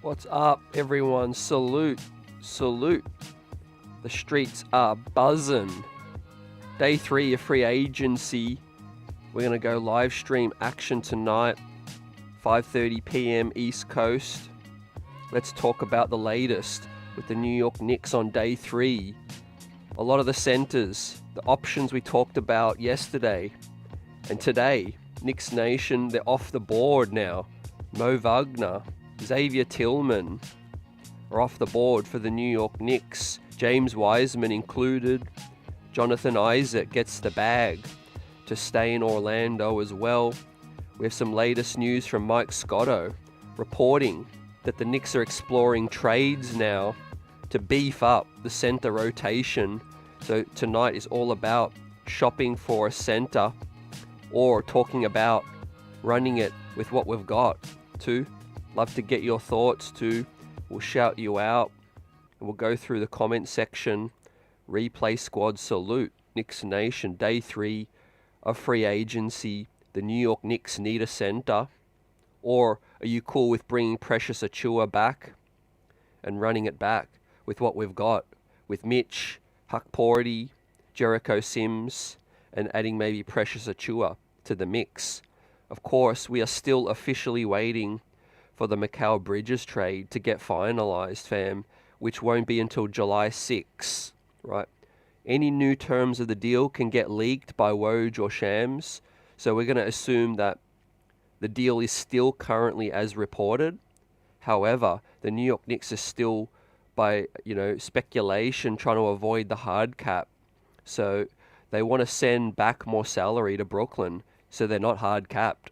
What's up, everyone? Salute, salute. The streets are buzzing. Day 3 of free agency. We're going to go live stream action tonight, 5:30 p.m. East Coast. Let's talk about the latest with the New York Knicks on day 3. A lot of the centers, the options we talked about yesterday and today. Knicks Nation, they're off the board now. Mo Wagner, Xavier Tillman are off the board for the New York Knicks. James Wiseman included. Jonathan Isaac gets the bag to stay in Orlando as well. We have some latest news from Mike Scotto reporting that the Knicks are exploring trades now to beef up the center rotation. So tonight is all about shopping for a center or talking about running it with what we've got too. Love to get your thoughts too. We'll shout you out and we'll go through the comment section. Replay squad salute. Knicks Nation, day 3 of free agency. The New York Knicks need a center. Or are you cool with bringing Precious Achiuwa back and running it back with what we've got? With Mitch, Hukporti, Jericho Sims, and adding maybe Precious Achiuwa to the mix. Of course, we are still officially waiting for the Mikal Bridges trade to get finalized, fam, which won't be until July 6, right? Any new terms of the deal can get leaked by Woj or Shams, so we're going to assume that the deal is still currently as reported. However, the New York Knicks are still, by speculation, trying to avoid the hard cap. So they want to send back more salary to Brooklyn, so they're not hard capped.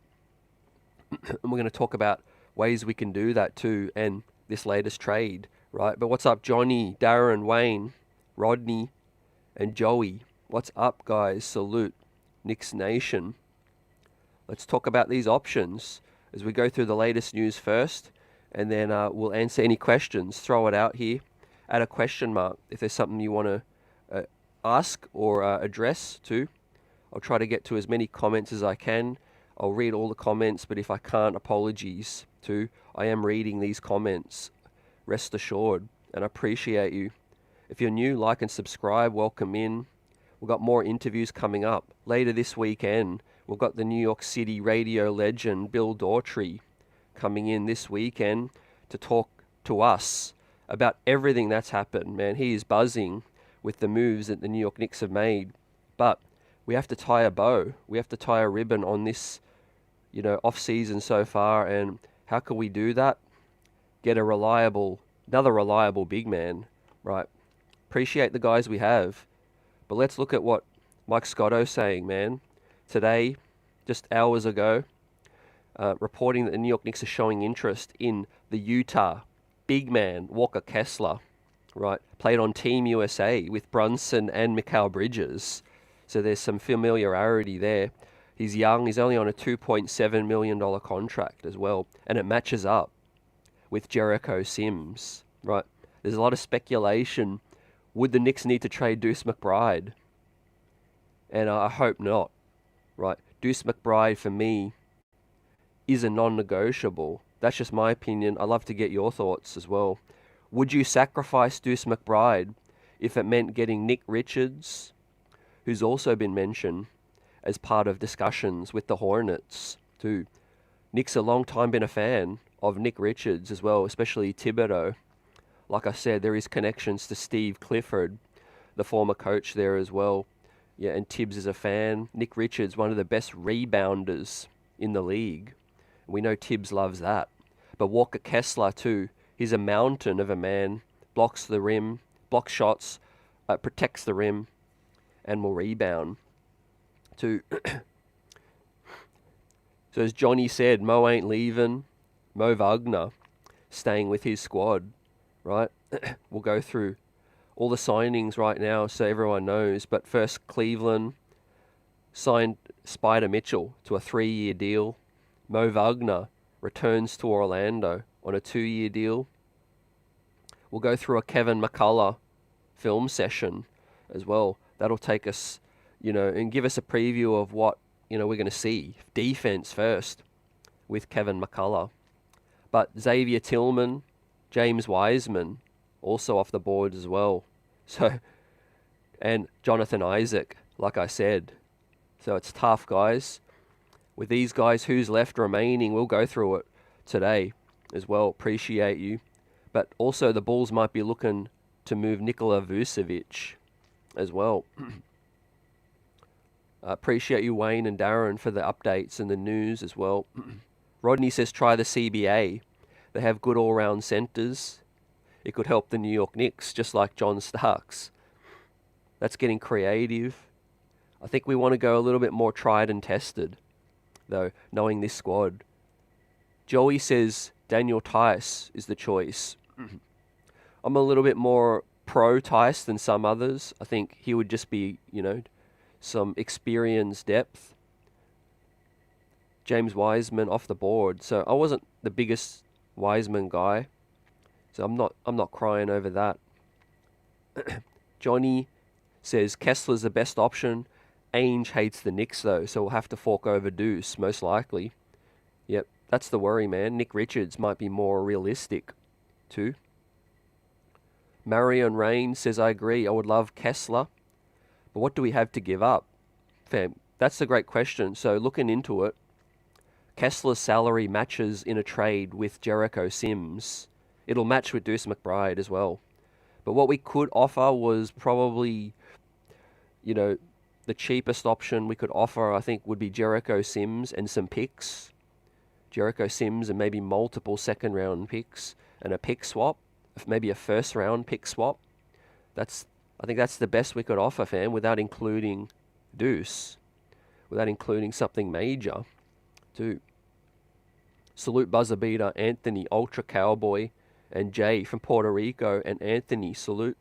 And we're going to talk about ways we can do that too, and this latest trade, right? But what's up, Johnny, Darren, Wayne, Rodney, and Joey? What's up, guys? Salute, Knicks Nation. Let's talk about these options as we go through the latest news first, and then we'll answer any questions. Throw it out here, add a question mark if there's something you want to ask or address too. I'll try to get to as many comments as I can. I'll read all the comments, but if I can't, apologies too. I am reading these comments, rest assured, and I appreciate you. If you're new, like and subscribe, welcome in. We've got more interviews coming up. Later this weekend, we've got the New York City radio legend Bill Daughtry coming in this weekend to talk to us about everything that's happened. Man, he is buzzing with the moves that the New York Knicks have made. But we have to tie a bow. We have to tie a ribbon on this, off-season so far. And how can we do that? Get another reliable big man, right? Appreciate the guys we have. But let's look at what Mike Scotto's saying, man. Today, just hours ago, reporting that the New York Knicks are showing interest in the Utah big man, Walker Kessler, right? Played on Team USA with Brunson and Mikal Bridges. So there's some familiarity there. He's young. He's only on a $2.7 million contract as well. And it matches up with Jericho Sims, right? There's a lot of speculation. Would the Knicks need to trade Deuce McBride? And I hope not, right? Deuce McBride, for me, is a non-negotiable. That's just my opinion. I'd love to get your thoughts as well. Would you sacrifice Deuce McBride if it meant getting Nick Richards, who's also been mentioned as part of discussions with the Hornets too? Nick's a long time been a fan of Nick Richards as well, especially Thibodeau. Like I said, there is connections to Steve Clifford, the former coach there as well. Yeah, and Tibbs is a fan. Nick Richards, one of the best rebounders in the league. We know Tibbs loves that. But Walker Kessler too, he's a mountain of a man. Blocks the rim, blocks shots, protects the rim, and will rebound too. So as Johnny said, Mo ain't leaving. Mo Wagner staying with his squad, right? We'll go through all the signings right now so everyone knows. But first, Cleveland signed Spider Mitchell to a 3-year deal. Mo Wagner returns to Orlando on a 2-year deal. We'll go through a Kevin McCullar film session as well. That'll take us, and give us a preview of what, we're going to see. Defense first with Kevin McCullar. But Xavier Tillman James Wiseman, also off the board as well. So, and Jonathan Isaac, like I said. So it's tough, guys. With these guys, who's left remaining, we'll go through it today as well. Appreciate you. But also the Bulls might be looking to move Nikola Vucevic as well. Appreciate you, Wayne and Darren, for the updates and the news as well. Rodney says try the CBA. They have good all-round centers. It could help the New York Knicks, just like John Starks. That's getting creative. I think we want to go a little bit more tried and tested, though, knowing this squad. Joey says Daniel Tice is the choice. I'm a little bit more pro Tice than some others. I think he would just be, some experience depth. James Wiseman off the board. So I wasn't the biggest Wiseman guy. So I'm not crying over that. Johnny says Kessler's the best option. Ainge hates the Knicks though, so we'll have to fork over Deuce, most likely. Yep, that's the worry, man. Nick Richards might be more realistic too. Marion Rain says, I agree, I would love Kessler. But what do we have to give up? Fam, that's a great question. So looking into it, Kessler's salary matches in a trade with Jericho Sims. It'll match with Deuce McBride as well. But what we could offer was probably, the cheapest option we could offer, I think, would be Jericho Sims and some picks. Jericho Sims and maybe multiple second-round picks and a pick swap, maybe a first-round pick swap. I think that's the best we could offer, fam, without including Deuce, without including something major, too. Salute buzzer beater Anthony, Ultra Cowboy, and Jay from Puerto Rico, and Anthony, salute.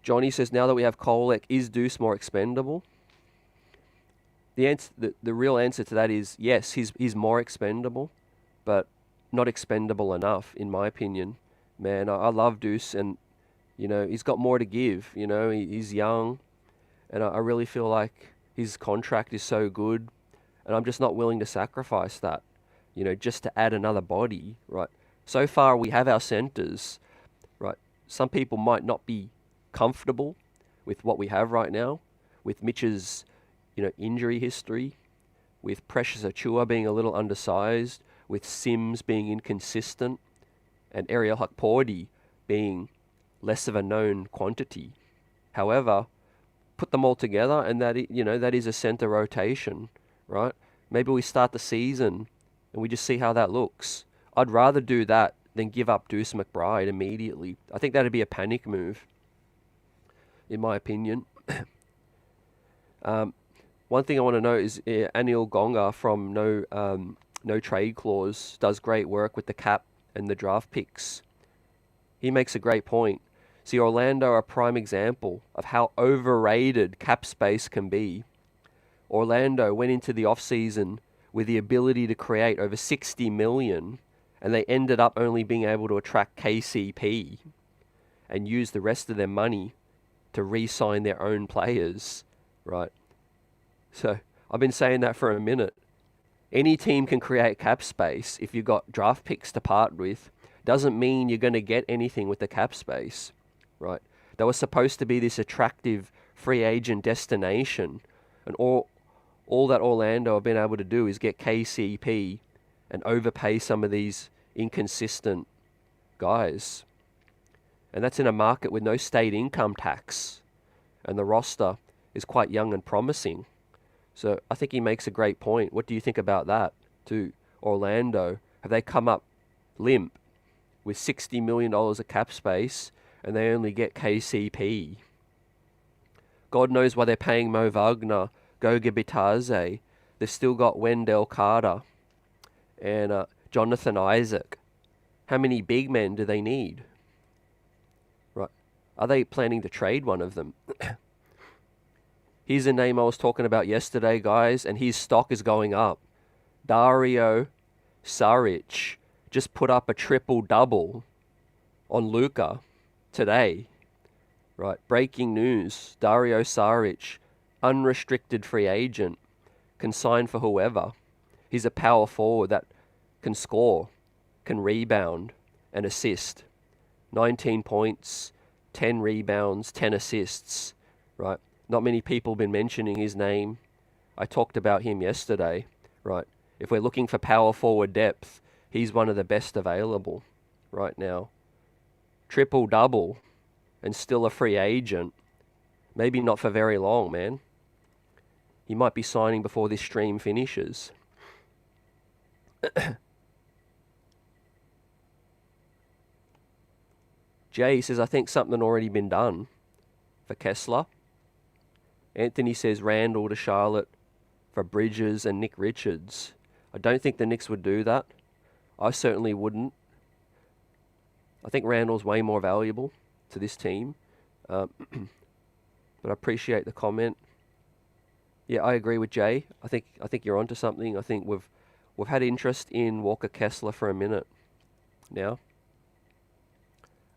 Johnny says, now that we have Kolek, is Deuce more expendable? The real answer to that is yes, he's more expendable, but not expendable enough, in my opinion. Man, I love Deuce, and, he's got more to give. He's young, and I really feel like his contract is so good, and I'm just not willing to sacrifice that, just to add another body, right? So far, we have our centers, right? Some people might not be comfortable with what we have right now, with Mitch's, injury history, with Precious Achua being a little undersized, with Sims being inconsistent, and Ariel Hukporti being less of a known quantity. However, put them all together, and that is a center rotation, right? Maybe we start the season and we just see how that looks. I'd rather do that than give up Deuce McBride immediately. I think that'd be a panic move, in my opinion. One thing I want to note is Anil Gonga from No Trade Clause does great work with the cap and the draft picks. He makes a great point. See, Orlando are a prime example of how overrated cap space can be. Orlando went into the offseason with the ability to create over 60 million, and they ended up only being able to attract KCP and use the rest of their money to re-sign their own players, right? So I've been saying that for a minute. Any team can create cap space if you've got draft picks to part with. Doesn't mean you're going to get anything with the cap space, right? They were supposed to be this attractive free agent destination, and all that Orlando have been able to do is get KCP and overpay some of these inconsistent guys. And that's in a market with no state income tax, and the roster is quite young and promising. So I think he makes a great point. What do you think about that to Orlando? Have they come up limp with $60 million of cap space and they only get KCP? God knows why they're paying Mo Wagner, Goga Bitadze. They've still got Wendell Carter and Jonathan Isaac. How many big men do they need? Right. Are they planning to trade one of them? Here's a name I was talking about yesterday, guys, and his stock is going up. Dario Saric just put up a triple-double on Luka today. Right, breaking news. Dario Saric, unrestricted free agent, can sign for whoever. He's a power forward that can score. can rebound and assist. 19 points, 10 rebounds, 10 assists, right? Not many people have been mentioning his name. I talked about him yesterday, right? If we're looking for power forward depth, he's one of the best available right now. Triple-double and still a free agent. Maybe not for very long, man. He might be signing before this stream finishes. Jay says, I think something already been done for Kessler. Anthony says Randall to Charlotte for Bridges and Nick Richards. I don't think the Knicks would do that. I certainly wouldn't. I think Randall's way more valuable to this team. But I appreciate the comment. Yeah, I agree with Jay. I think you're onto something. I think we've had interest in Walker Kessler for a minute now.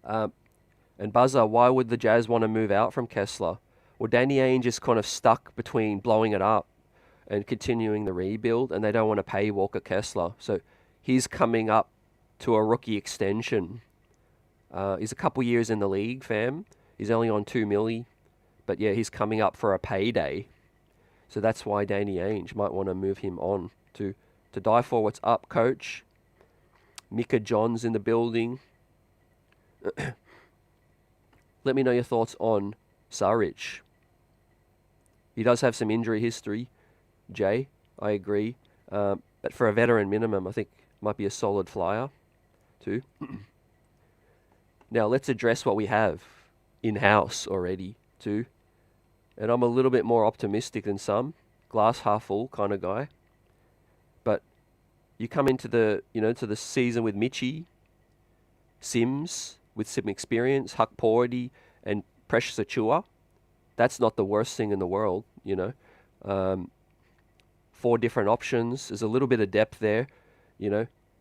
And Buzzer, why would the Jazz want to move out from Kessler? Well, Danny Ainge is kind of stuck between blowing it up and continuing the rebuild, and they don't want to pay Walker Kessler. So he's coming up to a rookie extension. He's a couple years in the league, fam. He's only on $2 million, but yeah, he's coming up for a payday. So that's why Danny Ainge might want to move him on to die for. What's up, coach? Mika John's in the building. Let me know your thoughts on Saric. He does have some injury history, Jay. I agree. But for a veteran minimum, I think might be a solid flyer too. Now let's address what we have in-house already too. And I'm a little bit more optimistic than some. Glass half full kind of guy. But you come into the, to the season with Mitchie, Sims, with some experience, Hukporti, and Precious Achua. That's not the worst thing in the world, 4 different options. There's a little bit of depth there,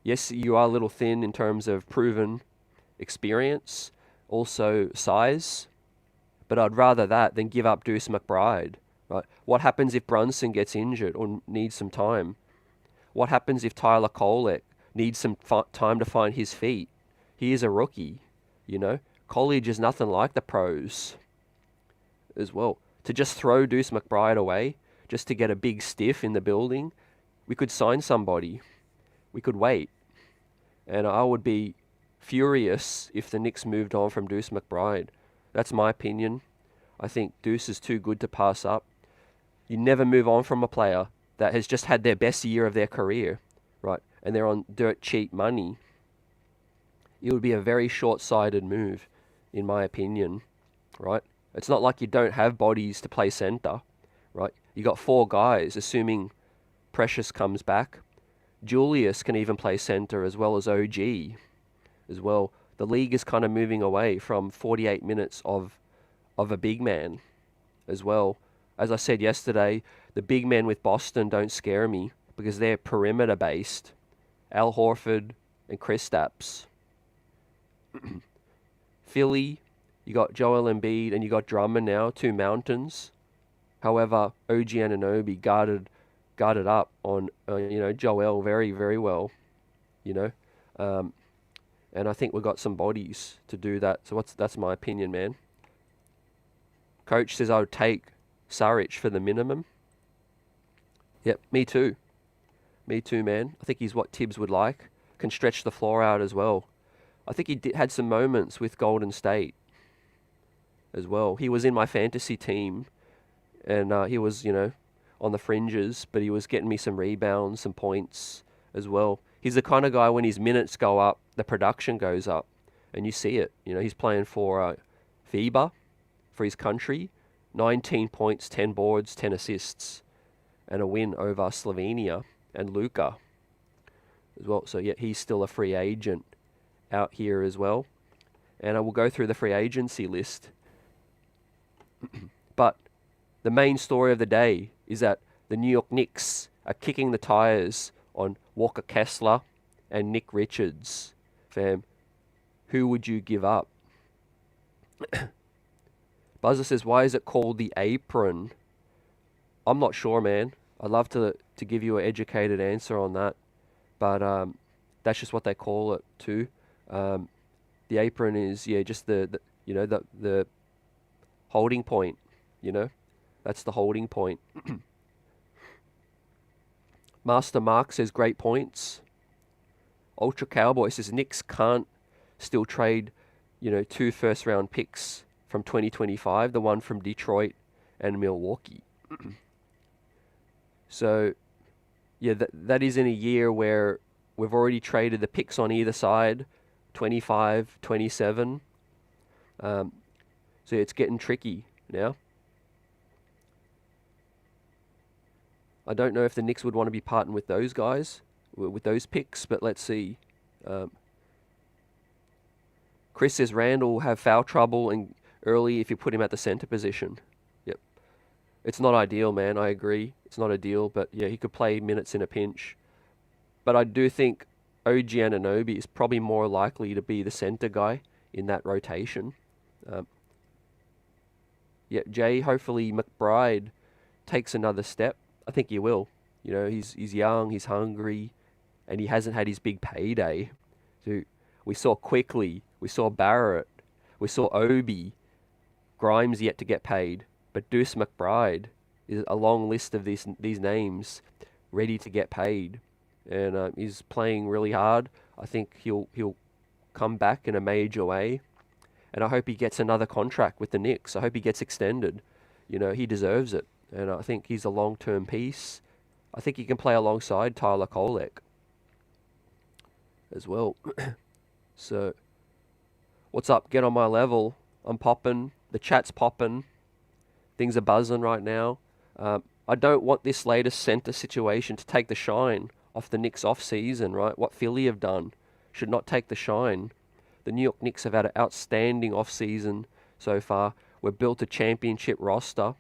Yes, you are a little thin in terms of proven experience, also size. But I'd rather that than give up Deuce McBride, right? What happens if Brunson gets injured or needs some time? What happens if Tyler Kolek needs some time to find his feet? He is a rookie, College is nothing like the pros as well. To just throw Deuce McBride away, just to get a big stiff in the building, we could sign somebody. We could wait. And I would be furious if the Knicks moved on from Deuce McBride. That's my opinion. I think Deuce is too good to pass up. You never move on from a player that has just had their best year of their career, right? And they're on dirt cheap money. It would be a very short-sighted move, in my opinion, right? It's not like you don't have bodies to play center, right? You got 4 guys, assuming Precious comes back. Julius can even play center as well as OG as well. The league is kind of moving away from 48 minutes of a big man as well. As I said yesterday, the big men with Boston don't scare me because they're perimeter-based. Al Horford and Kristaps. Philly, you got Joel Embiid and you got Drummond now, 2 mountains. However, OG Anunoby guarded up on Joel very, very well, and I think we've got some bodies to do that. So that's my opinion, man. Coach says I would take Saric for the minimum. Yep, me too. Me too, man. I think he's what Tibbs would like. Can stretch the floor out as well. I think he had some moments with Golden State as well. He was in my fantasy team, and he was, on the fringes, but he was getting me some rebounds, some points as well. He's the kind of guy when his minutes go up, the production goes up, and you see it. He's playing for FIBA, for his country, 19 points, 10 boards, 10 assists, and a win over Slovenia and Luka as well. So yeah, he's still a free agent out here as well. And I will go through the free agency list. But the main story of the day is that the New York Knicks are kicking the tires on Walker Kessler and Nick Richards. Fam, who would you give up? Buzzer says, why is it called the apron? I'm not sure, man. I'd love to give you an educated answer on that. But That's just what they call it too. The apron is, yeah, just the you know, the holding point, you know. That's the holding point. Master Mark says great points. Ultra Cowboy says Knicks can't still trade, you know, 2 first-round picks from 2025, the one from Detroit and Milwaukee. So, yeah, that is in a year where we've already traded the picks on either side, 25, 27. So it's getting tricky now. I don't know if the Knicks would want to be parting with those guys, with those picks, but let's see. Chris says Randall will have foul trouble and early if you put him at the center position. Yep. It's not ideal, man. I agree. It's not ideal, but yeah, he could play minutes in a pinch. But I do think OG Anunoby is probably more likely to be the center guy in that rotation. Yeah, Jay, hopefully McBride takes another step. I think he will. You know, he's young, he's hungry, and he hasn't had his big payday. So we saw Quickly, we saw Barrett, we saw Obi, Grimes yet to get paid, but Deuce McBride is a long list of these names ready to get paid, and he's playing really hard. I think he'll come back in a major way, and I hope he gets another contract with the Knicks. I hope he gets extended. You know, he deserves it. And I think he's a long-term piece. I think he can play alongside Tyler Kolek as well. So, what's up? Get on my level. I'm popping. The chat's popping. Things are buzzing right now. I don't want this latest center situation to take the shine off the Knicks off-season, right? What Philly have done should not take the shine. The New York Knicks have had an outstanding off-season so far. We've built a championship roster.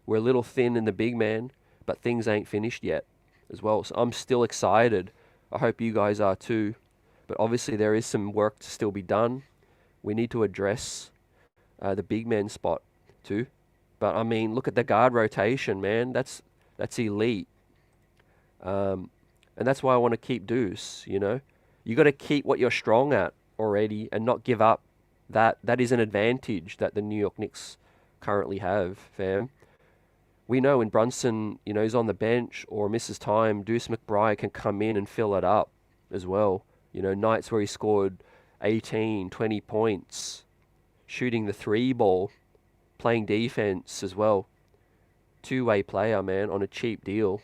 We're a little thin in the big man, but things ain't finished yet as well. So I'm still excited. I hope you guys are too. But obviously there is some work to still be done. We need to address the big man spot too. But I mean, look at the guard rotation, man. That's elite. And that's why I want to keep Deuce, you know. You got to keep what you're strong at already and not give up. That is an advantage that the New York Knicks currently have, fam. We know when Brunson, you know, is on the bench or misses time, Deuce McBride can come in and fill it up as well. You know, nights where he scored 18, 20 points, shooting the 3 ball, playing defense as well. Two-way player, man, on a cheap deal.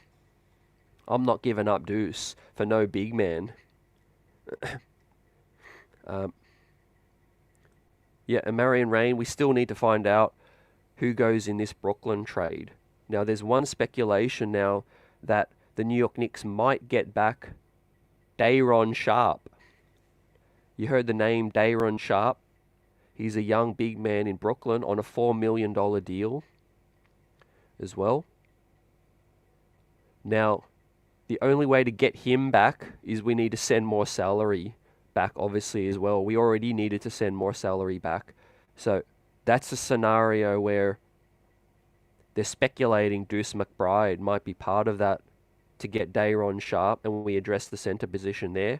I'm not giving up Deuce for no big man. Yeah, and Marion Rain, we still need to find out who goes in this Brooklyn trade. Now, there's one speculation now that the New York Knicks might get back Day'Ron Sharpe. You heard the name Day'Ron Sharpe? He's a young big man in Brooklyn on a $4 million deal as well. Now, the only way to get him back is we need to send more salary back, obviously, as well. We already needed to send more salary back. So that's a scenario where they're speculating Deuce McBride might be part of that to get Day'Ron Sharpe, and we address the center position there.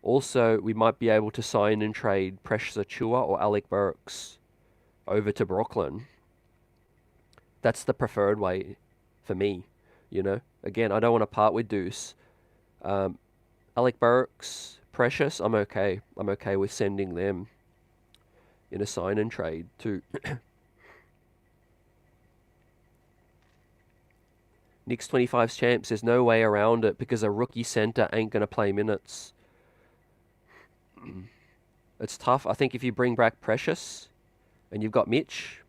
Also, we might be able to sign and trade Precious Achiuwa or Alec Burks over to Brooklyn. That's the preferred way for me, you know. Again, I don't want to part with Deuce. Alec Burks, Precious, I'm okay. I'm okay with sending them in a sign and trade too. Knicks 25's champs, there's no way around it because a rookie center ain't going to play minutes. It's tough. I think if you bring back Precious and you've got Mitch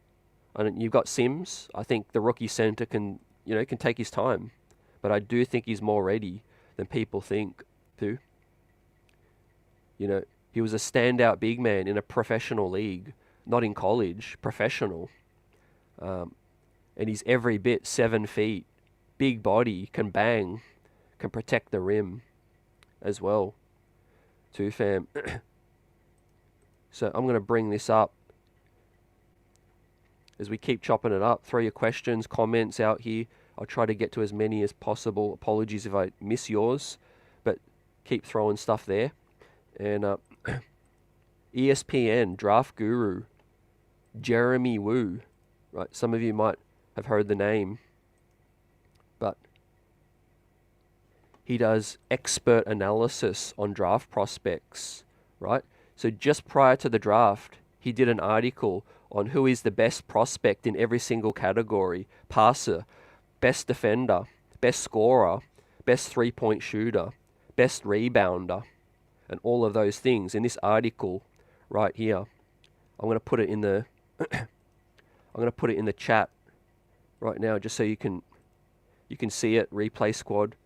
and you've got Sims, I think the rookie center can take his time. But I do think he's more ready than people think too. You know, he was a standout big man in a professional league, not in college, professional. And he's every bit 7 feet. Big body, can bang, can protect the rim as well too, fam. So I'm going to bring this up as we keep chopping it up. Throw your questions, comments out here. I'll try to get to as many as possible. Apologies if I miss yours. But keep throwing stuff there. And ESPN draft guru Jeremy Woo, right? Some of you might have heard the name, but he does expert analysis on draft prospects, right? So just prior to the draft, he did an article on who is the best prospect in every single category: passer, best defender, best scorer, best three-point shooter, best rebounder, and all of those things in this article right here. I'm going to put it in the I'm going to put it in the chat right now, just so you can see it. Replay Squad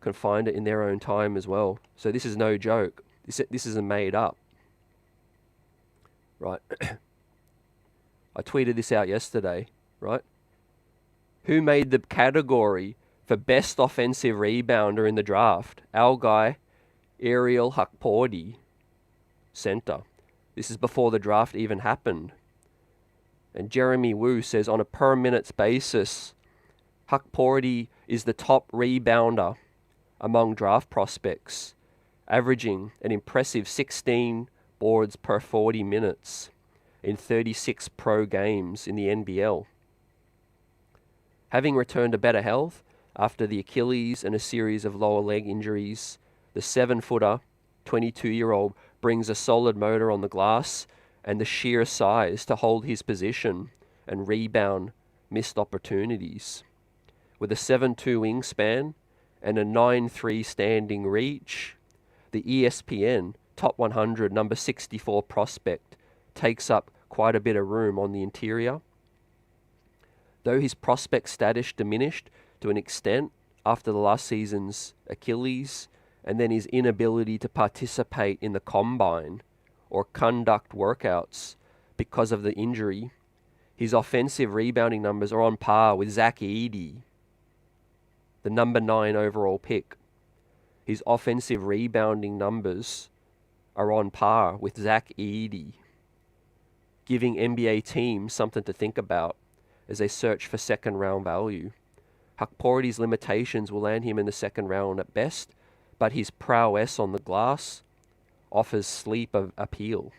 can find it in their own time as well. So this is no joke. This isn't made up, right? I tweeted this out yesterday, right? Who made the category for best offensive rebounder in the draft? Our guy, Ariel Hukporti, center. This is before the draft even happened. And Jeremy Woo says on a per minutes basis, Hukporti is the top rebounder among draft prospects, averaging an impressive 16 boards per 40 minutes in 36 pro games in the NBL. Having returned to better health after the Achilles and a series of lower leg injuries, the 7-footer, 22-year-old brings a solid motor on the glass and the sheer size to hold his position and rebound missed opportunities. With a 7'2" wingspan and a 9'3" standing reach, the ESPN Top 100 number 64 prospect takes up quite a bit of room on the interior. Though his prospect status diminished to an extent after the last season's Achilles and then his inability to participate in the combine or conduct workouts because of the injury, his offensive rebounding numbers are on par with Zach Edey, the number 9 overall pick. His offensive rebounding numbers are on par with Zach Edey, giving NBA teams something to think about as they search for second round value. Hukporti's limitations will land him in the second round at best, but his prowess on the glass offers sleep of appeal.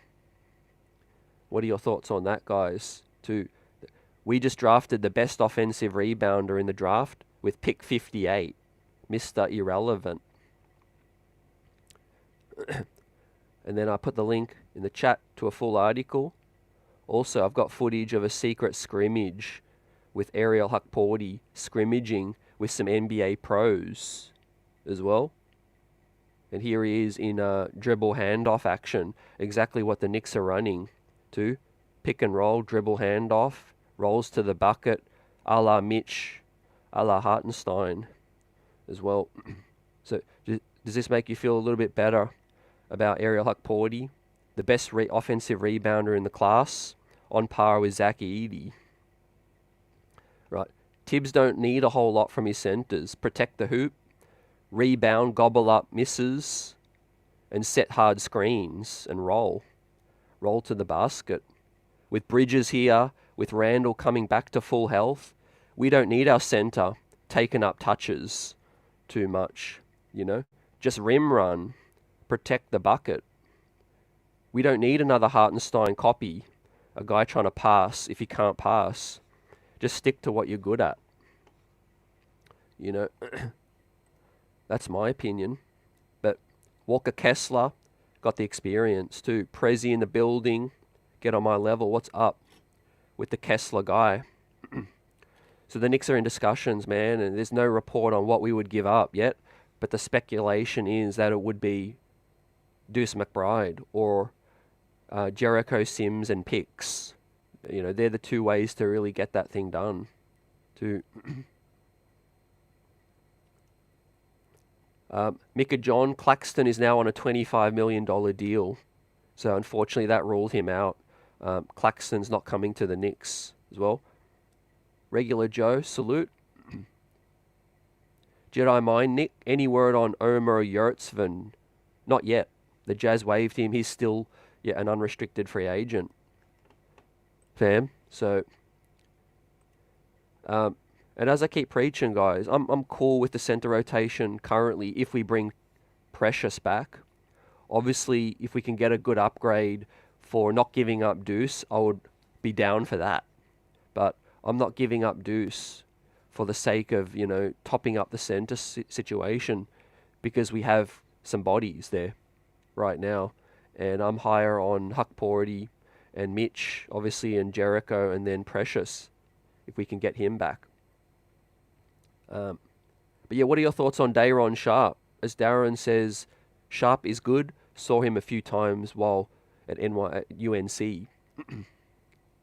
What are your thoughts on that, guys? We just drafted the best offensive rebounder in the draft with pick 58, Mr. Irrelevant. And then I put the link in the chat to a full article. Also, I've got footage of a secret scrimmage with Ariel Hukporti scrimmaging with some NBA pros as well. And here he is in a dribble handoff action, exactly what the Knicks are running to. Pick and roll, dribble handoff, rolls to the bucket, a la Mitch, a la Hartenstein as well. So does this make you feel a little bit better about Ariel Hukporti, the best offensive rebounder in the class, on par with Zach Edey? Right. Tibbs don't need a whole lot from his centers. Protect the hoop, rebound, gobble up misses, and set hard screens and roll. Roll to the basket. With Bridges here, with Randall coming back to full health, we don't need our center taking up touches too much, Just rim run, protect the bucket. We don't need another Hartenstein copy, a guy trying to pass if he can't pass. Just stick to what you're good at. That's my opinion. But Walker Kessler got the experience too. Prezi in the building. Get on my level. What's up with the Kessler guy? So the Knicks are in discussions, man, and there's no report on what we would give up yet. But the speculation is that it would be Deuce McBride or Jericho Sims and picks. They're the two ways to really get that thing done. Micah John Claxton is now on a $25 million deal. So unfortunately that ruled him out. Claxton's not coming to the Knicks as well. Regular Joe, salute. Jedi Mind Nick, any word on Omer Yurtseven? Not yet. The Jazz waived him. He's still an unrestricted free agent. Fam. So, and as I keep preaching, guys, I'm cool with the center rotation currently if we bring Precious back. Obviously, if we can get a good upgrade for not giving up Deuce, I would be down for that. But I'm not giving up Deuce for the sake of, topping up the center situation, because we have some bodies there right now. And I'm higher on Hukporti and Mitch, obviously, and Jericho, and then Precious, if we can get him back. But yeah, what are your thoughts on Dayron Sharp? As Darren says, Sharp is good. Saw him a few times while at UNC.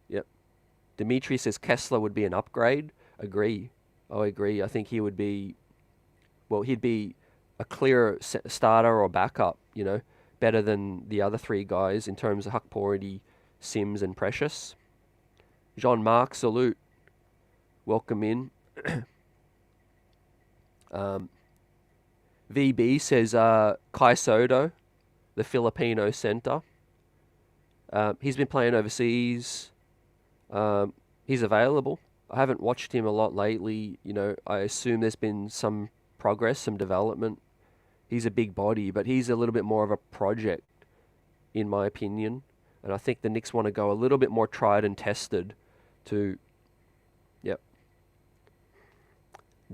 Yep. Dimitri says Kessler would be an upgrade. Agree. I agree. I think he would be, he'd be a clear starter or backup, better than the other three guys in terms of Hukporti, Sims, and Precious. Jean-Marc, salute. Welcome in. VB says Kai Soto, the Filipino center. He's been playing overseas. He's available. I haven't watched him a lot lately. I assume there's been some progress, some development. He's a big body, but he's a little bit more of a project, in my opinion. And I think the Knicks want to go a little bit more tried and tested to... Yep.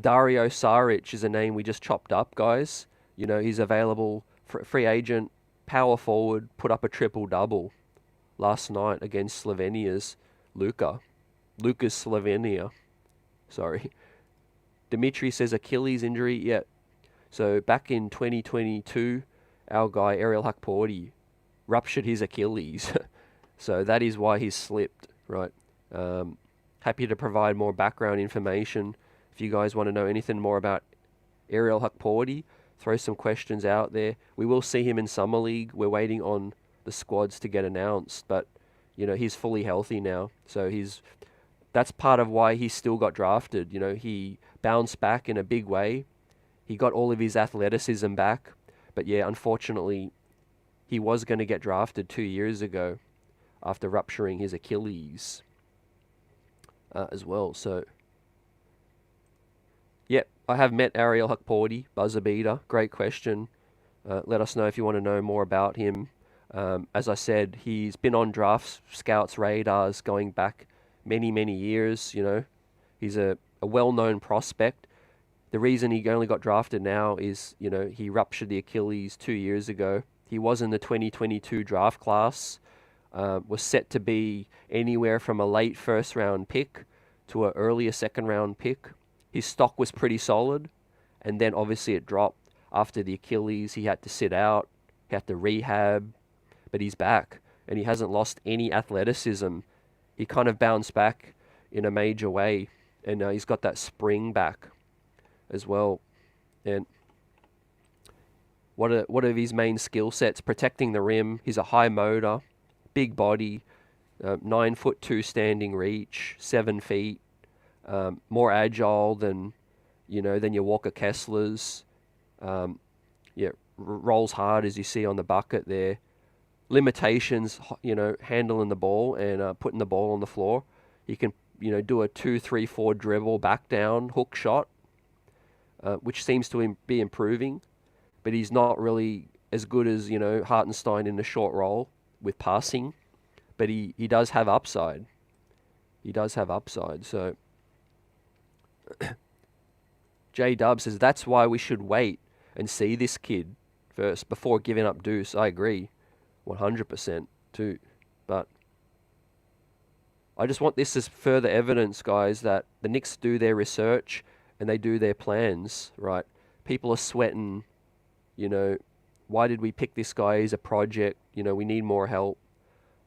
Dario Saric is a name we just chopped up, guys. He's available, free agent, power forward, put up a triple-double last night against Slovenia's Lucas Slovenia. Sorry. Dimitri says Achilles injury. Yeah. So back in 2022, our guy Ariel Hukporti ruptured his Achilles. So that is why he's slipped, right? Happy to provide more background information. If you guys want to know anything more about Ariel Hukporti, throw some questions out there. We will see him in Summer League. We're waiting on the squads to get announced, but he's fully healthy now. So that's part of why he still got drafted. He bounced back in a big way. He got all of his athleticism back. But yeah, unfortunately, he was going to get drafted 2 years ago after rupturing his Achilles as well. So, yep, I have met Ariel Hukporti, buzzer beater. Great question. Let us know if you want to know more about him. As I said, he's been on draft scouts' radars going back many, many years. He's a well-known prospect. The reason he only got drafted now is, he ruptured the Achilles 2 years ago. He was in the 2022 draft class, was set to be anywhere from a late first-round pick to an earlier second-round pick. His stock was pretty solid, and then obviously it dropped after the Achilles. He had to sit out, he had to rehab, but he's back, and he hasn't lost any athleticism. He kind of bounced back in a major way, and he's got that spring back as well. And what are his main skill sets? Protecting the rim. He's a high motor, big body, 9'2" standing reach, 7 feet, more agile than your Walker Kesslers. Rolls hard, as you see on the bucket there. Limitations, handling the ball and putting the ball on the floor. He can, do a 2-3-4 dribble, back down, hook shot, which seems to be improving, but he's not really as good as, Hartenstein in the short roll with passing, but he does have upside. So J-Dub says, that's why we should wait and see this kid first before giving up Deuce. I agree 100% too, but I just want this as further evidence, guys, that the Knicks do their research and they do their plans, right? People are sweating, why did we pick this guy? He's a project, we need more help.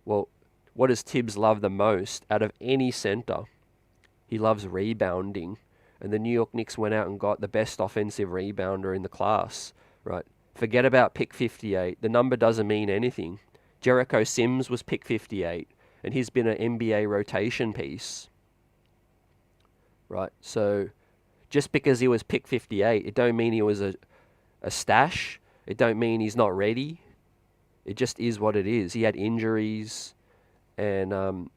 Well, what does Tibbs love the most out of any center? He loves rebounding. And the New York Knicks went out and got the best offensive rebounder in the class, right? Forget about pick 58. The number doesn't mean anything. Jericho Sims was pick 58, and he's been an NBA rotation piece, right? So just because he was pick 58, it don't mean he was a stash. It don't mean he's not ready. It just is what it is. He had injuries, and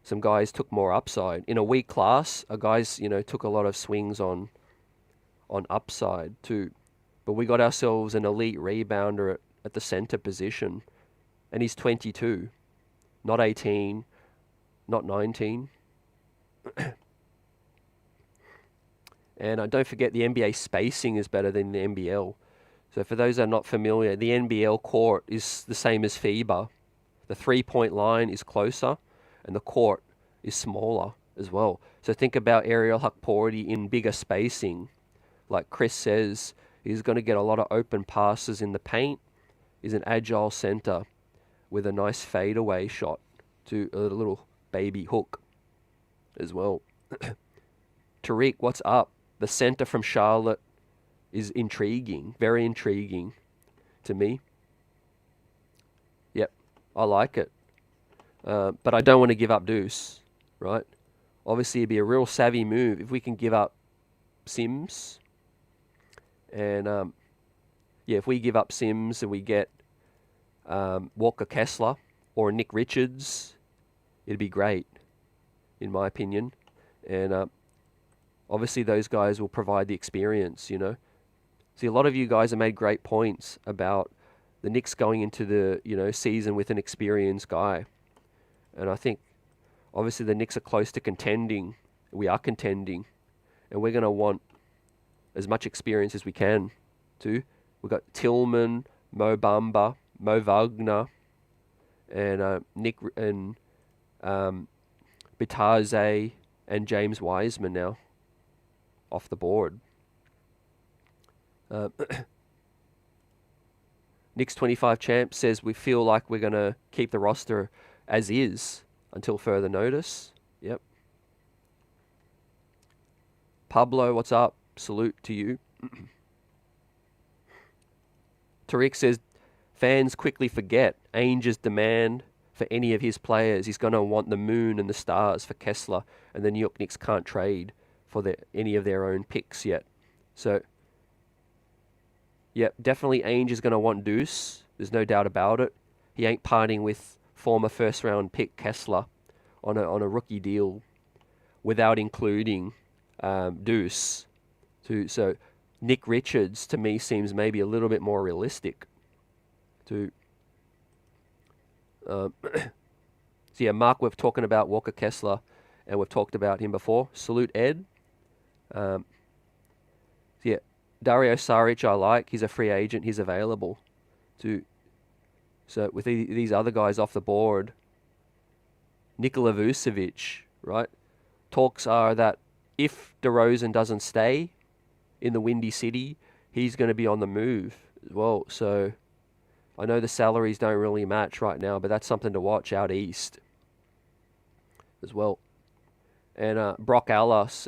some guys took more upside. In a weak class, guys took a lot of swings on upside too. but we got ourselves an elite rebounder at the center position, and he's 22, not 18, not 19. And don't forget, the NBA spacing is better than the NBL. So for those that are not familiar, the NBL court is the same as FIBA. The three-point line is closer, and the court is smaller as well. So think about Ariel Hukporti in bigger spacing. Like Chris says, he's going to get a lot of open passes in the paint. He's an agile center with a nice fadeaway shot to a little baby hook as well. Tariq, what's up? The center from Charlotte is intriguing, very intriguing to me. Yep, I like it. But I don't want to give up Deuce, right? Obviously, it'd be a real savvy move if we can give up Sims. And, yeah, if we give up Sims and we get Walker Kessler or Nick Richards, it'd be great, in my opinion. And obviously, those guys will provide the experience, you know. See, a lot of you guys have made great points about the Knicks going into the, you know, season with an experienced guy. And I think, obviously, the Knicks are close to contending. We are contending. And we're going to want as much experience as we can, too. We've got Tillman, Mo Bamba, Mo Wagner, and Nick and Bitadze and James Wiseman now off the board. Knicks 25 champ says we feel like we're going to keep the roster as is until further notice. Yep. Pablo, what's up? Salute to you. Tariq says fans quickly forget Ainge's demand for any of his players. He's going to want the moon and the stars for Kessler, and the New York Knicks can't trade for any of their own picks yet. So, yep, definitely Ainge is going to want Deuce. There's no doubt about it. He ain't parting with former first-round pick Kessler on a rookie deal without including Deuce. So Nick Richards, to me, seems maybe a little bit more realistic. So yeah, Mark, we're talking about Walker Kessler, and we've talked about him before. Salute Ed. So yeah, Dario Saric I like. He's a free agent. He's available. So with these other guys off the board, Nikola Vucevic, right? Talks are that if DeRozan doesn't stay in the Windy City, he's going to be on the move as well. So I know the salaries don't really match right now, but that's something to watch out east as well. And Brock Ellis,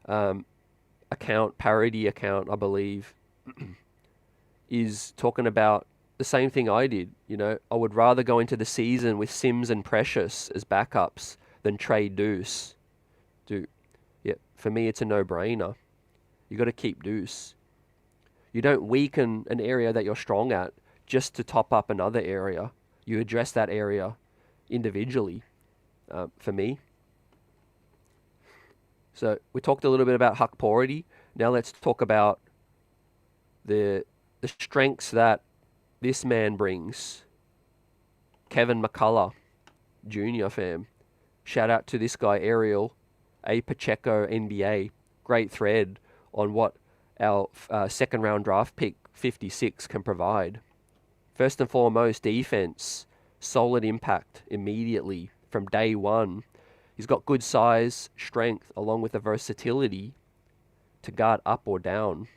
parody account, I believe, is talking about the same thing I did. You know, I would rather go into the season with Sims and Precious as backups than trade Deuce. Yeah, for me, it's a no-brainer. You got to keep Deuce. You don't weaken an area that you're strong at just to top up another area. You address that area individually, for me. So we talked a little bit about Hukporti. Now let's talk about the strengths that this man brings. Kevin McCullar Jr. fam. Shout out to this guy, Ariel, A. Pacheco, NBA. Great thread on what our second round draft pick 56 can provide. First and foremost, defense. Solid impact immediately from day one. He's got good size, strength, along with the versatility to guard up or down.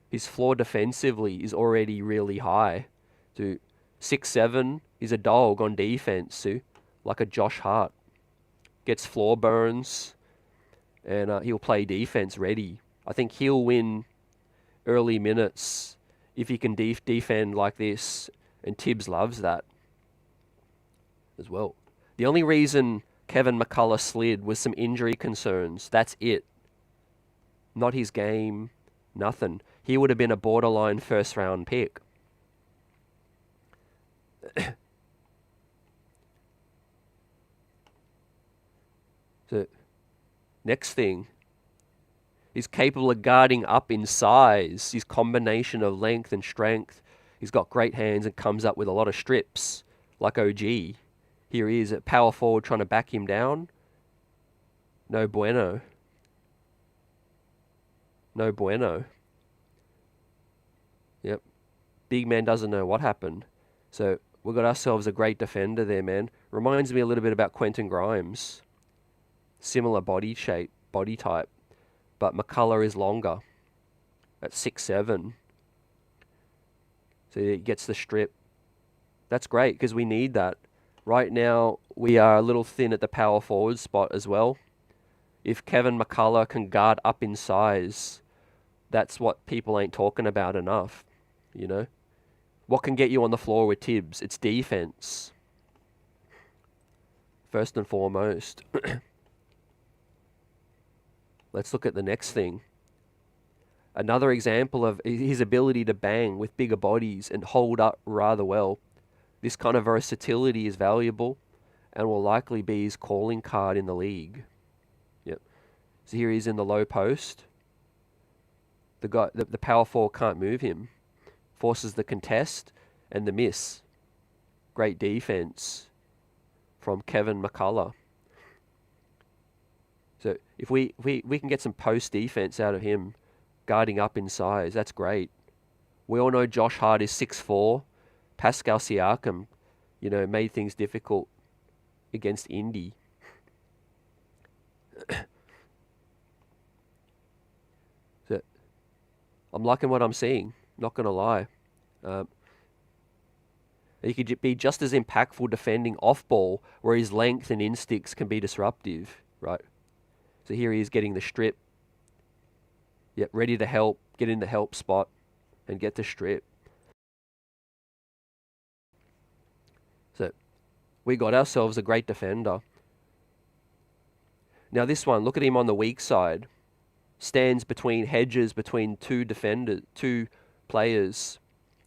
His floor defensively is already really high. 6'7", he's a dog on defense, too, like a Josh Hart. Gets floor burns, and he'll play defense ready. I think he'll win early minutes if he can defend like this, and Tibbs loves that as well. The only reason Kevin McCullar slid was some injury concerns. That's it. Not his game, nothing. He would have been a borderline first-round pick. So, next thing He's capable of guarding up in size. His combination of length and strength. He's got great hands and comes up with a lot of strips, like OG. Here he is at power forward trying to back him down. No bueno. No bueno. Yep. Big man doesn't know what happened. So we got ourselves a great defender there, man. Reminds me a little bit about Quentin Grimes. Similar body shape, body type. But McCullar is longer at 6'7". So he gets the strip. That's great because we need that. Right now, we are a little thin at the power forward spot as well. If Kevin McCullar can guard up in size, that's what people ain't talking about enough, you know. What can get you on the floor with Tibbs? It's defense. First and foremost. Let's look at the next thing. Another example of his ability to bang with bigger bodies and hold up rather well. This kind of versatility is valuable and will likely be his calling card in the league. Yep. So here he is in the low post. The power forward can't move him. Forces the contest and the miss. Great defense from Kevin McCullar. So if we can get some post defense out of him, guarding up in size, that's great. We all know Josh Hart is 6'4". Pascal Siakam, you know, made things difficult against Indy. So I'm liking what I'm seeing, not going to lie. He could be just as impactful defending off ball, where his length and instincts can be disruptive, right? So here he is getting the strip. Yep, ready to help, get in the help spot and get the strip. So we got ourselves a great defender. Now this one, look at him on the weak side. Stands between hedges between two players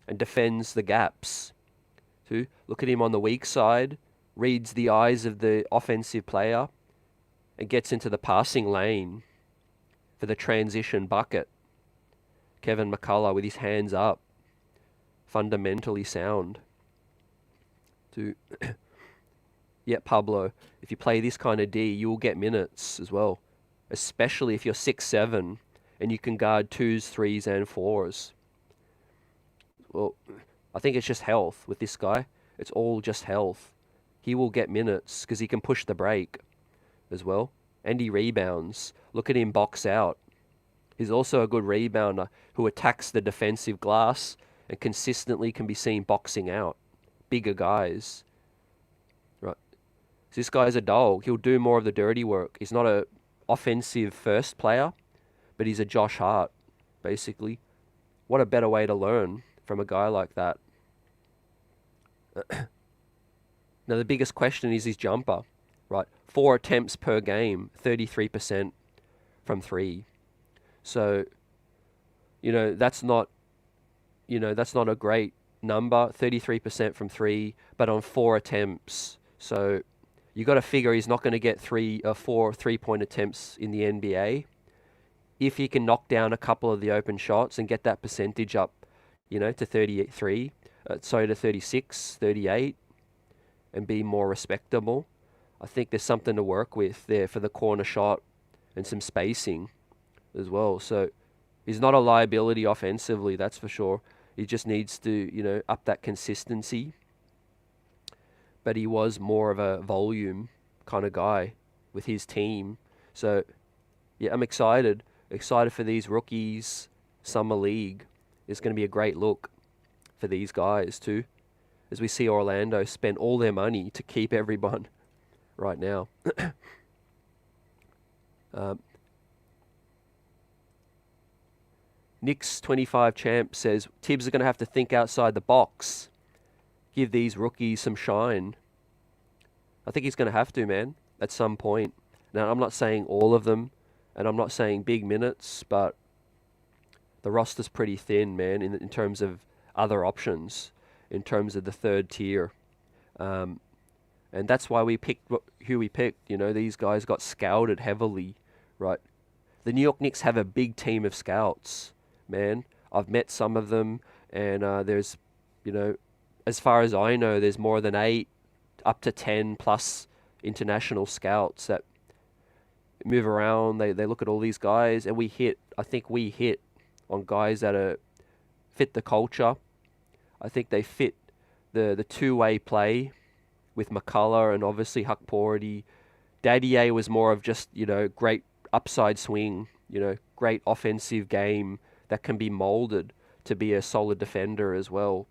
and defends the gaps. So look at him on the weak side, reads the eyes of the offensive player and gets into the passing lane for the transition bucket. Kevin McCullar with his hands up. Fundamentally sound. Yeah, Pablo, if you play this kind of D, you will get minutes as well. Especially if you're 6'7" and you can guard 2s, 3s, and 4s. Well, I think it's just health with this guy. It's all just health. He will get minutes because he can push the break as well. And he rebounds. Look at him box out. He's also a good rebounder who attacks the defensive glass and consistently can be seen boxing out. Bigger guys. Right. So this guy's a dog. He'll do more of the dirty work. He's not a offensive first player, but he's a Josh Hart, basically. What a better way to learn from a guy like that. Now the biggest question is his jumper, right? 4 attempts per game, 33% from 3. So, that's not a great number, 33% from 3, but on 4 attempts. So you got to figure he's not going to get 4 3-point attempts in the NBA. If he can knock down a couple of the open shots and get that percentage up, to 36, 38, and be more respectable, I think there's something to work with there for the corner shot and some spacing as well. So he's not a liability offensively, that's for sure. He just needs to, up that consistency. But he was more of a volume kind of guy with his team. So, yeah, I'm excited. Excited for these rookies. Summer League. It's going to be a great look for these guys too, as we see Orlando spend all their money to keep everyone right now. Knicks 25 champ says Tibbs are going to have to think outside the box. Give these rookies some shine. I think he's going to have to, man, at some point. Now, I'm not saying all of them, and I'm not saying big minutes, but the roster's pretty thin, man, in terms of other options, in terms of the third tier. And that's why we picked who we picked. These guys got scouted heavily, right? The New York Knicks have a big team of scouts, man. I've met some of them, and there's, you know, as far as I know, there's more than 8, up to 10 plus international scouts that move around. They look at all these guys, and I think we hit on guys that fit the culture. I think they fit the two-way play with McCullar and obviously Hukporti. Dadier was more of just, great upside swing, great offensive game that can be molded to be a solid defender as well.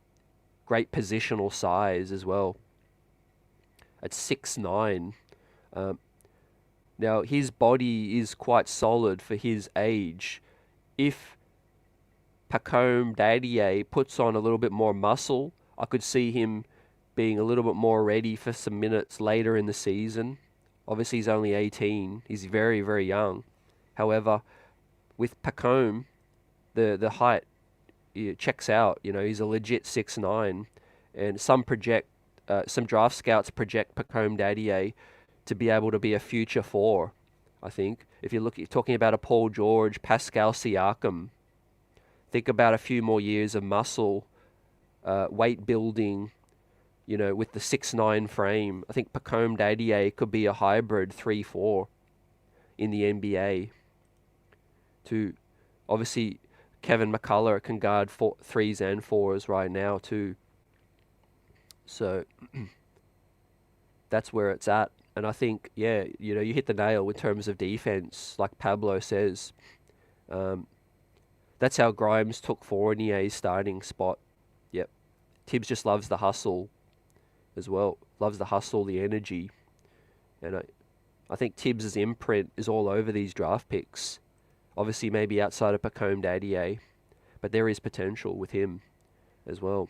Great positional size as well. At 6'9". Now, his body is quite solid for his age. If Pacome Dadier puts on a little bit more muscle, I could see him being a little bit more ready for some minutes later in the season. Obviously, he's only 18. He's very, very young. However, with Pacome, the height checks out. He's a legit 6'9", and some draft scouts project Pacome Dadier to be able to be a future 4. I think if you're talking about a Paul George, Pascal Siakam, think about a few more years of muscle, weight building, with the 6'9" frame. I think Pacome Dadier could be a hybrid 3-4 in the NBA. Obviously, Kevin McCullar can guard 3s and 4s right now too. So that's where it's at. And I think, you hit the nail in terms of defense, like Pablo says. That's how Grimes took Fournier's starting spot. Yep. Tibbs just loves the hustle as well. Loves the hustle, the energy. And I think Tibbs' imprint is all over these draft picks. Obviously, maybe outside of Pacome Dadier. But there is potential with him as well.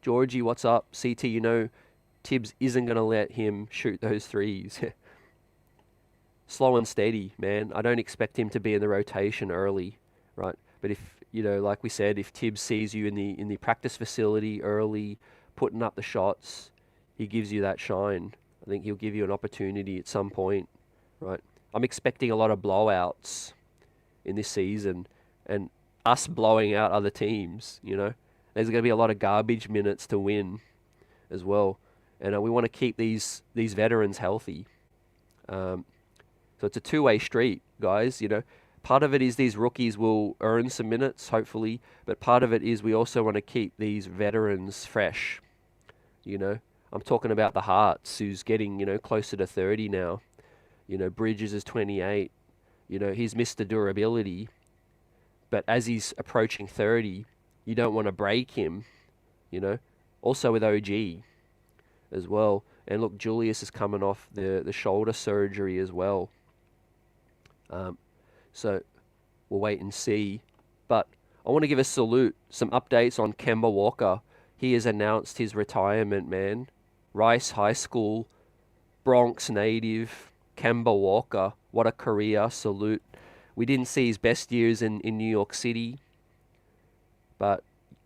Georgie, what's up? CT, Tibbs isn't going to let him shoot those threes. Slow and steady, man. I don't expect him to be in the rotation early, right? But if, like we said, if Tibbs sees you in the practice facility early, putting up the shots, he gives you that shine. I think he'll give you an opportunity at some point, right? I'm expecting a lot of blowouts in this season, and us blowing out other teams, There's going to be a lot of garbage minutes to win as well. And we want to keep these veterans healthy. So it's a two-way street, guys. Part of it is these rookies will earn some minutes, hopefully. But part of it is we also want to keep these veterans fresh. I'm talking about the Hearts, who's getting, closer to 30 now. Bridges is 28. He's missed the durability. But as he's approaching 30, you don't want to break him, Also with OG as well. And look, Julius is coming off the shoulder surgery as well. So we'll wait and see. But I want to give a salute, some updates on Kemba Walker. He has announced his retirement, man. Rice High School, Bronx native, Kemba Walker. What a career, salute. We didn't see his best years in New York City, but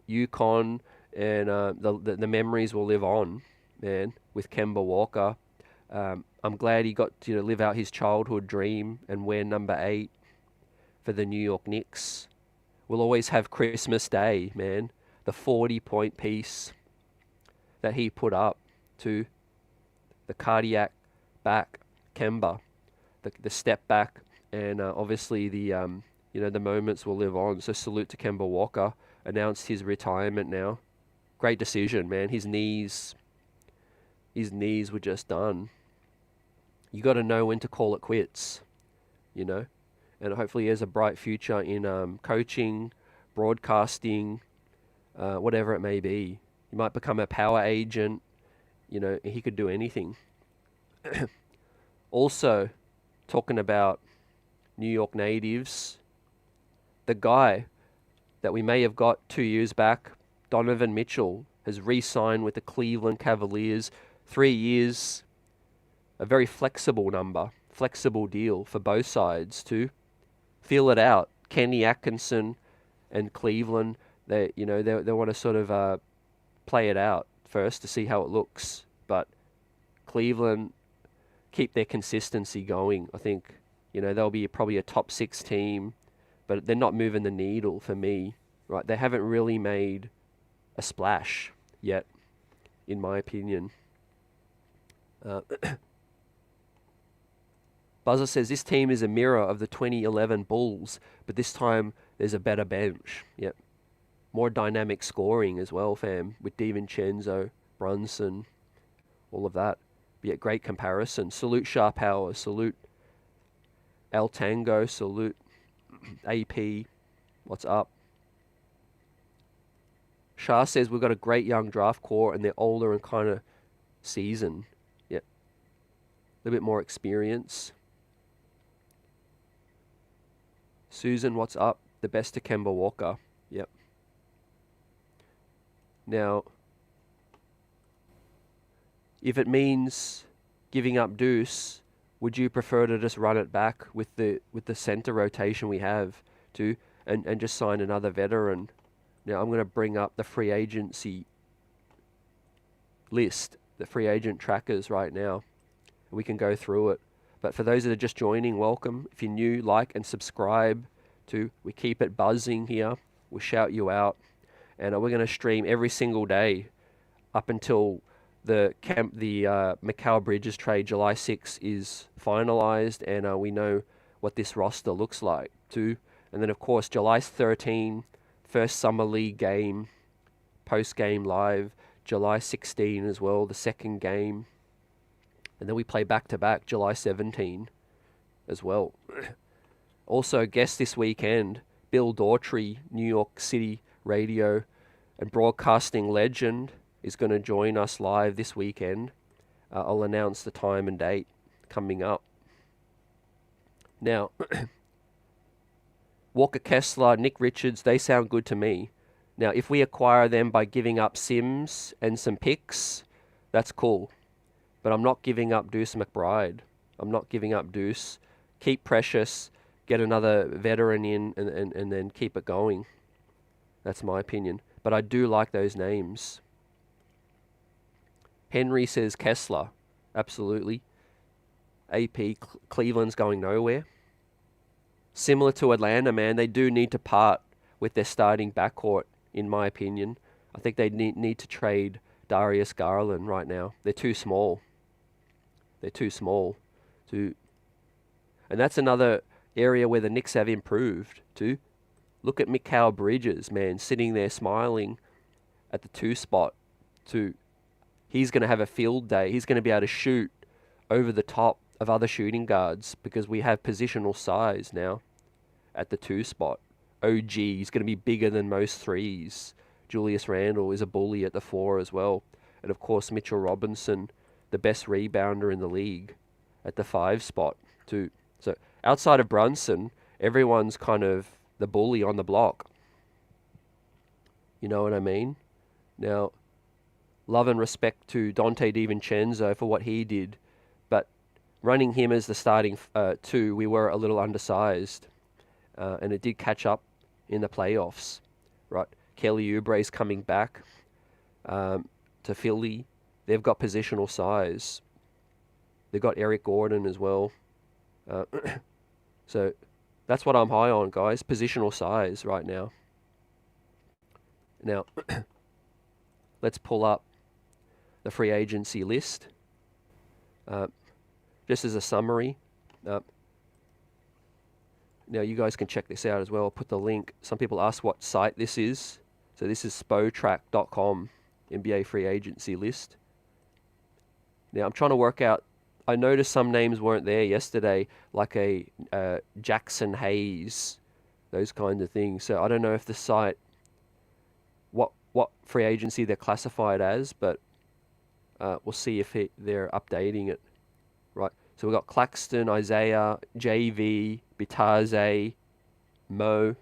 UConn and the memories will live on, man, with Kemba Walker. I'm glad he got to live out his childhood dream and wear number 8 for the New York Knicks. We'll always have Christmas Day, man. The 40-point piece that he put up to the cardiac back Kemba, the step back, and obviously the moments will live on. So salute to Kemba Walker. Announced his retirement now. Great decision, man. His knees were just done. You got to know when to call it quits, And hopefully he has a bright future in coaching, broadcasting, whatever it may be. He might become a power agent. He could do anything. Also, talking about New York natives, the guy that we may have got 2 years back, Donovan Mitchell, has re-signed with the Cleveland Cavaliers. 3 years, a very flexible deal for both sides to feel it out. Kenny Atkinson and Cleveland, they want to sort of play it out first to see how it looks. But Cleveland keep their consistency going. I think You know, they'll be probably a top 6 team, but they're not moving the needle for me, right? They haven't really made a splash yet, in my opinion. Buzzer says this team is a mirror of the 2011 Bulls, but this time there's a better bench. Yep. More dynamic scoring as well, fam, with DiVincenzo, Brunson, all of that. But yet, great comparison. Salute Sharp Power, salute El Tango, salute AP. What's up? Shah says we've got a great young draft core and they're older and kind of seasoned. Yep. A little bit more experience. Susan, what's up? The best to Kemba Walker. Yep. Now, if it means giving up Deuce, would you prefer to just run it back with the center rotation we have to and just sign another veteran? Now I'm going to bring up the free agency list, the free agent trackers right now. We can go through it. But for those that are just joining, welcome. If you're new, like and subscribe to. We keep it buzzing here. We'll shout you out. And we're going to stream every single day up until the Mikal Bridges trade July 6 is finalized and we know what this roster looks like too. And then of course July 13, first summer league game, post game live. July 16 as well, the second game. And then we play back to back July 17 as well. Also guest this weekend, Bill Daughtry, New York City radio and broadcasting legend, is going to join us live this weekend. I'll announce the time and date coming up. Now, Walker Kessler, Nick Richards, they sound good to me. Now, if we acquire them by giving up Sims and some picks, that's cool. But I'm not giving up Deuce McBride. I'm not giving up Deuce. Keep Precious, get another veteran in, and then keep it going. That's my opinion. But I do like those names. Henry says Kessler. Absolutely. AP, Cleveland's going nowhere. Similar to Atlanta, man, they do need to part with their starting backcourt, in my opinion. I think they need to trade Darius Garland right now. They're too small. They're too small. And that's another area where the Knicks have improved too. Look at Mikal Bridges, man, sitting there smiling at the 2 spot. He's going to have a field day. He's going to be able to shoot over the top of other shooting guards because we have positional size now at the 2 spot. OG, he's going to be bigger than most threes. Julius Randle is a bully at the 4 as well. And of course, Mitchell Robinson, the best rebounder in the league at the 5 spot too. So outside of Brunson, everyone's kind of the bully on the block. You know what I mean? Now, love and respect to Dante DiVincenzo for what he did, but running him as the starting 2, we were a little undersized, and it did catch up in the playoffs, right? Kelly Oubre's coming back to Philly. They've got positional size. They've got Eric Gordon as well. So that's what I'm high on, guys. Positional size right now. Now, let's pull up the free agency list. Just as a summary. Now, you guys can check this out as well. I'll put the link. Some people ask what site this is. So this is spotrac.com, NBA free agency list. Now, I'm trying to work out. I noticed some names weren't there yesterday, like a Jackson Hayes, those kinds of things. So I don't know if the site, what free agency they're classified as, but we'll see if they're updating it. Right. So we've got Claxton, Isaiah, JV, Bitaze, Mo,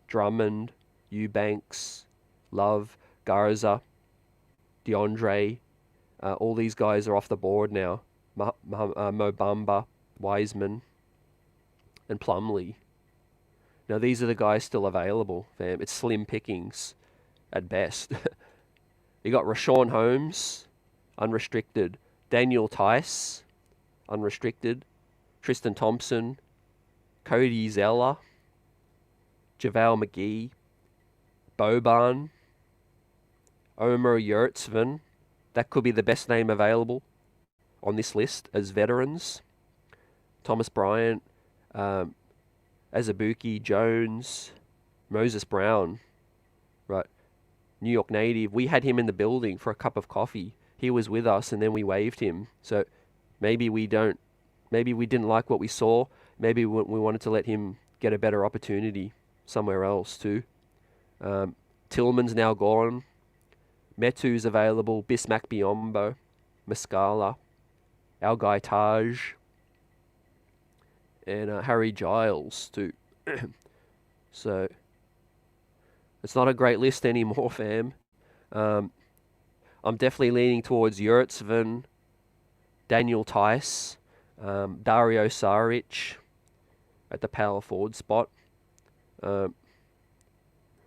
Drummond, Eubanks, Love, Garza, DeAndre. All these guys are off the board now. Mo Bamba, Wiseman, and Plumlee. Now these are the guys still available, fam. It's slim pickings at best. You got Rashawn Holmes, unrestricted. Daniel Tice, unrestricted. Tristan Thompson, Cody Zeller, JaVale McGee, Boban, Omer Yurtseven. That could be the best name available on this list as veterans. Thomas Bryant, Azubuike, Jones, Moses Brown, right? New York native. We had him in the building for a cup of coffee. He was with us, and then we waived him. So maybe we didn't like what we saw. Maybe we wanted to let him get a better opportunity somewhere else too. Tillman's now gone. Metu's available. Bismack Biyombo, Muscala, our guy Taj, and Harry Giles too. So it's not a great list anymore, fam. I'm definitely leaning towards Yurtseven, Daniel Tice, Dario Saric at the power forward spot.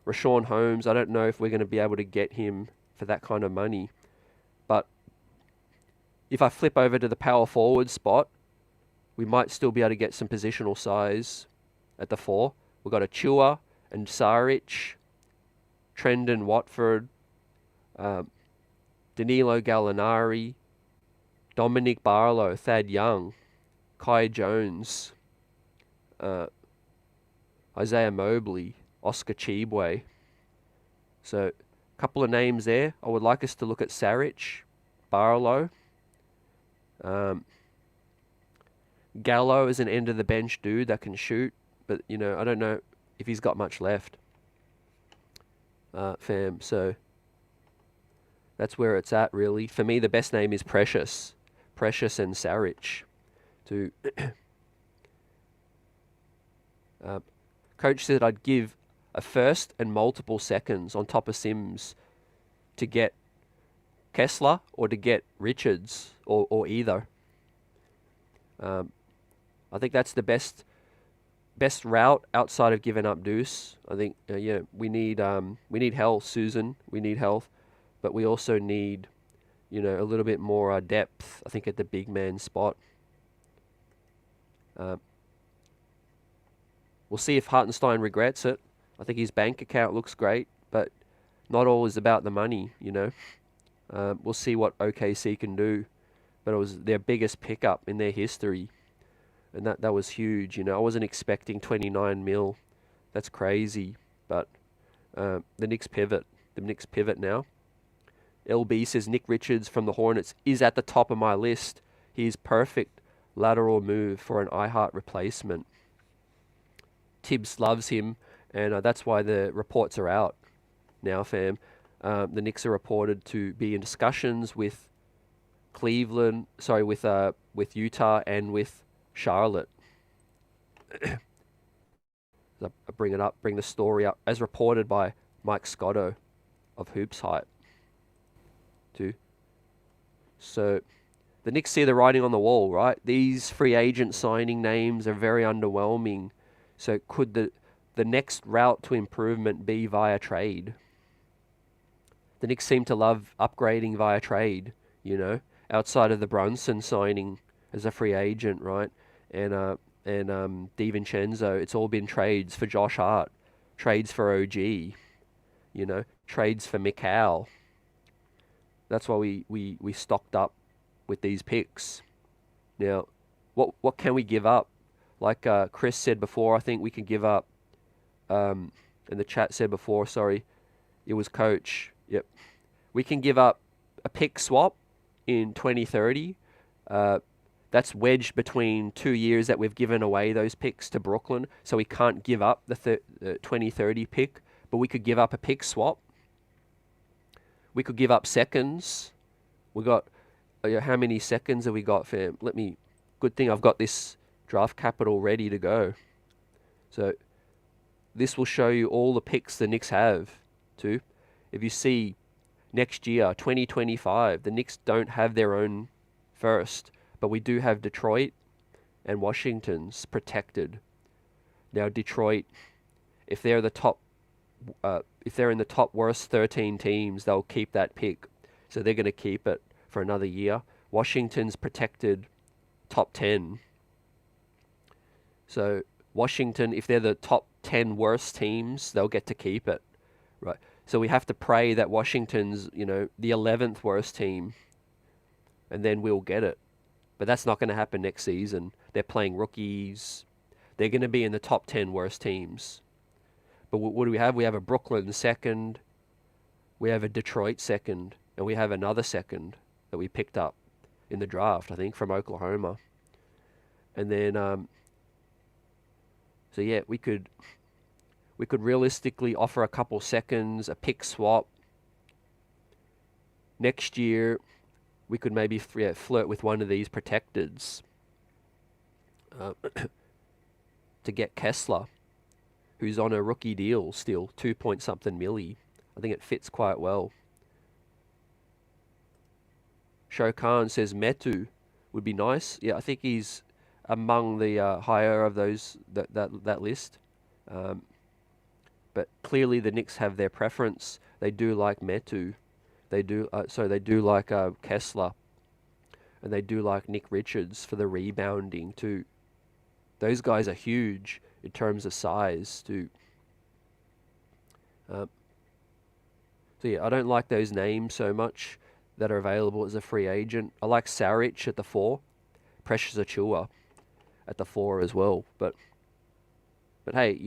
Rashawn Holmes, I don't know if we're going to be able to get him for that kind of money. But if I flip over to the power forward spot, we might still be able to get some positional size at the 4. We've got Achua and Saric, Trendon Watford, Danilo Gallinari, Dominic Barlow, Thad Young, Kai Jones, Isaiah Mobley, Oscar Chibwe. So a couple of names there. I would like us to look at Saric, Barlow. Gallo is an end of the bench dude that can shoot, but I don't know if he's got much left, fam. So that's where it's at, really. For me, the best name is Precious and Saric. To coach said I'd give a first and multiple seconds on top of Sims to get Kessler or to get Richards or either. I think that's the best route outside of giving up Deuce. I think we need health, Susan. We need health, but we also need a little bit more depth. I think at the big man spot. We'll see if Hartenstein regrets it. I think his bank account looks great, but not all is about the money. We'll see what OKC can do, but it was their biggest pickup in their history. And that was huge. I wasn't expecting 29 mil. That's crazy. But the Knicks pivot. The Knicks pivot now. LB says Nick Richards from the Hornets is at the top of my list. He's perfect lateral move for an iHeart replacement. Tibbs loves him, and that's why the reports are out now, fam. The Knicks are reported to be in discussions with with Utah and with Charlotte. I bring the story up as reported by Mike Scotto of Hoops Hype too. So the Knicks see the writing on the wall, right? These free agent signing names are very underwhelming. So could the next route to improvement be via trade? The Knicks seem to love upgrading via trade, outside of the Brunson signing as a free agent, right? And DiVincenzo, it's all been trades for Josh Hart, trades for OG, trades for Mikal. That's why we stocked up with these picks. Now, what can we give up? Like Chris said before, I think we can give up, and the chat said before, sorry, it was Coach. Yep. We can give up a pick swap in 2030. That's wedged between 2 years that we've given away those picks to Brooklyn, so we can't give up the 2030 pick, but we could give up a pick swap. We could give up seconds. We got, how many seconds have we got, fam? Good thing I've got this draft capital ready to go. So this will show you all the picks the Knicks have too. If you see next year, 2025, the Knicks don't have their own first, but we do have Detroit and Washington's protected. Now Detroit, if they're in the top worst 13 teams, they'll keep that pick. So they're going to keep it for another year. Washington's protected top 10. So Washington, if they're the top 10 worst teams, they'll get to keep it, right? So we have to pray that Washington's, the 11th worst team, and then we'll get it. But that's not going to happen next season. They're playing rookies. They're going to be in the top 10 worst teams. But what do we have? We have a Brooklyn second. We have a Detroit second. And we have another second that we picked up in the draft, I think, from Oklahoma. And then, so yeah, we could realistically offer a couple seconds, a pick swap. Next year, we could maybe flirt with one of these protecteds to get Kessler, who's on a rookie deal still, 2-point-something milli. I think it fits quite well. Shokan says Metu would be nice. Yeah, I think he's among the higher of those that list. But clearly the Knicks have their preference. They do like Metu. They do like Kessler, and they do like Nick Richards for the rebounding too. Those guys are huge in terms of size too. So yeah, I don't like those names so much that are available as a free agent. I like Saric at the 4, Precious Achiuwa at the 4 as well. But hey,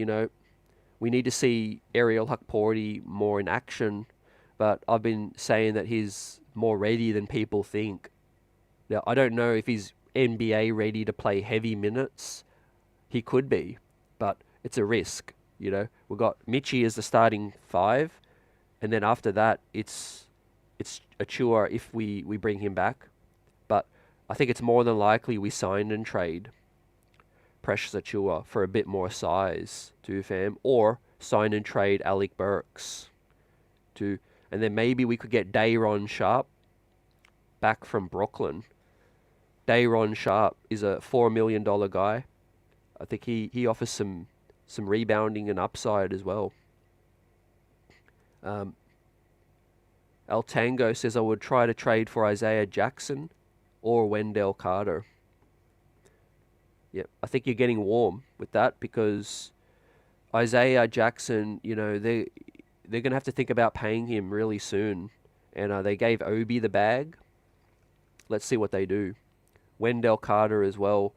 we need to see Ariel Hukporti more in action. But I've been saying that he's more ready than people think. Now, I don't know if he's NBA ready to play heavy minutes. He could be, but it's a risk. We've got Michi as the starting 5, and then after that, it's Achiuwa if we bring him back. But I think it's more than likely we sign and trade Precious Achiuwa for a bit more size too, fam, or sign and trade Alec Burks to. And then maybe we could get Day'Ron Sharpe back from Brooklyn. Day'Ron Sharpe is a $4 million guy. I think he offers some rebounding and upside as well. El Tango says I would try to trade for Isaiah Jackson or Wendell Carter. Yeah, I think you're getting warm with that because Isaiah Jackson, they're going to have to think about paying him really soon. And they gave Obi the bag. Let's see what they do. Wendell Carter as well.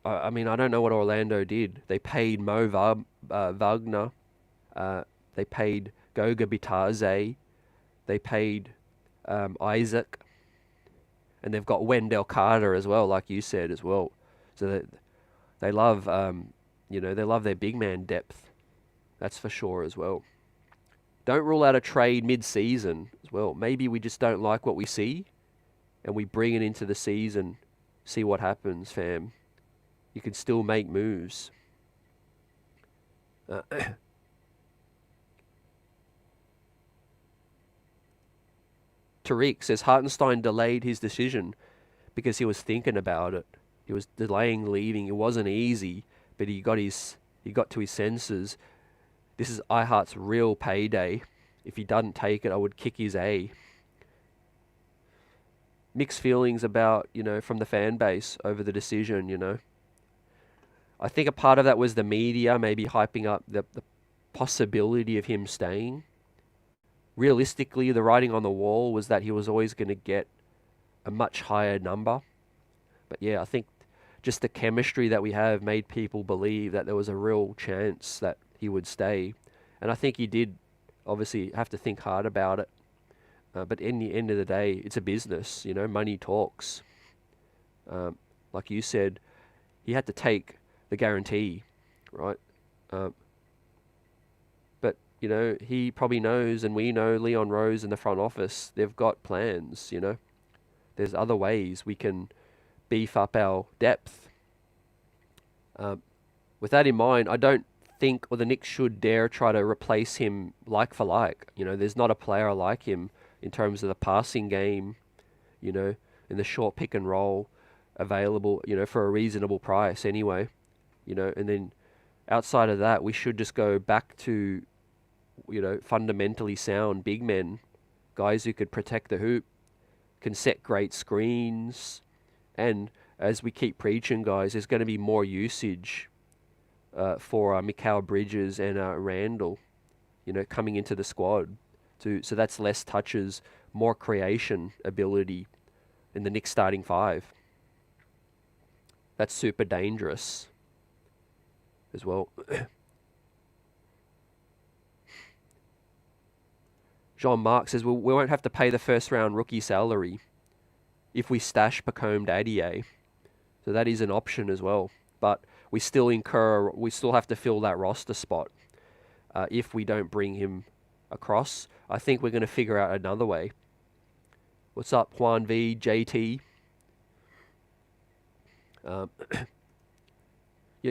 I mean, I don't know what Orlando did. They paid Mo Wagner. They paid Goga Bitadze. They paid Isaac. And they've got Wendell Carter as well, like you said as well. So they love, they love their big man depth. That's for sure as well. Don't rule out a trade mid-season as well. Maybe we just don't like what we see, and we bring it into the season, see what happens, fam. You can still make moves. Tariq says Hartenstein delayed his decision because he was thinking about it. He was delaying leaving. It wasn't easy, but he got to his senses. This is iHeart's real payday. If he doesn't take it, I would kick his A. Mixed feelings about, from the fan base over the decision, I think a part of that was the media maybe hyping up the possibility of him staying. Realistically, the writing on the wall was that he was always going to get a much higher number. But yeah, I think just the chemistry that we have made people believe that there was a real chance that he would stay. And I think he did obviously have to think hard about it. But in the end of the day, it's a business, money talks. Like you said, he had to take the guarantee, right? But, he probably knows, and we know Leon Rose in the front office, they've got plans, There's other ways we can beef up our depth. With that in mind, I don't think, or the Knicks should dare try to replace him like for like. There's not a player like him in terms of the passing game, in the short pick and roll available, for a reasonable price anyway, and then outside of that, we should just go back to, fundamentally sound big men, guys who could protect the hoop, can set great screens, and as we keep preaching, guys, there's going to be more usage for Mikal Bridges and Randall, coming into the squad. So that's less touches, more creation ability in the Knicks starting five. That's super dangerous as well. Jean Mark says, well, we won't have to pay the first round rookie salary if we stash Pacome Dadier. So that is an option as well. But we still have to fill that roster spot if we don't bring him across. I think we're going to figure out another way. What's up, Juan V, JT? Yeah,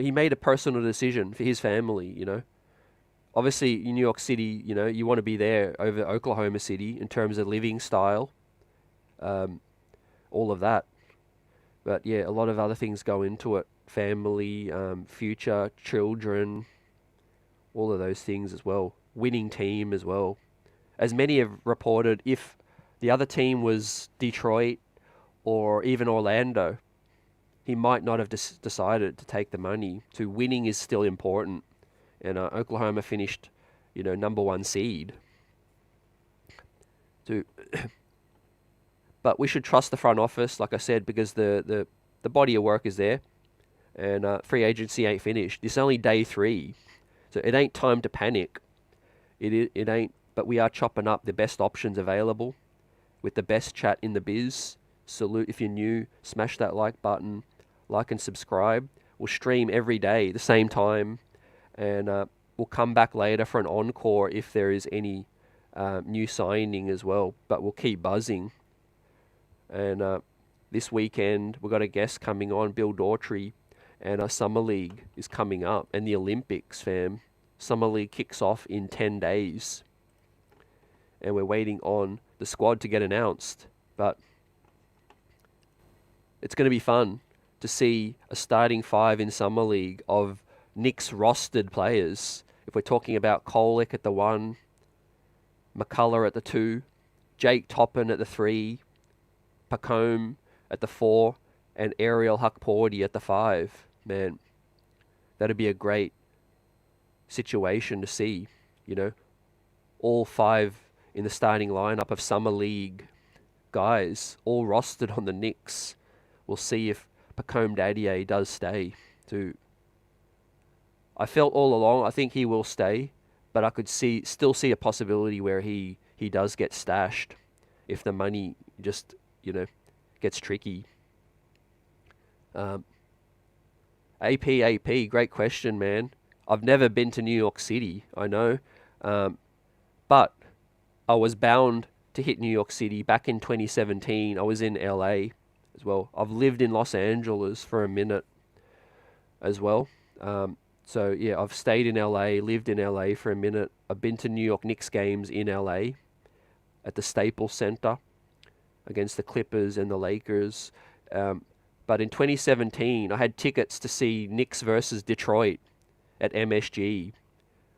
he made a personal decision for his family, Obviously, in New York City, you want to be there over Oklahoma City in terms of living style, all of that. But yeah, a lot of other things go into it. Family, future, children, all of those things as well. Winning team as well. As many have reported, if the other team was Detroit or even Orlando, he might not have decided to take the money. So winning is still important. And Oklahoma finished, number 1 seed. But we should trust the front office, like I said, because the body of work is there. And free agency ain't finished. It's only day 3. So it ain't time to panic. It ain't, but we are chopping up the best options available with the best chat in the biz. Salute if you're new. Smash that like button. Like and subscribe. We'll stream every day, the same time. And we'll come back later for an encore if there is any new signing as well. But we'll keep buzzing. And this weekend, we've got a guest coming on, Bill Daughtry. And our Summer League is coming up. And the Olympics, fam. Summer League kicks off in 10 days. And we're waiting on the squad to get announced. But it's going to be fun to see a starting 5 in Summer League of Knicks rostered players. If we're talking about Kolek at the 1, McCullar at the 2, Jake Toppin at the 3, Pacome at the 4, and Ariel Hukporti at the 5. Man, that'd be a great situation to see, all 5 in the starting lineup of Summer League guys, all rostered on the Knicks. We'll see if Pacome Dadier does stay too. I felt all along, I think he will stay, but I could still see a possibility where he does get stashed if the money just, gets tricky. AP, great question, man. I've never been to New York City, I know, but I was bound to hit New York City back in 2017. I was in LA as well. I've lived in Los Angeles for a minute as well. So yeah, I've stayed in LA, lived in LA for a minute. I've been to New York Knicks games in LA at the Staples Center against the Clippers and the Lakers. But in 2017, I had tickets to see Knicks versus Detroit at MSG.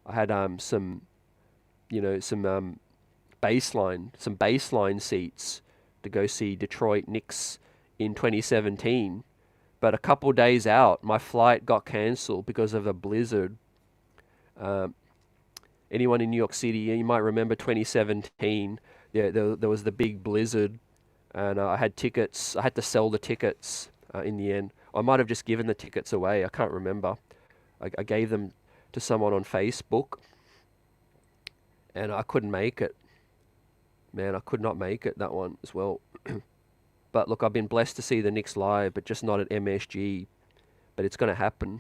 I had some baseline seats to go see Detroit Knicks in 2017. But a couple days out, my flight got cancelled because of a blizzard. Anyone in New York City, you might remember 2017. There was the big blizzard, and I had tickets. I had to sell the tickets in the end. I might have just given the tickets away. I can't remember. I gave them to someone on Facebook, and I couldn't make it. Man, I could not make it, that one as well. But look, I've been blessed to see the Knicks live, but just not at MSG. But it's going to happen.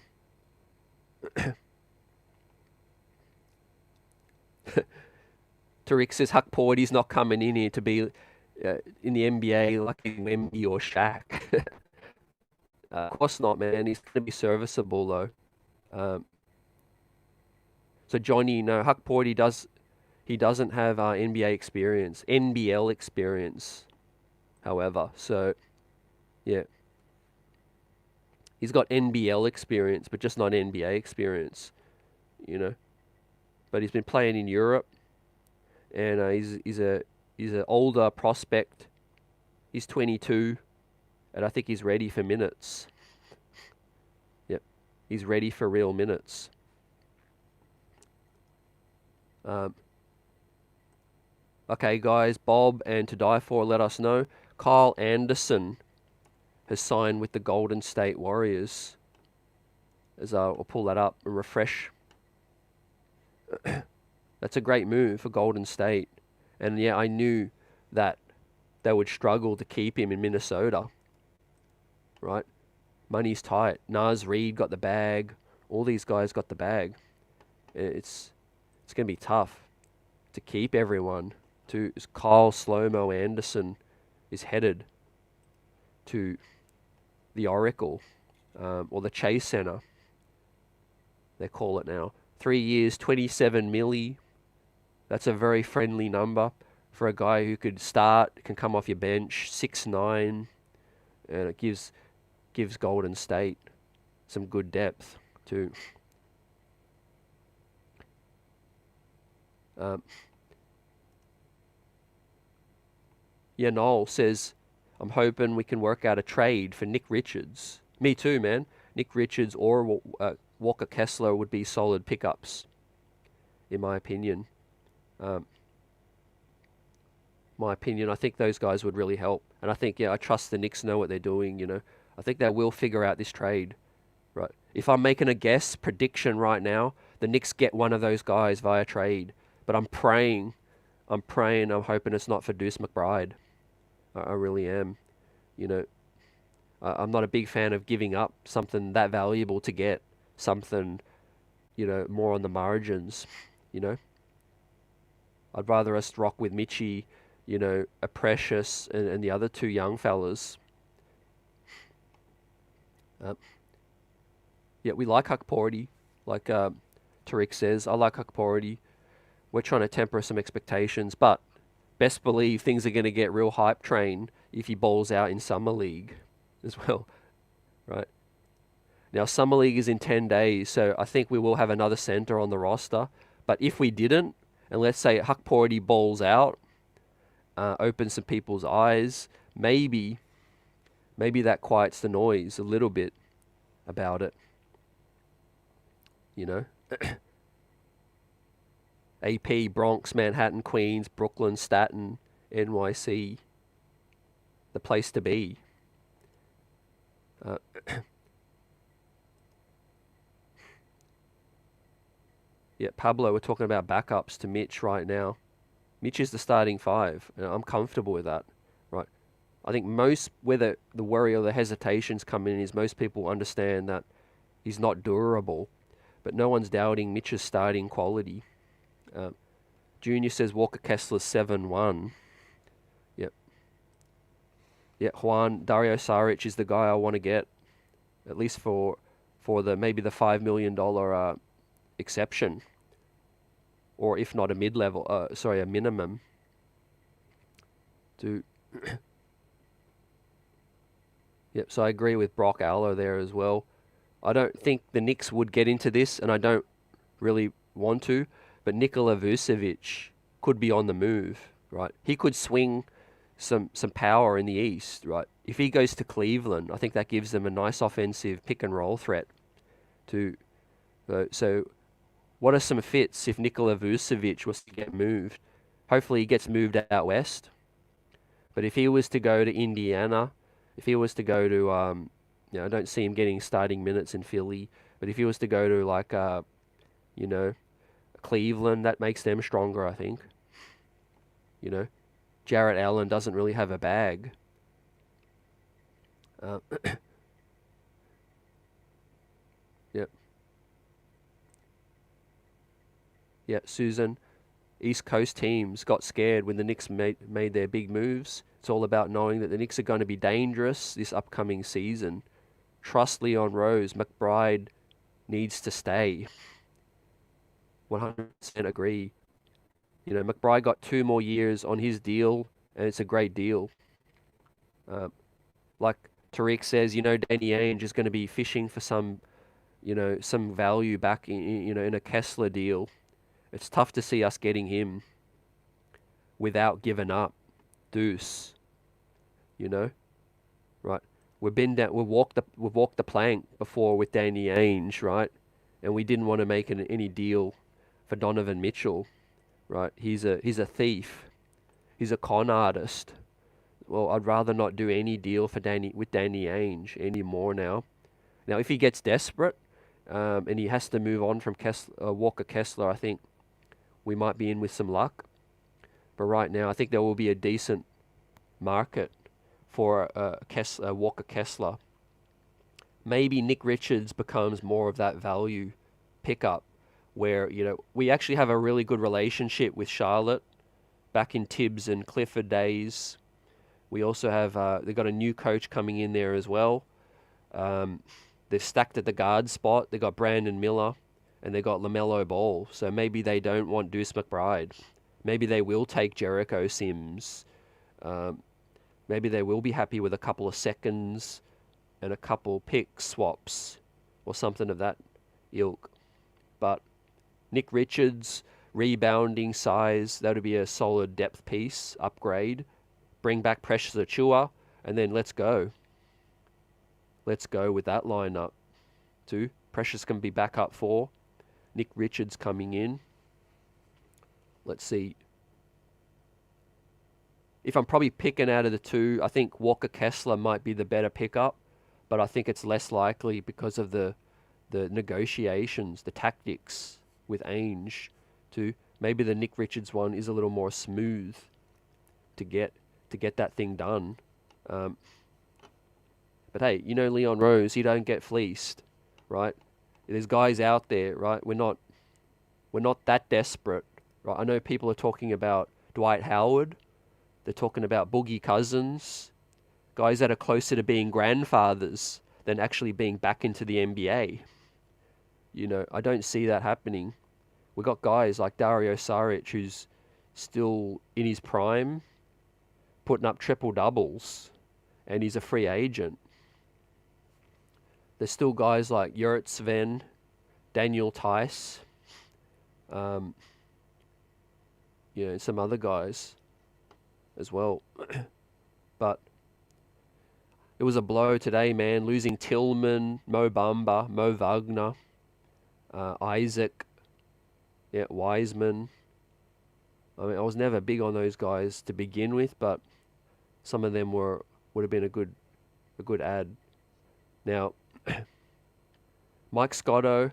Tariq says Hukporti's not coming in here to be in the NBA like Wemby or Shaq. Of course not, man. He's going to be serviceable, though. So Johnny, Hukporti doesn't have NBA experience, NBL experience, however. So, yeah. He's got NBL experience, but just not NBA experience, But he's been playing in Europe, and he's an older prospect. He's 22, and I think he's ready for minutes. Yep. He's ready for real minutes. Okay, guys, Bob and To Die For let us know. Kyle Anderson has signed with the Golden State Warriors. As I'll pull that up and refresh. That's a great move for Golden State. And yeah, I knew that they would struggle to keep him in Minnesota. Right? Money's tight. Naz Reid got the bag. All these guys got the bag. It's going to be tough to keep everyone. Kyle Slow-Mo Anderson is headed to the Oracle, or the Chase Center, they call it now. 3 years, 27 milli. That's a very friendly number for a guy who could start, can come off your bench, 6'9", and it gives Golden State some good depth too. Yeah, Noel says, I'm hoping we can work out a trade for Nick Richards. Me too, man. Nick Richards or Walker Kessler would be solid pickups, in my opinion. I think those guys would really help. And I think, I trust the Knicks know what they're doing, I think they will figure out this trade. Right. If I'm making a guess, prediction right now, the Knicks get one of those guys via trade. But I'm hoping it's not for Deuce McBride. I really am. I'm not a big fan of giving up something that valuable to get something, more on the margins, I'd rather us rock with Mitchie, a Precious and the other two young fellas. Yeah, we like Hukporti, like Tariq says. I like Hukporti. We're trying to temper some expectations, but best believe things are going to get real hype train if he bowls out in Summer League as well, right? Now, Summer League is in 10 days, so I think we will have another center on the roster. But if we didn't, and let's say Hukporti bowls out, opens some people's eyes, maybe that quiets the noise a little bit about it, AP, Bronx, Manhattan, Queens, Brooklyn, Staten, NYC, the place to be. Yeah, Pablo, we're talking about backups to Mitch right now. Mitch is the starting five, and I'm comfortable with that, right? I think where the worry or the hesitations come in is most people understand that he's not durable, but no one's doubting Mitch's starting quality. Junior says Walker Kessler's 7-1. Yep. Yeah, Dario Saric is the guy I want to get, at least for maybe the $5 million exception, or if not a mid-level, a minimum. Yep. So I agree with Brock Aller there as well. I don't think the Knicks would get into this, and I don't really want to. But Nikola Vucevic could be on the move, right? He could swing some power in the East, right? If he goes to Cleveland, I think that gives them a nice offensive pick and roll threat. So what are some fits if Nikola Vucevic was to get moved? Hopefully he gets moved out west. But if he was to go to Indiana, if he was to go to, I don't see him getting starting minutes in Philly. But if he was to go to Cleveland, that makes them stronger, I think. Jarrett Allen doesn't really have a bag. Yep. Yeah, Susan. East Coast teams got scared when the Knicks made their big moves. It's all about knowing that the Knicks are going to be dangerous this upcoming season. Trust Leon Rose. McBride needs to stay. 100% agree. McBride got 2 more years on his deal, and it's a great deal. Like Tariq says, Danny Ainge is going to be fishing for some value back in a Kessler deal. It's tough to see us getting him without giving up Deuce. Right? we've walked the plank before with Danny Ainge, right? And we didn't want to make any deal for Donovan Mitchell, right? He's a thief. He's a con artist. Well, I'd rather not do any deal for Danny Ainge anymore now. Now, if he gets desperate, and he has to move on from Walker Kessler, I think we might be in with some luck. But right now, I think there will be a decent market for Walker Kessler. Maybe Nick Richards becomes more of that value pickup, where we actually have a really good relationship with Charlotte back in Tibbs and Clifford days. We also have they've got a new coach coming in there as well. They're stacked at the guard spot. They got Brandon Miller and they got LaMelo Ball. So maybe they don't want Deuce McBride. Maybe they will take Jericho Sims. Maybe they will be happy with a couple of seconds and a couple pick swaps or something of that ilk. But Nick Richards, rebounding size, that would be a solid depth piece, upgrade. Bring back Precious Achiuwa, and then let's go. Let's go with that lineup too. Precious can be back up 4. Nick Richards coming in. Let's see. If I'm probably picking out of the two, I think Walker Kessler might be the better pickup, but I think it's less likely because of the negotiations, the tactics with Ainge too. Maybe the Nick Richards one is a little more smooth to get that thing done. But hey, Leon Rose, he don't get fleeced, right? There's guys out there, right? We're not that desperate, right? I know people are talking about Dwight Howard. They're talking about Boogie Cousins, guys that are closer to being grandfathers than actually being back into the NBA. I don't see that happening. We got guys like Dario Saric, who's still in his prime, putting up triple doubles, and he's a free agent. There's still guys like Yurt Sven, Daniel Tice, some other guys as well. But it was a blow today, man. Losing Tillman, Mo Bamba, Mo Wagner, Isaac, Wiseman. I mean, I was never big on those guys to begin with, but some of them would have been a good add. Now, Mike Scotto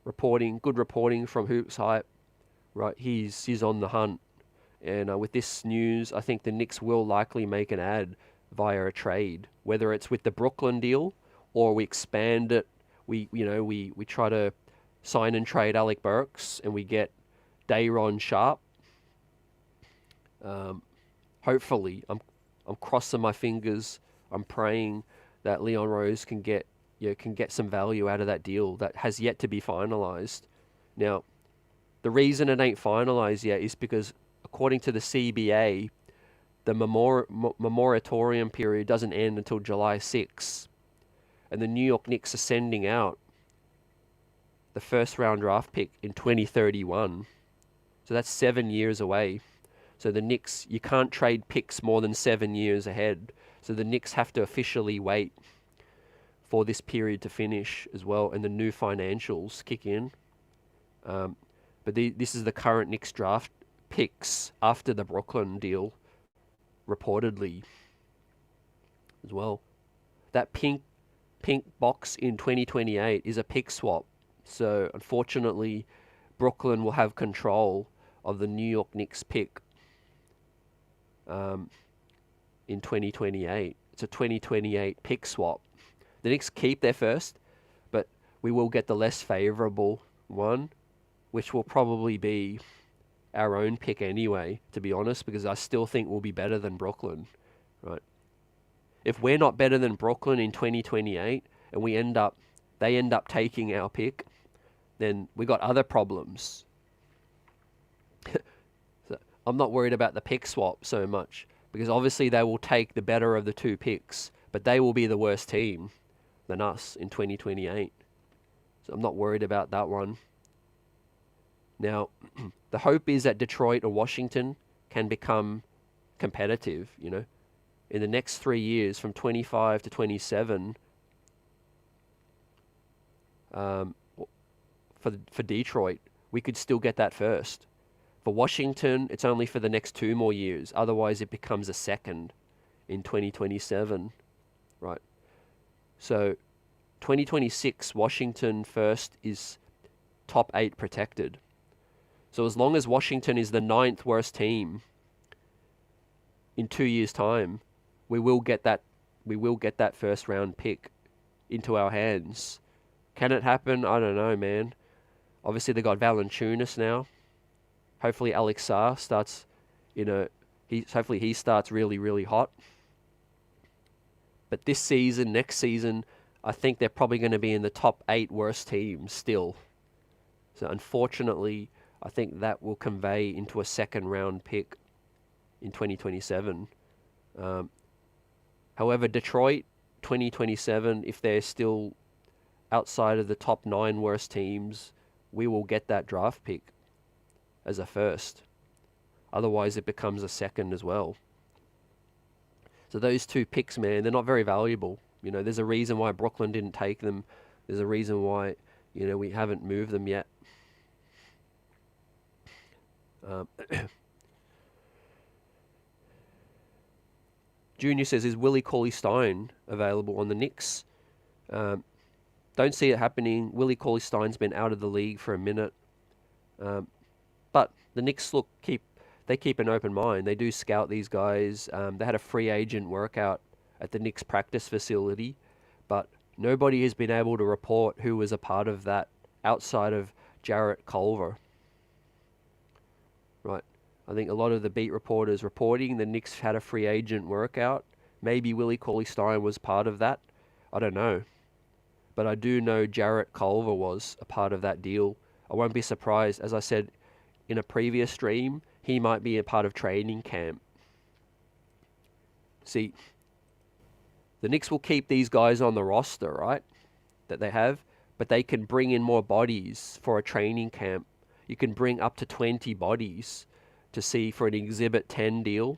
good reporting from Hoops Hype. Right, he's on the hunt, and with this news, I think the Knicks will likely make an ad via a trade, whether it's with the Brooklyn deal or we expand it. We try to sign and trade Alec Burks, and we get Day'Ron Sharpe. Hopefully, I'm crossing my fingers. I'm praying that Leon Rose can get some value out of that deal that has yet to be finalized. Now, the reason it ain't finalized yet is because, according to the CBA, the moratorium period doesn't end until July 6th, and the New York Knicks are sending out the first round draft pick in 2031. So that's 7 years away. So the Knicks, you can't trade picks more than 7 years ahead. So the Knicks have to officially wait for this period to finish as well, and the new financials kick in. But this is the current Knicks draft picks after the Brooklyn deal, reportedly, as well. That pink box in 2028 is a pick swap. So unfortunately, Brooklyn will have control of the New York Knicks pick in 2028. It's a 2028 pick swap. The Knicks keep their first, but we will get the less favorable one, which will probably be our own pick anyway, to be honest, because I still think we'll be better than Brooklyn, right? If we're not better than Brooklyn in 2028 and they end up taking our pick, then we got other problems. So I'm not worried about the pick swap so much, because obviously they will take the better of the two picks, but they will be the worse team than us in 2028. So I'm not worried about that one. Now, the hope is that Detroit or Washington can become competitive, in the next 3 years, from 25 to 27, for Detroit, we could still get that first. For Washington, it's only for the next 2 more years. Otherwise, it becomes a second in 2027, right? So 2026, Washington first is top 8 protected. So as long as Washington is the 9th worst team in 2 years' time, we will get that first round pick into our hands. Can it happen? I don't know, man. Obviously, they got Valanciunas now. Hopefully, Alex Sarr starts, hopefully he starts really, really hot. But this season, next season, I think they're probably going to be in the top 8 worst teams still. So unfortunately, I think that will convey into a second round pick in 2027. However, Detroit, 2027, if they're still outside of the top 9 worst teams, we will get that draft pick as a first. Otherwise, it becomes a second as well. So those 2 picks, man, they're not very valuable. There's a reason why Brooklyn didn't take them. There's a reason why, we haven't moved them yet. Junior says, is Willie Cauley-Stein available on the Knicks? Don't see it happening. Willie Cauley-Stein's been out of the league for a minute. But the Knicks keep an open mind. They do scout these guys. They had a free agent workout at the Knicks practice facility, but nobody has been able to report who was a part of that outside of Jarrett Culver. Right. I think a lot of the beat reporters reporting the Knicks had a free agent workout. Maybe Willie Cauley-Stein was part of that. I don't know. But I do know Jarrett Culver was a part of that deal. I won't be surprised, as I said in a previous stream, he might be a part of training camp. See, the Knicks will keep these guys on the roster, right, that they have, but they can bring in more bodies for a training camp. You can bring up to 20 bodies to see for an Exhibit 10 deal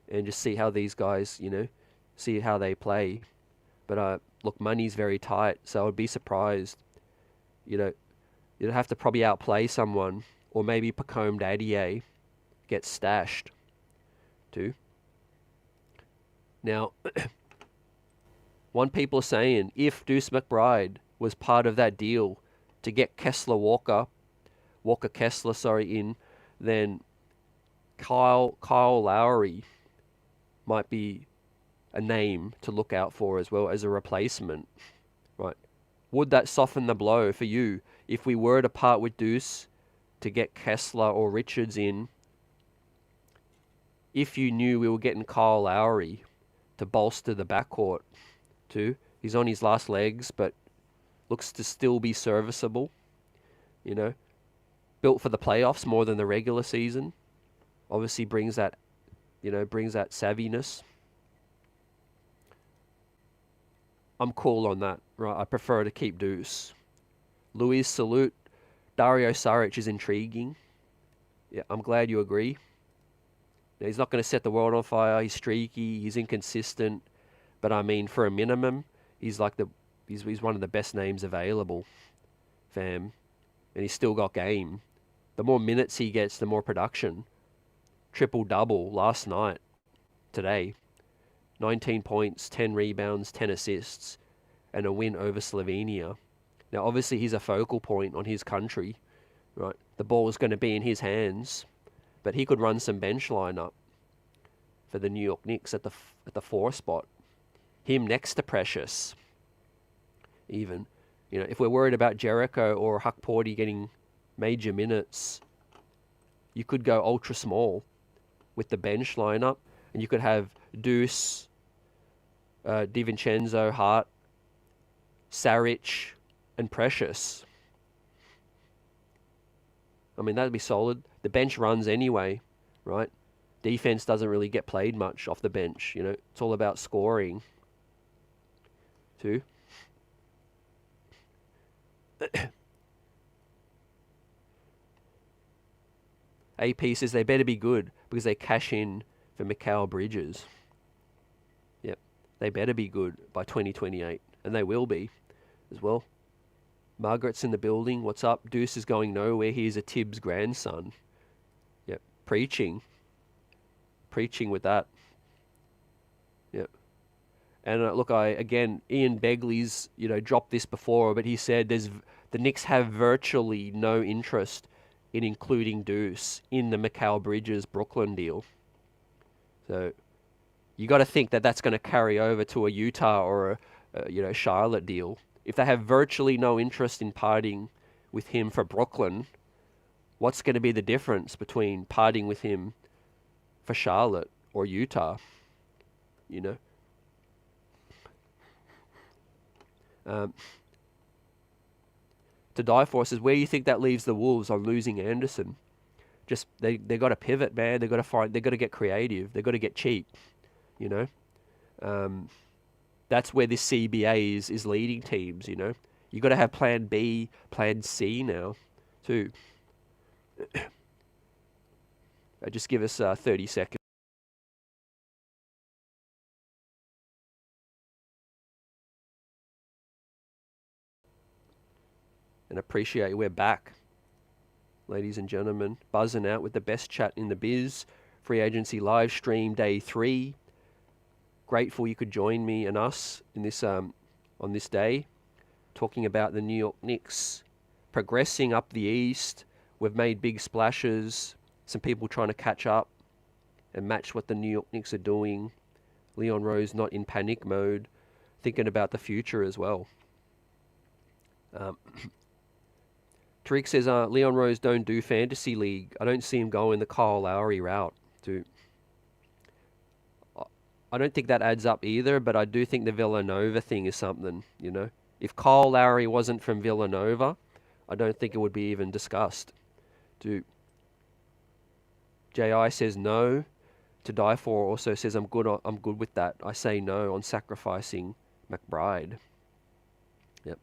and just see how these guys, see how they play. But look, money's very tight, so I would be surprised. You'd have to probably outplay someone, or maybe Pacome Dadier gets stashed too. Now, one people are saying if Deuce McBride was part of that deal to get Walker Kessler, in, then Kyle Lowry might be a name to look out for as well as a replacement, right? Would that soften the blow for you if we were to part with Deuce to get Kessler or Richards in? If you knew we were getting Kyle Lowry to bolster the backcourt too, he's on his last legs, but looks to still be serviceable. Built for the playoffs more than the regular season. Obviously brings that savviness. I'm cool on that, right? I prefer to keep Deuce. Luis, salute. Dario Saric is intriguing. Yeah, I'm glad you agree. Now, he's not going to set the world on fire. He's streaky. He's inconsistent. But I mean, for a minimum, he's one of the best names available, fam. And he's still got game. The more minutes he gets, the more production. Triple-double last night, today. 19 points, 10 rebounds, 10 assists, and a win over Slovenia. Now, obviously, he's a focal point on his country, right? The ball is going to be in his hands, but he could run some bench lineup for the New York Knicks at the 4 spot. Him next to Precious, even. If we're worried about Jericho or Hukporti getting major minutes, you could go ultra small with the bench lineup, and you could have Deuce, DiVincenzo, Hart, Saric, and Precious. I mean, that'd be solid. The bench runs anyway, right? Defense doesn't really get played much off the bench. It's all about scoring too. AP says they better be good because they cash in for Mikal Bridges. They better be good by 2028, and they will be as well. Margaret's in the building. What's up? Deuce is going nowhere. He's a Tibbs grandson. Yep, preaching with that. Yep. And look, Ian Begley's dropped this before, but he said the Knicks have virtually no interest in including Deuce in the Mikal Bridges Brooklyn deal. So you got to think that that's going to carry over to a Utah or a Charlotte deal. If they have virtually no interest in parting with him for Brooklyn, what's going to be the difference between parting with him for Charlotte or Utah? To Die For says, where do you think that leaves the Wolves on losing Anderson? Just they got to pivot, man. They got to get creative. They got to get cheap. That's where this CBA is leading teams. You got to have Plan B, Plan C now, too. Just give us 30 seconds. And appreciate we're back, ladies and gentlemen. Buzzing out with the best chat in the biz. Free agency live stream day 3. Grateful you could join me and us in this on this day, talking about the New York Knicks progressing up the East. We've made big splashes. Some people trying to catch up and match what the New York Knicks are doing. Leon Rose not in panic mode, thinking about the future as well. Tariq says, Leon Rose don't do fantasy league. I don't see him going the Kyle Lowry route. I don't think that adds up either, but I do think the Villanova thing is something, If Kyle Lowry wasn't from Villanova, I don't think it would be even discussed. J.I. says no. To Die For also says, I'm good with that. I say no on sacrificing McBride. Yep.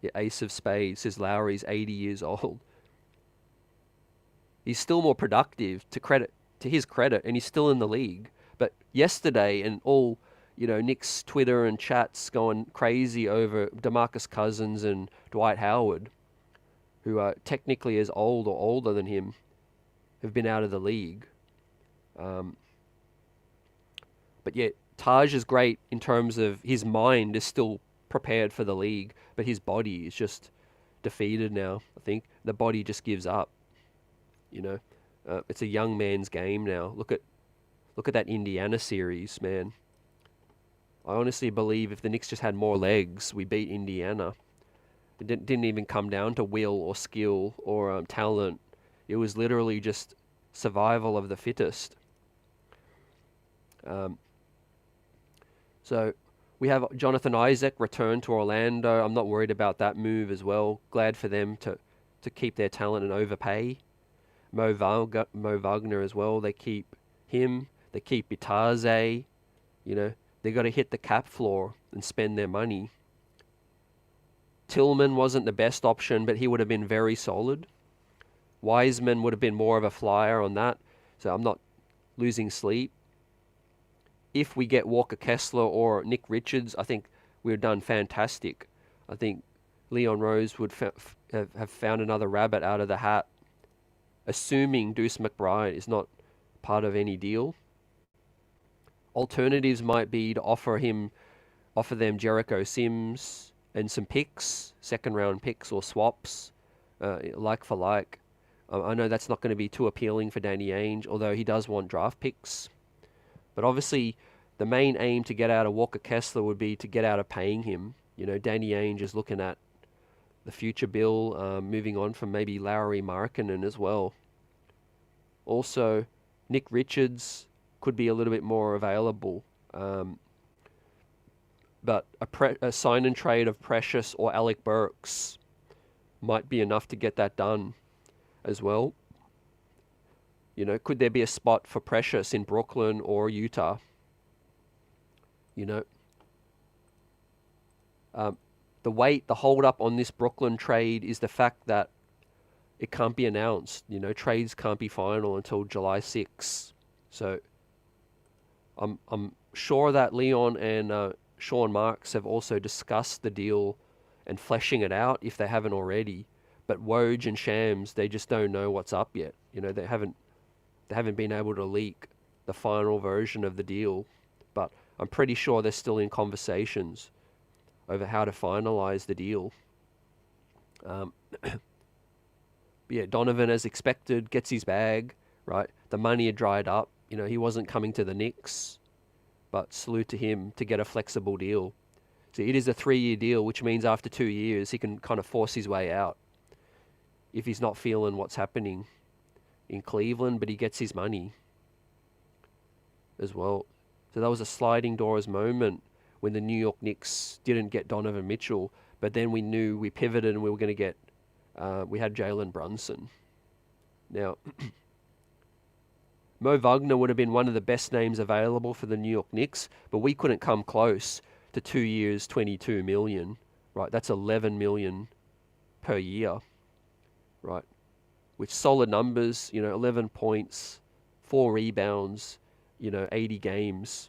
Yeah, Ace of Spades says Lowry's 80 years old. He's still more productive to his credit, and he's still in the league. But yesterday, and all Knicks Twitter and chats going crazy over DeMarcus Cousins and Dwight Howard, who are technically as old or older than him, have been out of the league. But yet Taj is great in terms of his mind is still prepared for the league, but his body is just defeated now. I think the body just gives up. It's a young man's game now. Look at that Indiana series, man. I honestly believe if the Knicks just had more legs, we beat Indiana. It didn't even come down to will or skill or talent. It was literally just survival of the fittest. So we have Jonathan Isaac return to Orlando. I'm not worried about that move as well. Glad for them to keep their talent and overpay. Mo Wagner as well. They keep him. They keep Itaze. They got to hit the cap floor and spend their money. Tillman wasn't the best option, but he would have been very solid. Wiseman would have been more of a flyer on that, so I'm not losing sleep. If we get Walker Kessler or Nick Richards, I think we've done fantastic. I think Leon Rose would have found another rabbit out of the hat, assuming Deuce McBride is not part of any deal. Alternatives might be to offer them Jericho Sims and some picks, second-round picks or swaps, like for like. I know that's not going to be too appealing for Danny Ainge, although he does want draft picks. But obviously, the main aim to get out of Walker Kessler would be to get out of paying him. Danny Ainge is looking at the future bill, moving on from maybe Lowry Markkanen as well. Also, Nick Richards could be a little bit more available. But a sign and trade of Precious or Alec Burks might be enough to get that done as well. Could there be a spot for Precious in Brooklyn or Utah? The hold up on this Brooklyn trade is the fact that it can't be announced. Trades can't be final until July 6th. So I'm sure that Leon and Sean Marks have also discussed the deal and fleshing it out if they haven't already. But Woj and Shams, they just don't know what's up yet. They haven't been able to leak the final version of the deal. But I'm pretty sure they're still in conversations over how to finalize the deal. Yeah, Donovan, as expected, gets his bag, right? The money had dried up. He wasn't coming to the Knicks, but salute to him to get a flexible deal. So it is a 3-year deal, which means after 2 years, he can kind of force his way out if he's not feeling what's happening in Cleveland, but he gets his money as well. So that was a sliding doors moment when the New York Knicks didn't get Donovan Mitchell, but then we knew we pivoted and we were going to get, we had Jalen Brunson. Now, Mo Wagner would have been one of the best names available for the New York Knicks, but we couldn't come close to 2 years, 22 million, right? That's 11 million per year, right? With solid numbers, 11 points, 4 rebounds, 80 games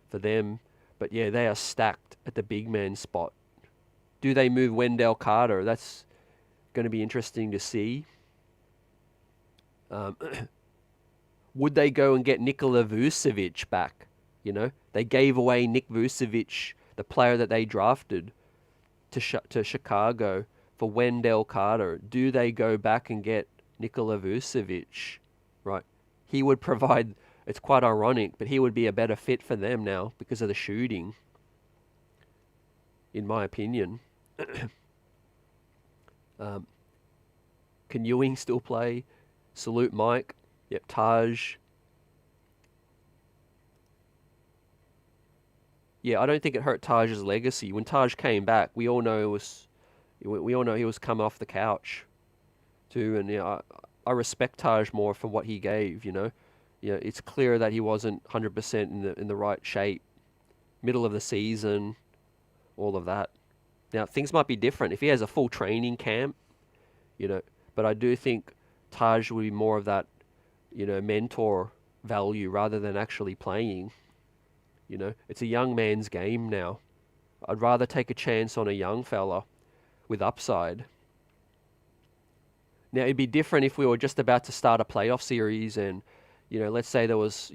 for them. But yeah, they are stacked at the big man spot. Do they move Wendell Carter? That's going to be interesting to see. Would they go and get Nikola Vucevic back? They gave away Nick Vucevic, the player that they drafted, to Chicago for Wendell Carter. Do they go back and get Nikola Vucevic? Right. He would provide, it's quite ironic, but he would be a better fit for them now because of the shooting, in my opinion. Can Ewing still play? Salute Mike. Yep, Taj. Yeah, I don't think it hurt Taj's legacy. When Taj came back, we all know he was coming off the couch too, and I respect Taj more for what he gave. It's clear that he wasn't 100% in the right shape. Middle of the season, all of that. Now things might be different if he has a full training camp, but I do think Taj would be more of that, mentor value rather than actually playing. It's a young man's game now. I'd rather take a chance on a young fella with upside. Now, it'd be different if we were just about to start a playoff series and, let's say there was,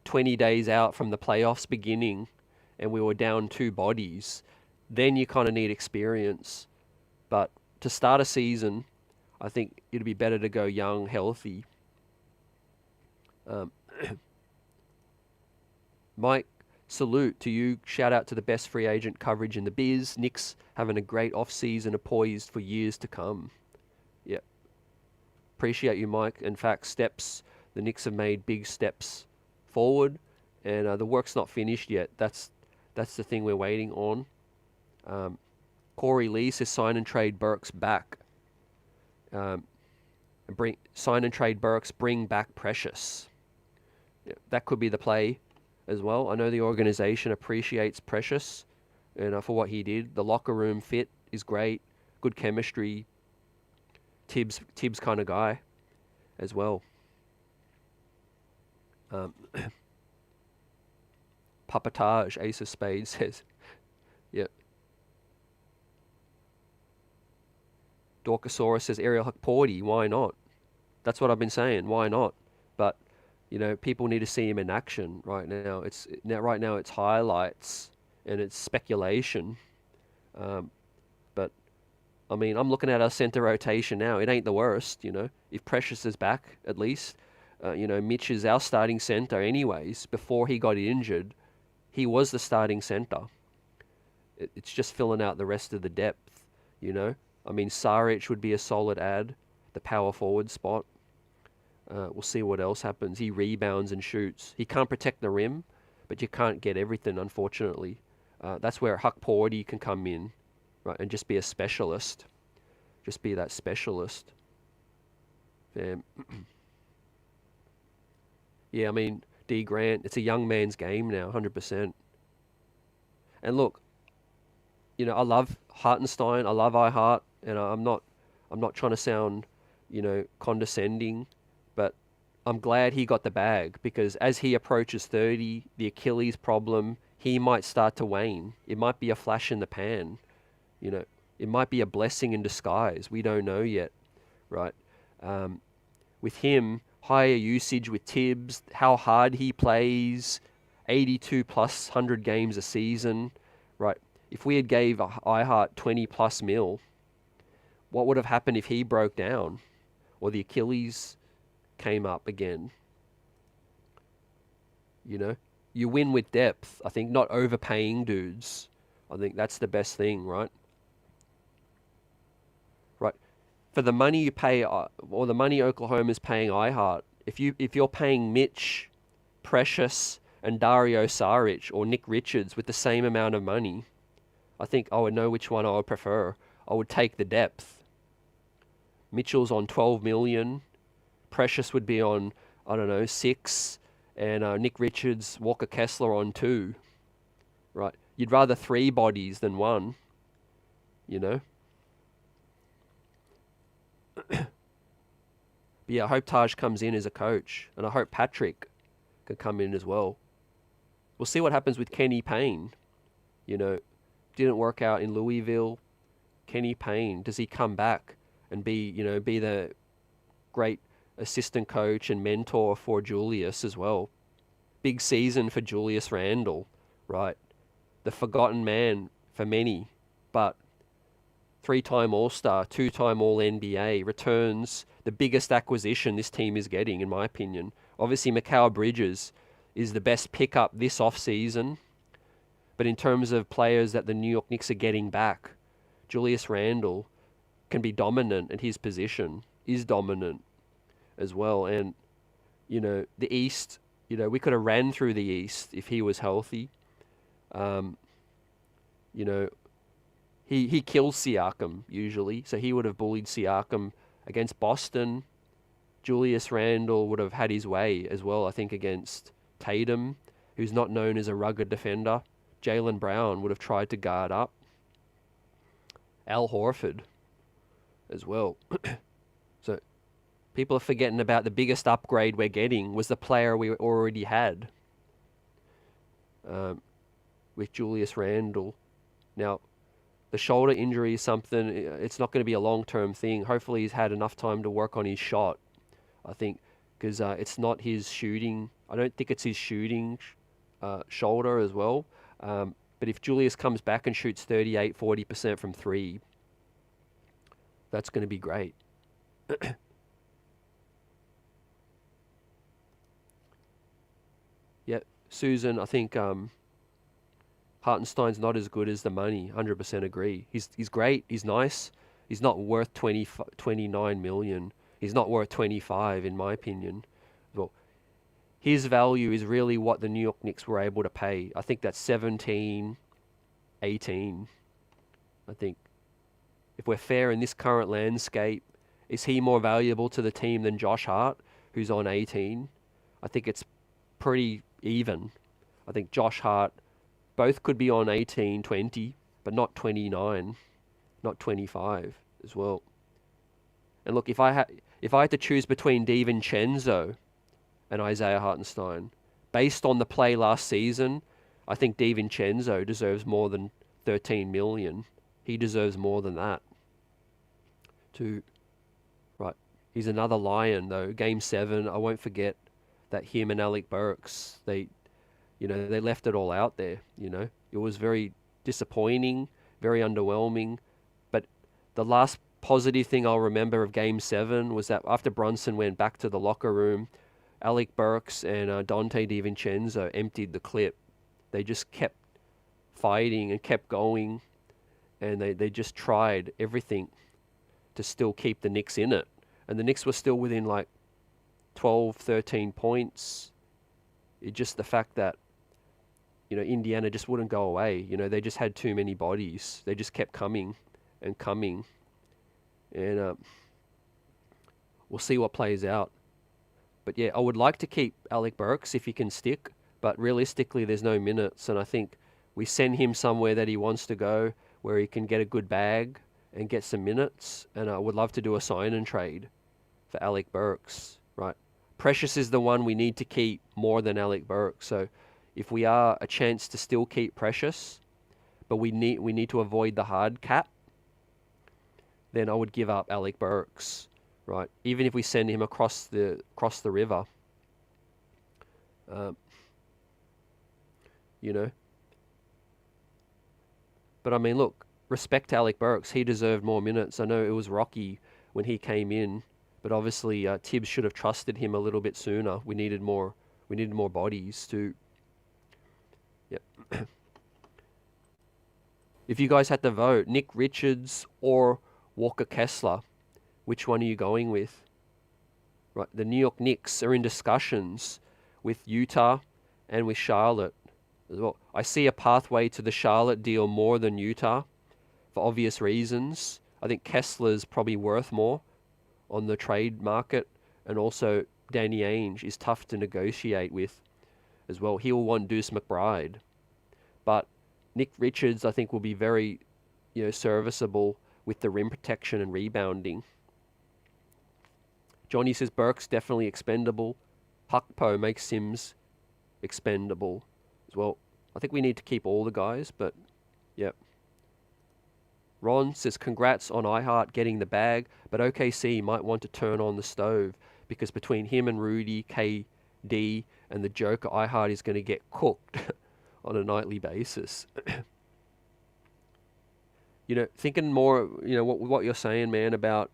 20 days out from the playoffs beginning and we were down 2 bodies. Then you kind of need experience. But to start a season, I think it'd be better to go young, healthy. Mike, salute to you. Shout out to the best free agent coverage in the biz. Knicks having a great off-season, are poised for years to come. Yeah. Appreciate you, Mike. In fact, the Knicks have made big steps forward, and the work's not finished yet. That's the thing we're waiting on. Corey Lee says sign and trade Burks back. Sign and trade Burks, bring back Precious. Yeah, that could be the play as well. I know the organization appreciates Precious and for what he did. The locker room fit is great. Good chemistry. Tibbs kind of guy as well. Papatage, Ace of Spades says, yeah. Dorkosaurus says Ariel Hukporti, why not? That's what I've been saying, why not? But people need to see him in action right now. Right now it's highlights and it's speculation. But I mean, I'm looking at our center rotation now. It ain't the worst, If Precious is back, at least, Mitch is our starting center anyways. Before he got injured, he was the starting center. It's just filling out the rest of the depth, I mean, Saric would be a solid add, the power forward spot. We'll see what else happens. He rebounds and shoots. He can't protect the rim, but you can't get everything, unfortunately. That's where Hukporti can come in, right, and just be a specialist. Just be that specialist. Yeah, I mean, D. Grant, it's a young man's game now, 100%. And look, I love Hartenstein. I love iHeart, and I'm not trying to sound, condescending, but I'm glad he got the bag, because as he approaches 30, the Achilles problem, he might start to wane. It might be a flash in the pan, you know. It might be a blessing in disguise. We don't know yet, right? With him, higher usage with Tibbs, how hard he plays, 82 plus 100 games a season, right? If we had gave iHeart 20 plus mil, what would have happened if he broke down or the Achilles came up again? You know, you win with depth. I think not overpaying dudes. I think that's the best thing, right? Right. For the money you pay, or the money Oklahoma's paying iHeart, if you're paying Mitch, Precious, and Dario Saric or Nick Richards with the same amount of money, I think I would know which one I would prefer. I would take the depth. Mitchell's on 12 million. Precious would be on, I don't know, 6. And Nick Richards, Walker Kessler on 2. Right? You'd rather 3 bodies than 1. You know? But yeah, I hope Taj comes in as a coach. And I hope Patrick can come in as well. We'll see what happens with Kenny Payne. You know, didn't work out in Louisville. Kenny Payne, does he come back and be the great assistant coach and mentor for Julius as well? Big season for Julius Randle, right? The forgotten man for many, but 3-time All-Star, 2-time All-NBA, returns, the biggest acquisition this team is getting, in my opinion. Obviously, Mikal Bridges is the best pickup this off-season, but in terms of players that the New York Knicks are getting back, Julius Randle can be dominant at his position, is dominant as well. And, you know, the East, you know, we could have ran through the East if he was healthy. You know, he kills Siakam usually, so he would have bullied Siakam against Boston. Julius Randle would have had his way as well, I think, against Tatum, who's not known as a rugged defender. Jaylen Brown would have tried to guard up. Al Horford as well. So people are forgetting about the biggest upgrade we're getting was the player we already had with Julius Randle. Now, the shoulder injury is something, it's not going to be a long-term thing. Hopefully he's had enough time to work on his shot, I think, because it's not his shooting. I don't think it's his shooting shoulder as well. But if Julius comes back and shoots 38, 40% from 3, that's going to be great. Yeah, Susan, I think Hartenstein's not as good as the money. 100% agree. He's great. He's nice. He's not worth 29 million. He's not worth 25 in my opinion. Well, his value is really what the New York Knicks were able to pay. I think that's 17, 18. I think if we're fair in this current landscape, is he more valuable to the team than Josh Hart, who's on 18? I think it's pretty even. I think Josh Hart, both could be on 18, 20, but not 29, not 25 as well. And look, if I had to choose between DiVincenzo and Isaiah Hartenstein, based on the play last season, I think DiVincenzo deserves more than 13 million. He deserves more than that. Right. He's another Lion though. Game 7, I won't forget that him and Alec Burks, they left it all out there, you know. It was very disappointing, very underwhelming. But the last positive thing I'll remember of Game 7 was that after Brunson went back to the locker room, Alec Burks and Dante DiVincenzo emptied the clip. They just kept fighting and kept going, and they just tried everything to still keep the Knicks in it. And the Knicks were still within like 12, 13 points. It's just the fact that, you know, Indiana just wouldn't go away. You know, they just had too many bodies. They just kept coming and coming. And we'll see what plays out. But yeah, I would like to keep Alec Burks if he can stick. But realistically, there's no minutes. And I think we send him somewhere that he wants to go, where he can get a good bag and get some minutes. And I would love to do a sign and trade for Alec Burks, right? Precious is the one we need to keep more than Alec Burks. So if we are a chance to still keep Precious, but we need to avoid the hard cap, then I would give up Alec Burks, right? Even if we send him across the river, you know. But I mean, look, respect to Alec Burks. He deserved more minutes. I know it was rocky when he came in, but obviously Tibbs should have trusted him a little bit sooner. We needed more bodies to. Yep. If you guys had to vote, Nick Richards or Walker Kessler, which one are you going with? Right, the New York Knicks are in discussions with Utah and with Charlotte as well. I see a pathway to the Charlotte deal more than Utah for obvious reasons. I think Kessler's probably worth more on the trade market, and also Danny Ainge is tough to negotiate with as well. He will want Deuce McBride, but Nick Richards I think will be very, serviceable with the rim protection and rebounding. Johnny says Burke's definitely expendable. Hukpo makes Sims expendable as well. I think we need to keep all the guys, but yep. Ron says congrats on iHeart getting the bag, but OKC might want to turn on the stove because between him and Rudy, KD, and the Joker, iHeart is going to get cooked on a nightly basis. Thinking more, what you're saying, man, about,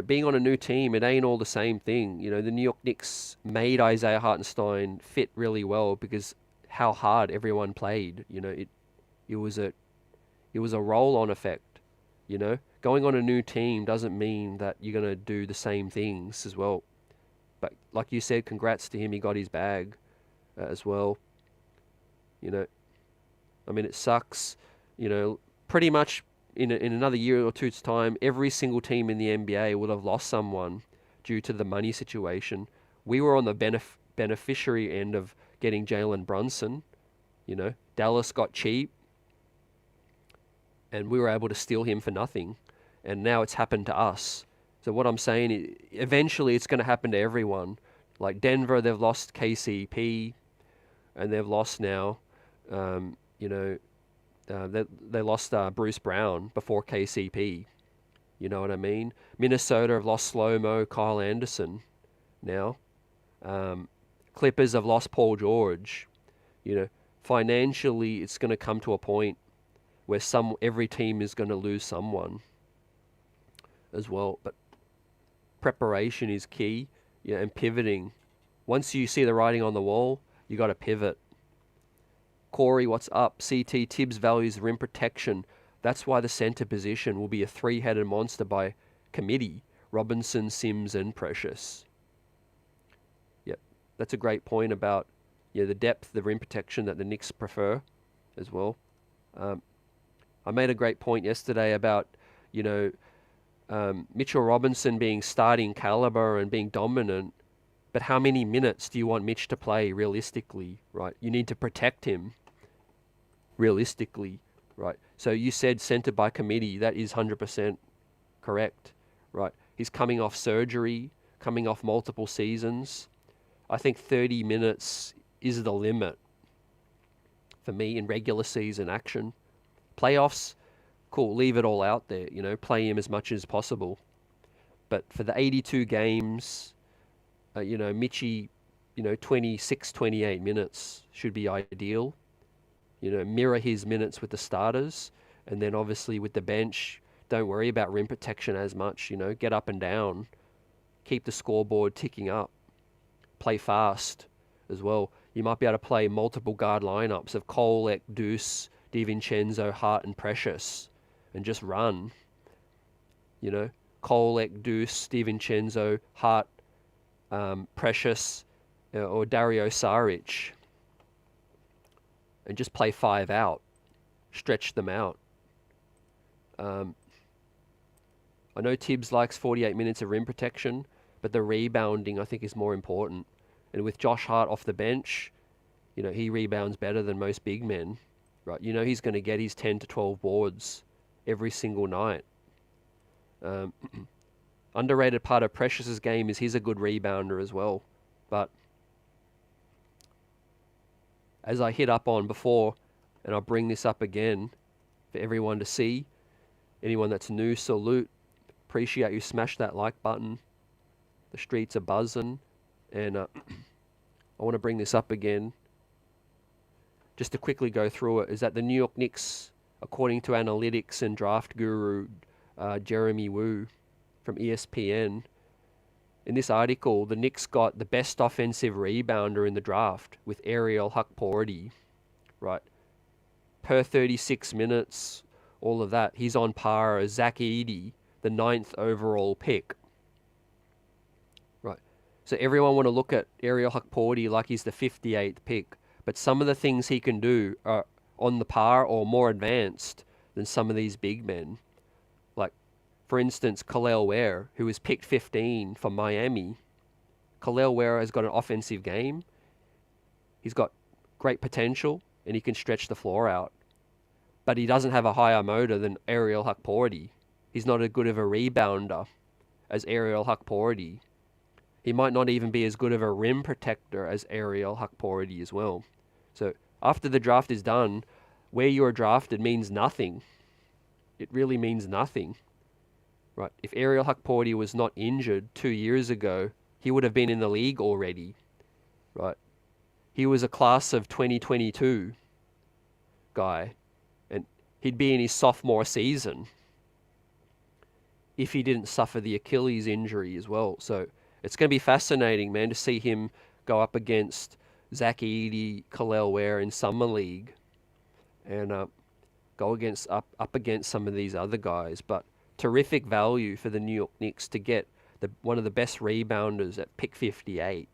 being on a new team, it ain't all the same thing. The New York Knicks made Isaiah Hartenstein fit really well because how hard everyone played. It was a roll-on effect. Going on a new team doesn't mean that you're going to do the same things as well. But like you said, congrats to him. He got his bag as well. It sucks. Pretty much in another year or two's time, every single team in the NBA would have lost someone due to the money situation. We were on the beneficiary end of getting Jalen Brunson. Dallas got cheap, and we were able to steal him for nothing. And now it's happened to us. So what I'm saying is, eventually it's going to happen to everyone. Like Denver, they've lost KCP, and they've lost now, they lost Bruce Brown before KCP. You know what I mean? Minnesota have lost Slow-Mo, Kyle Anderson now. Clippers have lost Paul George. Financially, it's going to come to a point where every team is going to lose someone as well. But preparation is key, and pivoting. Once you see the writing on the wall, you got to pivot. Corey, what's up? CT Tibbs values rim protection. That's why the center position will be a three-headed monster by committee. Robinson, Sims, and Precious. Yep, that's a great point about the depth, the rim protection that the Knicks prefer as well. I made a great point yesterday about Mitchell Robinson being starting caliber and being dominant, but how many minutes do you want Mitch to play realistically, right? You need to protect him realistically, right? So you said center by committee. That is 100% correct, right? He's coming off surgery, coming off multiple seasons. I think 30 minutes is the limit for me in regular season action. Playoffs, cool, leave it all out there, play him as much as possible. But for the 82 games, Mitchie, 26, 28 minutes should be ideal. Mirror his minutes with the starters. And then obviously with the bench, don't worry about rim protection as much, get up and down. Keep the scoreboard ticking up. Play fast as well. You might be able to play multiple guard lineups of Kolek, Deuce, DiVincenzo, Hart, and Precious. And just run. Kolek, Deuce, DiVincenzo, Hart, Precious, or Dario Saric, and just play 5 out, stretch them out. I know Tibbs likes 48 minutes of rim protection, but the rebounding I think is more important. And with Josh Hart off the bench, he rebounds better than most big men, right? He's going to get his 10 to 12 boards every single night. I'm Underrated part of Precious's game is he's a good rebounder as well. But as I hit up on before, and I'll bring this up again for everyone to see, anyone that's new, salute. Appreciate you. Smash that like button. The streets are buzzing. And I want to bring this up again, just to quickly go through it, is that the New York Knicks, according to analytics and draft guru Jeremy Wu from ESPN, in this article, the Knicks got the best offensive rebounder in the draft with Ariel Hukporti, right? Per 36 minutes, all of that. He's on par as Zach Edey, the 9th overall pick. Right. So everyone want to look at Ariel Hukporti like he's the 58th pick, but some of the things he can do are on the par or more advanced than some of these big men. Like, for instance, Khalil Ware, who was picked 15 from Miami. Khalil Ware has got an offensive game. He's got great potential, and he can stretch the floor out. But he doesn't have a higher motor than Ariel Hukporti. He's not as good of a rebounder as Ariel Hukporti. He might not even be as good of a rim protector as Ariel Hukporti as well. So after the draft is done, where you are drafted means nothing. It really means nothing. Right? If Ariel Hukporti was not injured 2 years ago, he would have been in the league already. Right? He was a class of 2022 guy, and he'd be in his sophomore season if he didn't suffer the Achilles injury as well. So it's going to be fascinating, man, to see him go up against Zach Edey, Khalil Ware in Summer League, and go up against some of these other guys. But terrific value for the New York Knicks to get one of the best rebounders at pick 58.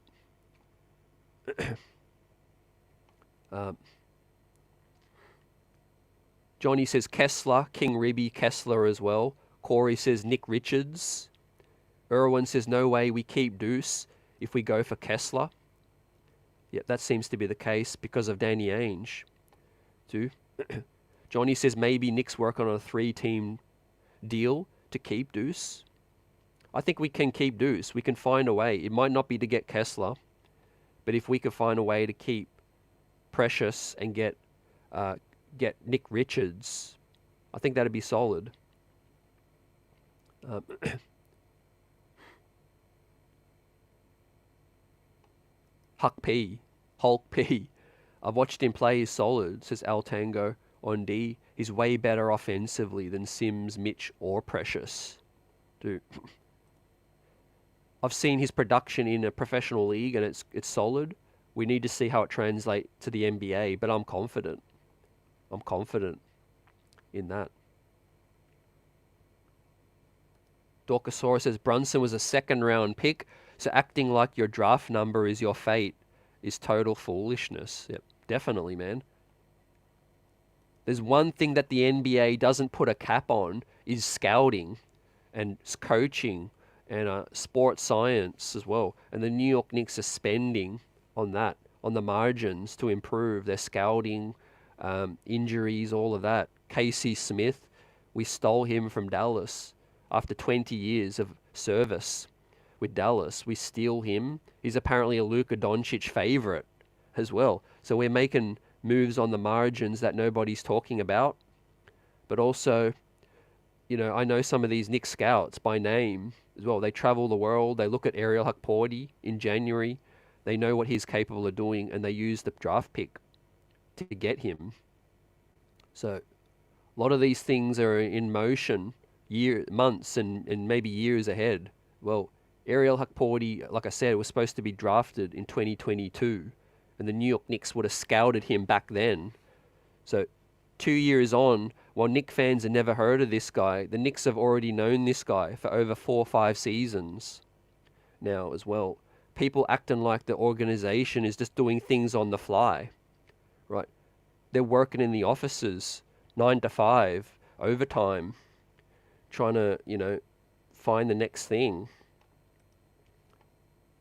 Johnny says Kessler, King Ribby, Kessler as well. Corey says Nick Richards. Irwin says no way we keep Deuce if we go for Kessler. Yep, that seems to be the case because of Danny Ainge too. Johnny says maybe Knicks work on a 3-team deal to keep Deuce. I think we can keep Deuce. We can find a way. It might not be to get Kessler, but if we could find a way to keep Precious and get Nick Richards, I think that'd be solid. Hulk P. I've watched him play. He's solid, says Al Tango on D. He's way better offensively than Sims, Mitch, or Precious. Dude, I've seen his production in a professional league, and it's solid. We need to see how it translates to the NBA, but I'm confident. I'm confident in that. Dorkasaurus says Brunson was a 2nd-round pick, so acting like your draft number is your fate is total foolishness. Yep, definitely, man. There's one thing that the NBA doesn't put a cap on is scouting and coaching and sports science as well. And the New York Knicks are spending on that, on the margins to improve their scouting, injuries, all of that. Casey Smith, we stole him from Dallas after 20 years of service with Dallas. We steal him. He's apparently a Luka Doncic favorite as well. So we're making moves on the margins that nobody's talking about. But also, you know, I know some of these Knicks scouts by name as well. They travel the world. They look at Ariel Hukporti in January. They know what he's capable of doing, and they use the draft pick to get him. So a lot of these things are in motion, months and maybe years ahead. Well, Ariel Hukporti, like I said, was supposed to be drafted in 2022, and the New York Knicks would have scouted him back then. So 2 years on, while Knicks fans have never heard of this guy, the Knicks have already known this guy for over 4 or 5 seasons now as well. People acting like the organization is just doing things on the fly, right? They're working in the offices 9 to 5, overtime, trying to, you know, find the next thing.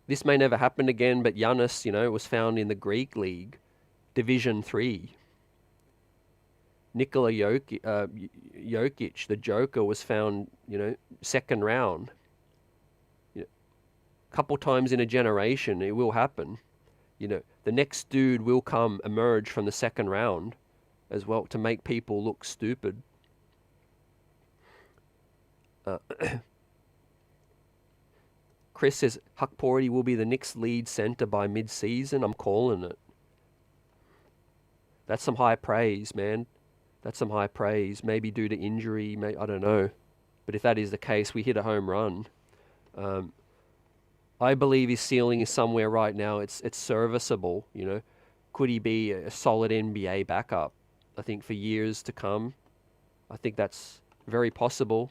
This may never happen again, but Giannis, you know, was found in the Greek League, Division 3. Nikola Jokic, the Joker, was found, you know, 2nd round. couple times in a generation, it will happen. You know, the next dude will emerge from the second round as well to make people look stupid. Chris says Hukporti will be the Knicks' lead center by mid-season. I'm calling it. That's some high praise, man. That's some high praise. Maybe due to injury, I don't know. But if that is the case, we hit a home run. I believe his ceiling is somewhere right now. It's serviceable, you know. Could he be a solid NBA backup? I think for years to come. I think that's very possible.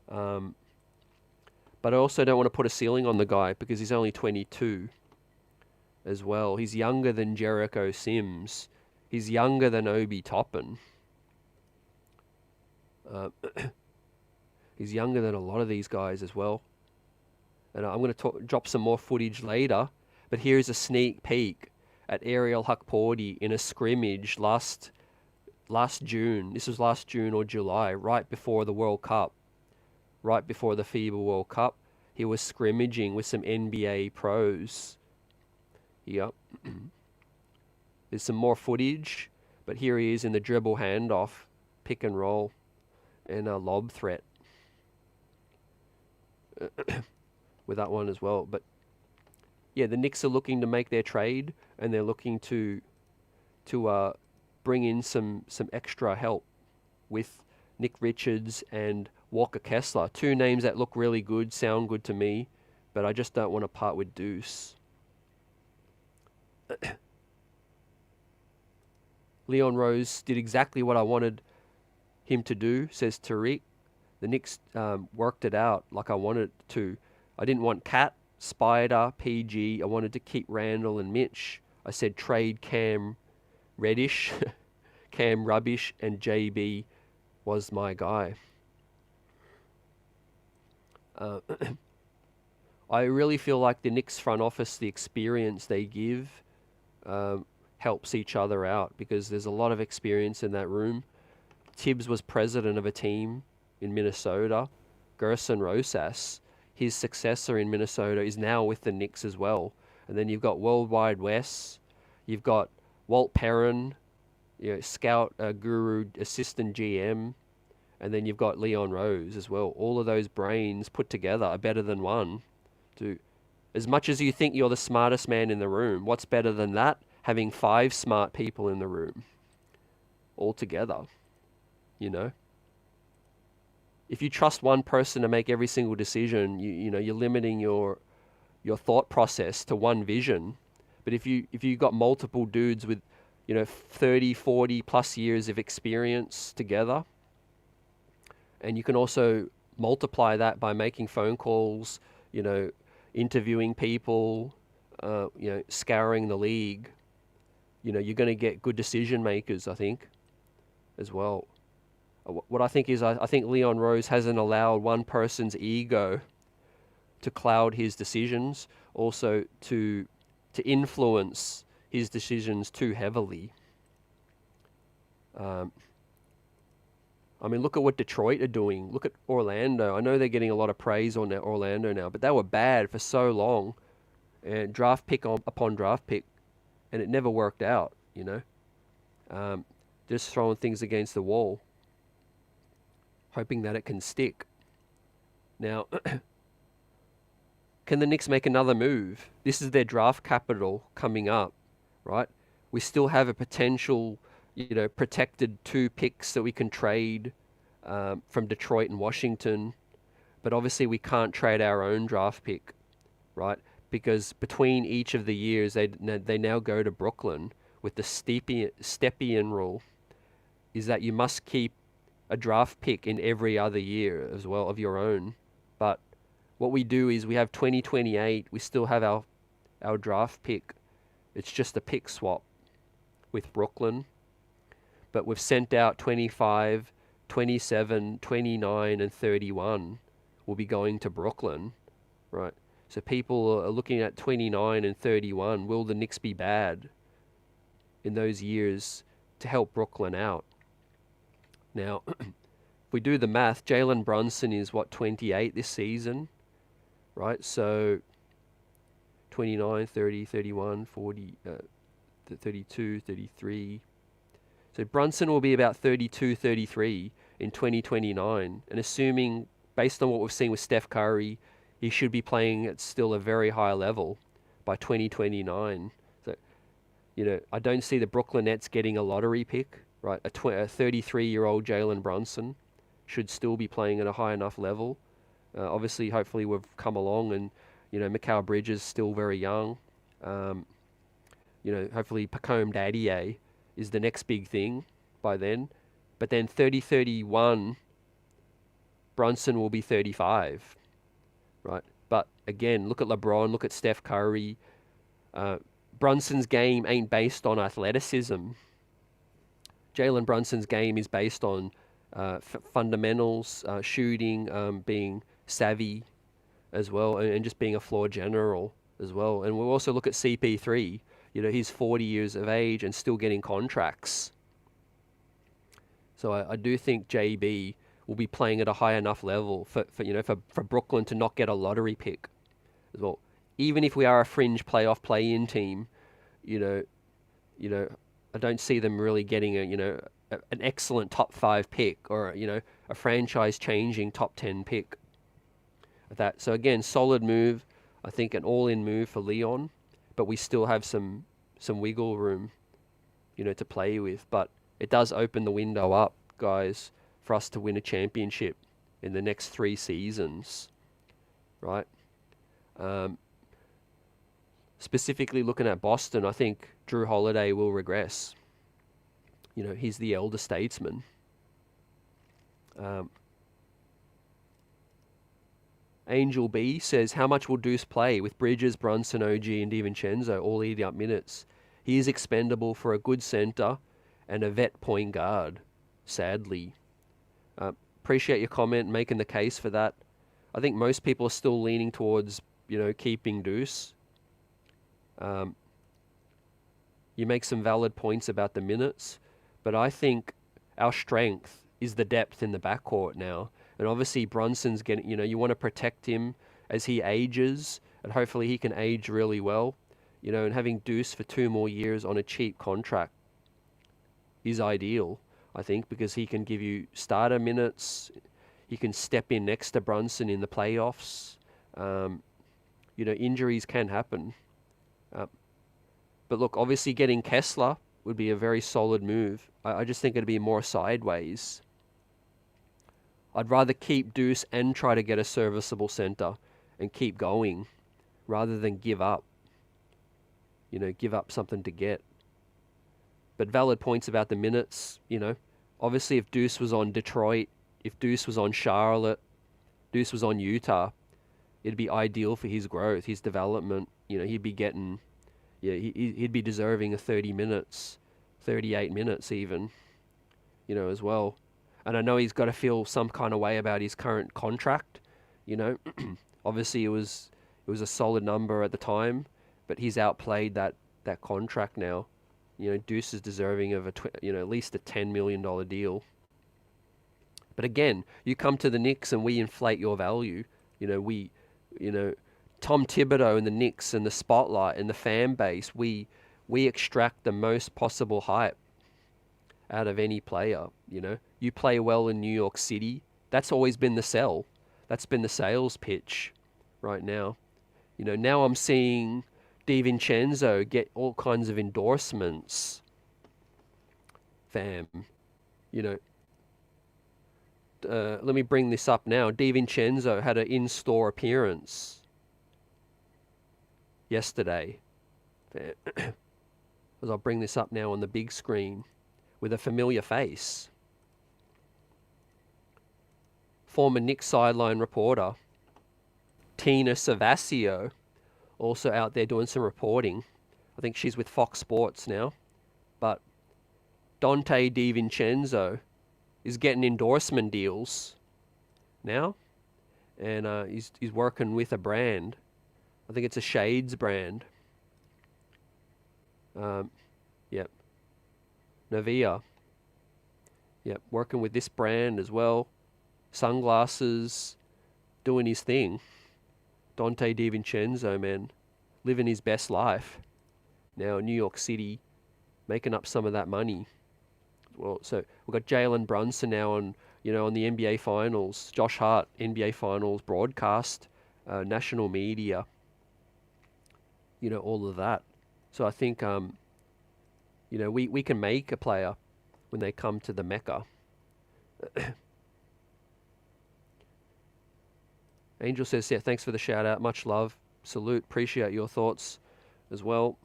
But I also don't want to put a ceiling on the guy because he's only 22 as well. He's younger than Jericho Sims. He's younger than Obi Toppin. He's younger than a lot of these guys as well. And I'm going to drop some more footage later. But here's a sneak peek at Ariel Hukporti in a scrimmage last June. This was last June or July, right before the World Cup. Right before the FIBA World Cup. He was scrimmaging with some NBA pros. Yep. There's some more footage. But here he is in the dribble handoff, pick and roll, and a lob threat. With that one as well. But yeah, the Knicks are looking to make their trade, and they're looking to bring in some extra help with Nick Richards and Walker Kessler. Two names that look really good, sound good to me, but I just don't want to part with Deuce. Leon Rose did exactly what I wanted him to do, says Tariq. The Knicks worked it out like I wanted to. I didn't want Cat, Spider, PG. I wanted to keep Randall and Mitch. I said trade Cam Reddish, Cam Rubbish, and JB was my guy. I really feel like the Knicks front office, the experience they give, helps each other out because there's a lot of experience in that room. Tibbs was president of a team in Minnesota. Gerson Rosas, his successor in Minnesota, is now with the Knicks as well. And then you've got Worldwide Wes. You've got Walt Perrin, scout, guru, assistant GM. And then you've got Leon Rose as well. All of those brains put together are better than one. As much as you think you're the smartest man in the room, what's better than that? Having 5 smart people in the room all together, you know? If you trust one person to make every single decision, you're limiting your thought process to one vision. But if you got multiple dudes with 30, 40 plus years of experience together, and you can also multiply that by making phone calls, interviewing people, scouring the league, you're going to get good decision makers, I think, as well. What I think is, I think Leon Rose hasn't allowed one person's ego to cloud his decisions, also to influence his decisions too heavily. I mean, look at what Detroit are doing. Look at Orlando. I know they're getting a lot of praise on Orlando now, but they were bad for so long, and draft pick upon draft pick, and it never worked out, just throwing things against the wall, hoping that it can stick. Now, can the Knicks make another move? This is their draft capital coming up, right? We still have a potential, protected 2 picks that we can trade from Detroit and Washington. But obviously we can't trade our own draft pick, right? Because between each of the years, they now go to Brooklyn with the Stepien rule, is that you must keep a draft pick in every other year as well of your own. But what we do is we have 2028, we still have our draft pick. It's just a pick swap with Brooklyn. But we've sent out 25, 27, 29, and 31 will be going to Brooklyn, right? So people are looking at 29 and 31. Will the Knicks be bad in those years to help Brooklyn out? Now, if we do the math, Jalen Brunson is, 28 this season, right? So 29, 30, 31, 40, 32, 33. So Brunson will be about 32, 33 in 2029. And assuming, based on what we've seen with Steph Curry, he should be playing at still a very high level by 2029. So, I don't see the Brooklyn Nets getting a lottery pick, right? A 33-year-old Jalen Brunson should still be playing at a high enough level. Obviously, hopefully we've come along and, Mikal Bridges still very young. Hopefully Pacome Daddier is the next big thing by then. But then 30-31, Brunson will be 35, right? But again, look at LeBron, look at Steph Curry. Brunson's game ain't based on athleticism. Jalen Brunson's game is based on fundamentals, shooting, being savvy as well, and just being a floor general as well. And we'll also look at CP3. He's 40 years of age and still getting contracts. So I do think JB will be playing at a high enough level for Brooklyn to not get a lottery pick as well. Even if we are a fringe playoff play-in team, I don't see them really getting an excellent top 5 pick or a franchise-changing top 10 pick. So again, solid move. I think an all-in move for Leon, but we still have some wiggle room, to play with. But it does open the window up, guys, for us to win a championship in the next 3 seasons, right? Specifically looking at Boston, I think Drew Holiday will regress. He's the elder statesman. Angel B says, how much will Deuce play with Bridges, Brunson, OG, and DiVincenzo all eating up minutes? He is expendable for a good center and a vet point guard, sadly. Appreciate your comment, making the case for that. I think most people are still leaning towards, keeping Deuce. You make some valid points about the minutes, but I think our strength is the depth in the backcourt now. And obviously Brunson's getting, you want to protect him as he ages, and hopefully he can age really well, and having Deuce for 2 more years on a cheap contract is ideal, I think, because he can give you starter minutes. He can step in next to Brunson in the playoffs. Injuries can happen. But look, obviously getting Kessler would be a very solid move. I just think it'd be more sideways. I'd rather keep Deuce and try to get a serviceable center and keep going rather than give up. Give up something to get. But valid points about the minutes, Obviously, if Deuce was on Detroit, if Deuce was on Charlotte, Deuce was on Utah, it'd be ideal for his growth, his development. He'd be getting, he'd be deserving of 30 minutes, 38 minutes even, as well. And I know he's got to feel some kind of way about his current contract. Obviously it was a solid number at the time, but he's outplayed that contract now. Deuce is deserving of at least a $10 million deal. But again, you come to the Knicks and we inflate your value. Tom Thibodeau and the Knicks and the spotlight and the fan base, we extract the most possible hype out of any player. You play well in New York City. That's always been the sell. That's been the sales pitch right now. Now I'm seeing DiVincenzo get all kinds of endorsements. Fam. Let me bring this up now. DiVincenzo had an in-store appearance yesterday. As I'll bring this up now on the big screen with a familiar face. Former Knicks sideline reporter Tina Savasio also out there doing some reporting. I think she's with Fox Sports now. But Dante DiVincenzo is getting endorsement deals now. And he's working with a brand. I think it's a Shades brand. Yep. Navia. Yep, working with this brand as well. Sunglasses, doing his thing. Dante DiVincenzo, man. living his best life. Now New York City making up some of that money. Well, so we've got Jalen Brunson now on the NBA Finals. Josh Hart, NBA Finals broadcast, national media. All of that. So I think we can make a player when they come to the Mecca. Angel says, yeah, thanks for the shout out. Much love. Salute. Appreciate your thoughts as well.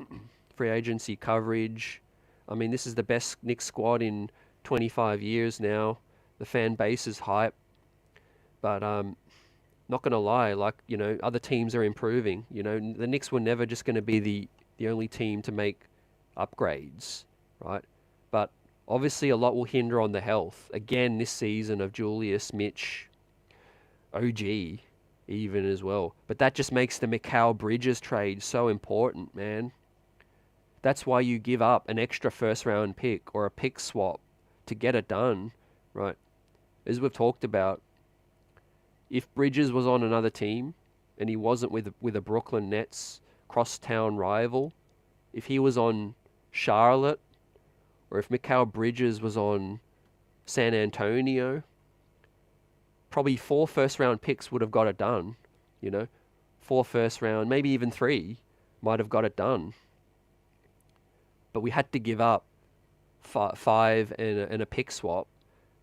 Free agency coverage. I mean, this is the best Knicks squad in 25 years now. The fan base is hype. But not going to lie, other teams are improving. The Knicks were never just going to be the only team to make upgrades, right? But obviously a lot will hinder on the health. Again, this season of Julius, Mitch, OG even as well. But that just makes the McCullar Bridges trade so important, man. That's why you give up an extra first-round pick or a pick swap to get it done, right? As we've talked about, if Bridges was on another team and he wasn't with a Brooklyn Nets crosstown rival, if he was on Charlotte or if McCullar Bridges was on San Antonio, probably 4 first-round picks would have got it done, 4 first round, maybe even 3 might have got it done. But we had to give up 5 and a pick swap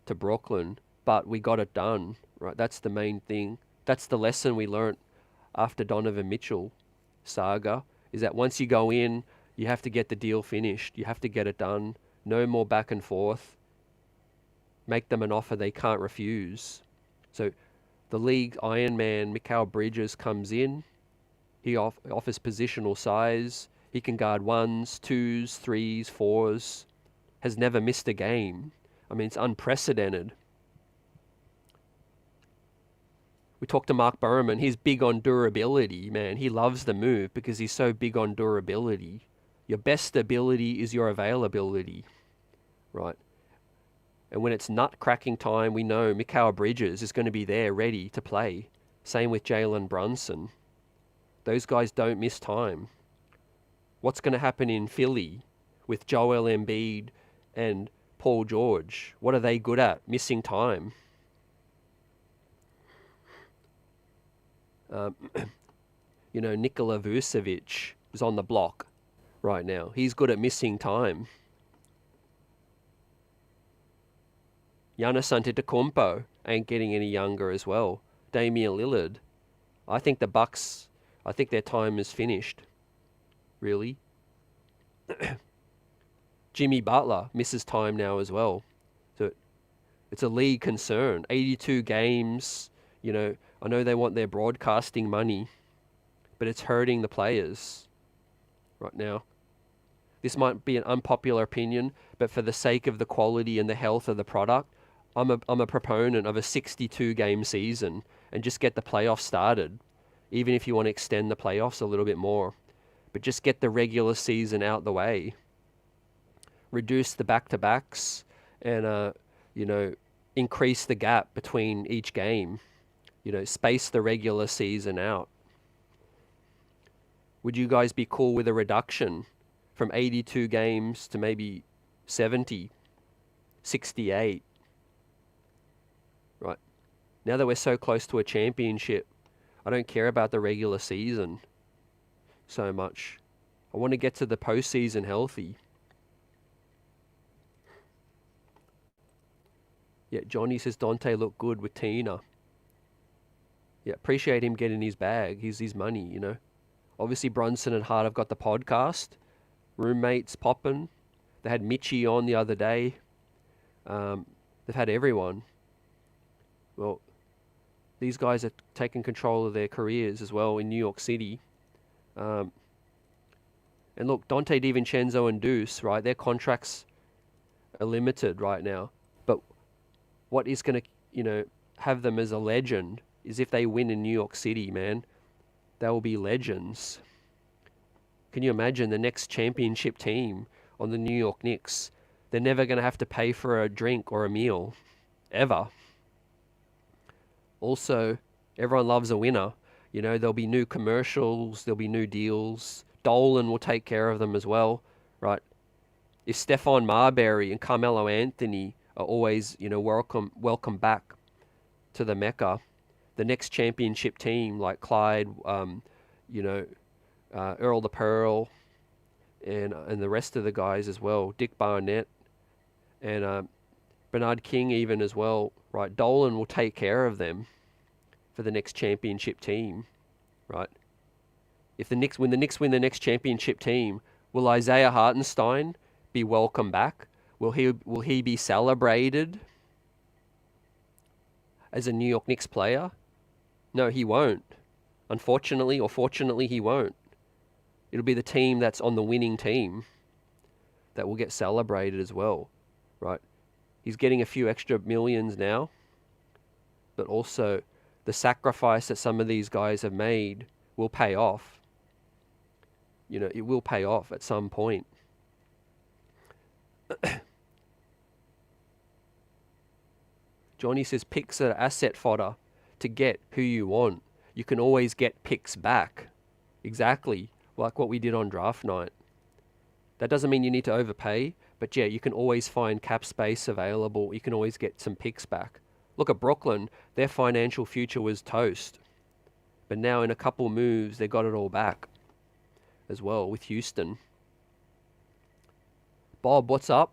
to Brooklyn, but we got it done, right? That's the main thing. That's the lesson we learnt after Donovan Mitchell saga, is that once you go in, you have to get the deal finished. You have to get it done. No more back and forth. Make them an offer they can't refuse. So the league Iron Man, McCullar Bridges, comes in. He offers positional size. He can guard 1s, 2s, 3s, 4s. Has never missed a game. I mean, it's unprecedented. We talked to Mark Berman. He's big on durability, man. He loves the move because he's so big on durability. Your best ability is your availability, right? And when it's nut cracking time, we know McCullar Bridges is going to be there ready to play. Same with Jalen Brunson. Those guys don't miss time. What's going to happen in Philly with Joel Embiid and Paul George? What are they good at? Missing time. Nikola Vucevic is on the block right now. He's good at missing time. Giannis Antetokounmpo ain't getting any younger as well. Damian Lillard. I think the Bucks, their time is finished. Really. Jimmy Butler misses time now as well. So it's a league concern. 82 games, I know they want their broadcasting money, but it's hurting the players right now. This might be an unpopular opinion, but for the sake of the quality and the health of the product, I'm a proponent of a 62-game season and just get the playoffs started, even if you want to extend the playoffs a little bit more. But just get the regular season out the way. Reduce the back-to-backs and, increase the gap between each game. Space the regular season out. Would you guys be cool with a reduction from 82 games to maybe 70, 68? Right. Now that we're so close to a championship, I don't care about the regular season so much. I want to get to the postseason healthy. Yeah, Johnny says Dante looked good with Tina. Yeah, appreciate him getting his bag, his money, Obviously, Brunson and Hart have got the podcast. Roommates popping. They had Mitchie on the other day. They've had everyone. Well, these guys are taking control of their careers as well in New York City. And look, Dante DiVincenzo and Deuce, right? Their contracts are limited right now. But what is going to, have them as a legend is if they win in New York City, man. They will be legends. Can you imagine the next championship team on the New York Knicks? They're never going to have to pay for a drink or a meal. Ever. Also, everyone loves a winner. You know, there'll be new commercials, there'll be new deals. Dolan will take care of them as well, right? If Stephon Marbury and Carmelo Anthony are always, you know, welcome back to the Mecca, the next championship team like Clyde, you know, Earl the Pearl, and the rest of the guys as well, Dick Barnett and Bernard King even as well, right? Dolan will take care of them for the next championship team, right? If the Knicks win the next championship team, will Isaiah Hartenstein be welcome back? Will he be celebrated as a New York Knicks player? No, he won't. Unfortunately or fortunately, he won't. It'll be the team that's on the winning team that will get celebrated as well, right? He's getting a few extra millions now, but also the sacrifice that some of these guys have made will pay off. You know, it will pay off at some point. Johnny says picks are asset fodder to get who you want. You can always get picks back. Exactly, like what we did on draft night. That doesn't mean you need to overpay, but yeah, you can always find cap space available. You can always get some picks back. Look at Brooklyn. Their financial future was toast. But now in a couple moves, they got it all back as well with Houston. Bob, what's up?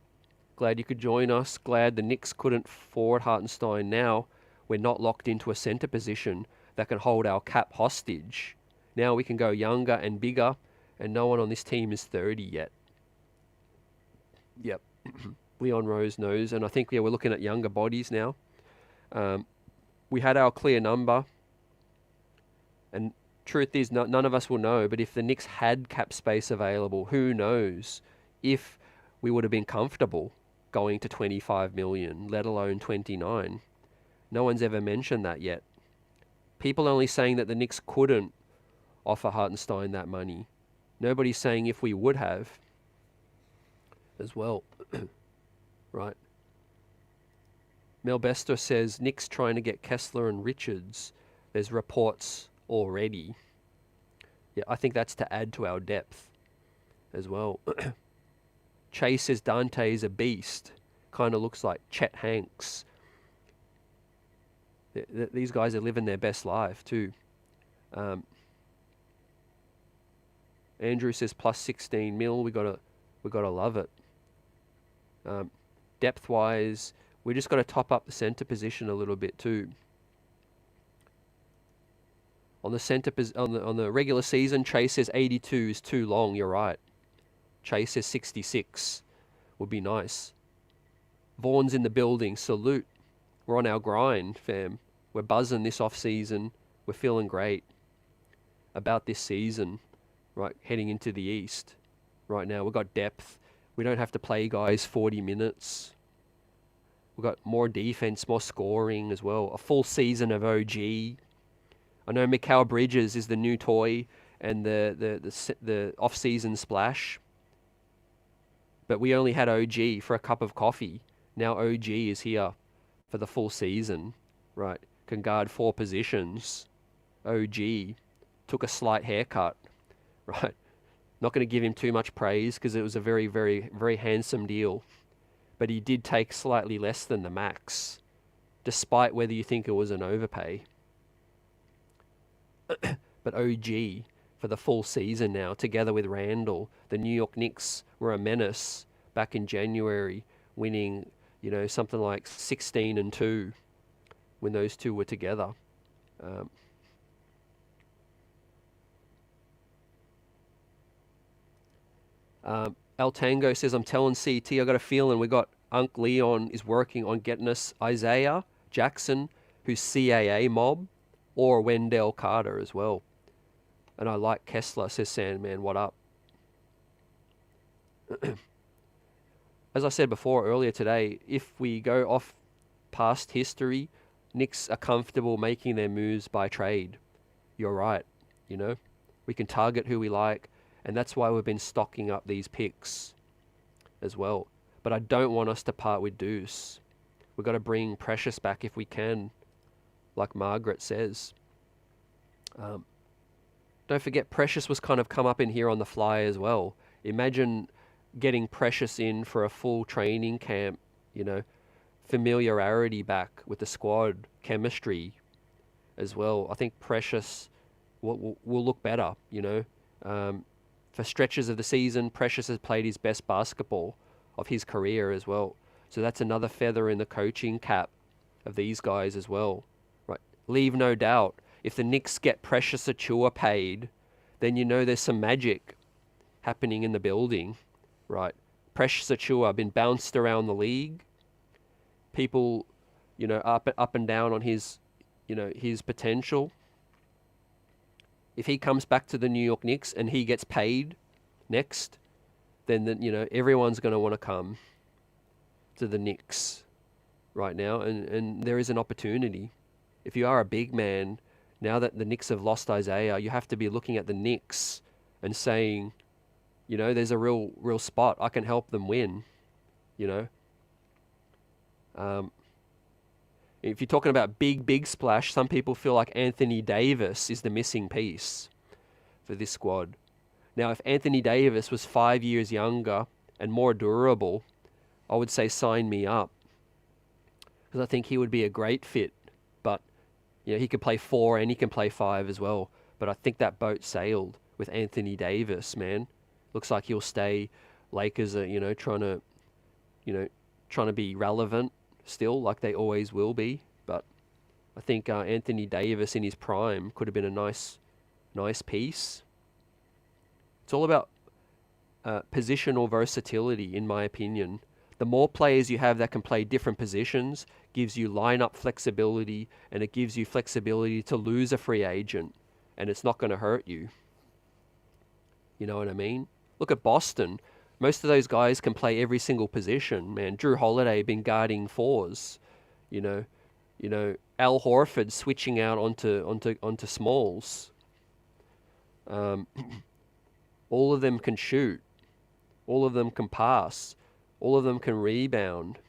Glad you could join us. Glad the Knicks couldn't forward Hartenstein now. We're not locked into a center position that can hold our cap hostage. Now we can go younger and bigger, and no one on this team is 30 yet. Yep. Leon Rose knows, and I think, yeah, we're looking at younger bodies now. We had our clear number, and truth is, none of us will know, but if the Knicks had cap space available, who knows if we would have been comfortable going to 25 million, let alone 29. No one's ever mentioned that yet. People only saying that the Knicks couldn't offer Hartenstein that money. Nobody's saying if we would have as well. Right. Mel Bester says Knicks trying to get Kessler and Richards. There's reports already. Yeah, I think that's to add to our depth as well. Chase says Dante's a beast. Kind of looks like Chet Hanks. These guys are living their best life too. Andrew says plus 16 mil. We gotta love it. Depth wise, we just got to top up the center position a little bit too. On the regular season, Chase says 82 is too long. You're right. Chase says 66 would be nice. Vaughn's in the building. Salute. We're on our grind, fam. We're buzzing this off season. We're feeling great about this season, right? Heading into the East. Right now, we've got depth. We don't have to play guys 40 minutes. We've got more defense, more scoring as well. A full season of OG. I know Mikal Bridges is the new toy and the off-season splash. But we only had OG for a cup of coffee. Now OG is here for the full season, right? Can guard 4 positions. OG took a slight haircut, right? Not going to give him too much praise because it was a very, very, very handsome deal. But he did take slightly less than the max, despite whether you think it was an overpay. But OG for the full season now, together with Randall, the New York Knicks were a menace back in January, winning, you know, something like 16-2 when those two were together. El Tango says, I'm telling CT, I got a feeling we got Unc Leon is working on getting us Isaiah Jackson, who's CAA mob, or Wendell Carter as well. And I like Kessler, says Sandman, what up? As I said before earlier today, if we go off past history, Knicks are comfortable making their moves by trade. You're right, you know? We can target who we like, and that's why we've been stocking up these picks as well. But I don't want us to part with Deuce. We've got to bring Precious back if we can, like Margaret says. Don't forget, Precious was kind of come up in here on the fly as well. Imagine getting Precious in for a full training camp, you know, familiarity back with the squad, chemistry as well. I think Precious will look better, you know. For stretches of the season, Precious has played his best basketball of his career as well. So that's another feather in the coaching cap of these guys as well. Right. Leave no doubt, if the Knicks get Precious Achua paid, then you know there's some magic happening in the building, right? Precious Achua been bounced around the league. People, you know, up and down on his, you know, his potential. If he comes back to the New York Knicks and he gets paid next, then you know, everyone's going to want to come to the Knicks right now, and there is an opportunity. If you are a big man, now that the Knicks have lost Isaiah, you have to be looking at the Knicks and saying, you know, there's a real spot. I can help them win, you know. If you're talking about big splash, some people feel like Anthony Davis is the missing piece for this squad. Now, if Anthony Davis was 5 years younger and more durable, I would say sign me up, because I think he would be a great fit. But you know, he can play 4 and he can play 5 as well. But I think that boat sailed with Anthony Davis, man. Looks like he'll stay. Lakers are, you know, trying to be relevant still, like they always will be. But I think Anthony Davis in his prime could have been a nice piece. It's all about positional versatility, in my opinion. The more players you have that can play different positions gives you lineup flexibility, and it gives you flexibility to lose a free agent, and it's not going to hurt you. You know what I mean? Look at Boston. Most of those guys can play every single position, man. Drew Holiday been guarding 4s, you know. Al Horford switching out onto smalls. All of them can shoot. All of them can pass. All of them can rebound.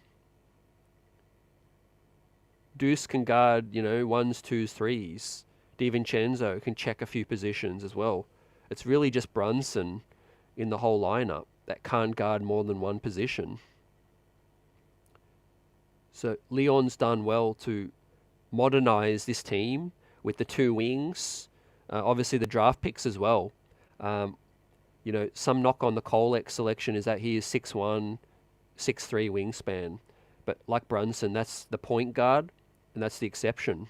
Deuce can guard, you know, 1s, 2s, 3s. DiVincenzo can check a few positions as well. It's really just Brunson in the whole lineup that can't guard more than one position. So Leon's done well to modernize this team with the 2 wings. Obviously the draft picks as well. You know, some knock on the Kolek selection is that he is 6'1", 6'3" wingspan. But like Brunson, that's the point guard, and that's the exception.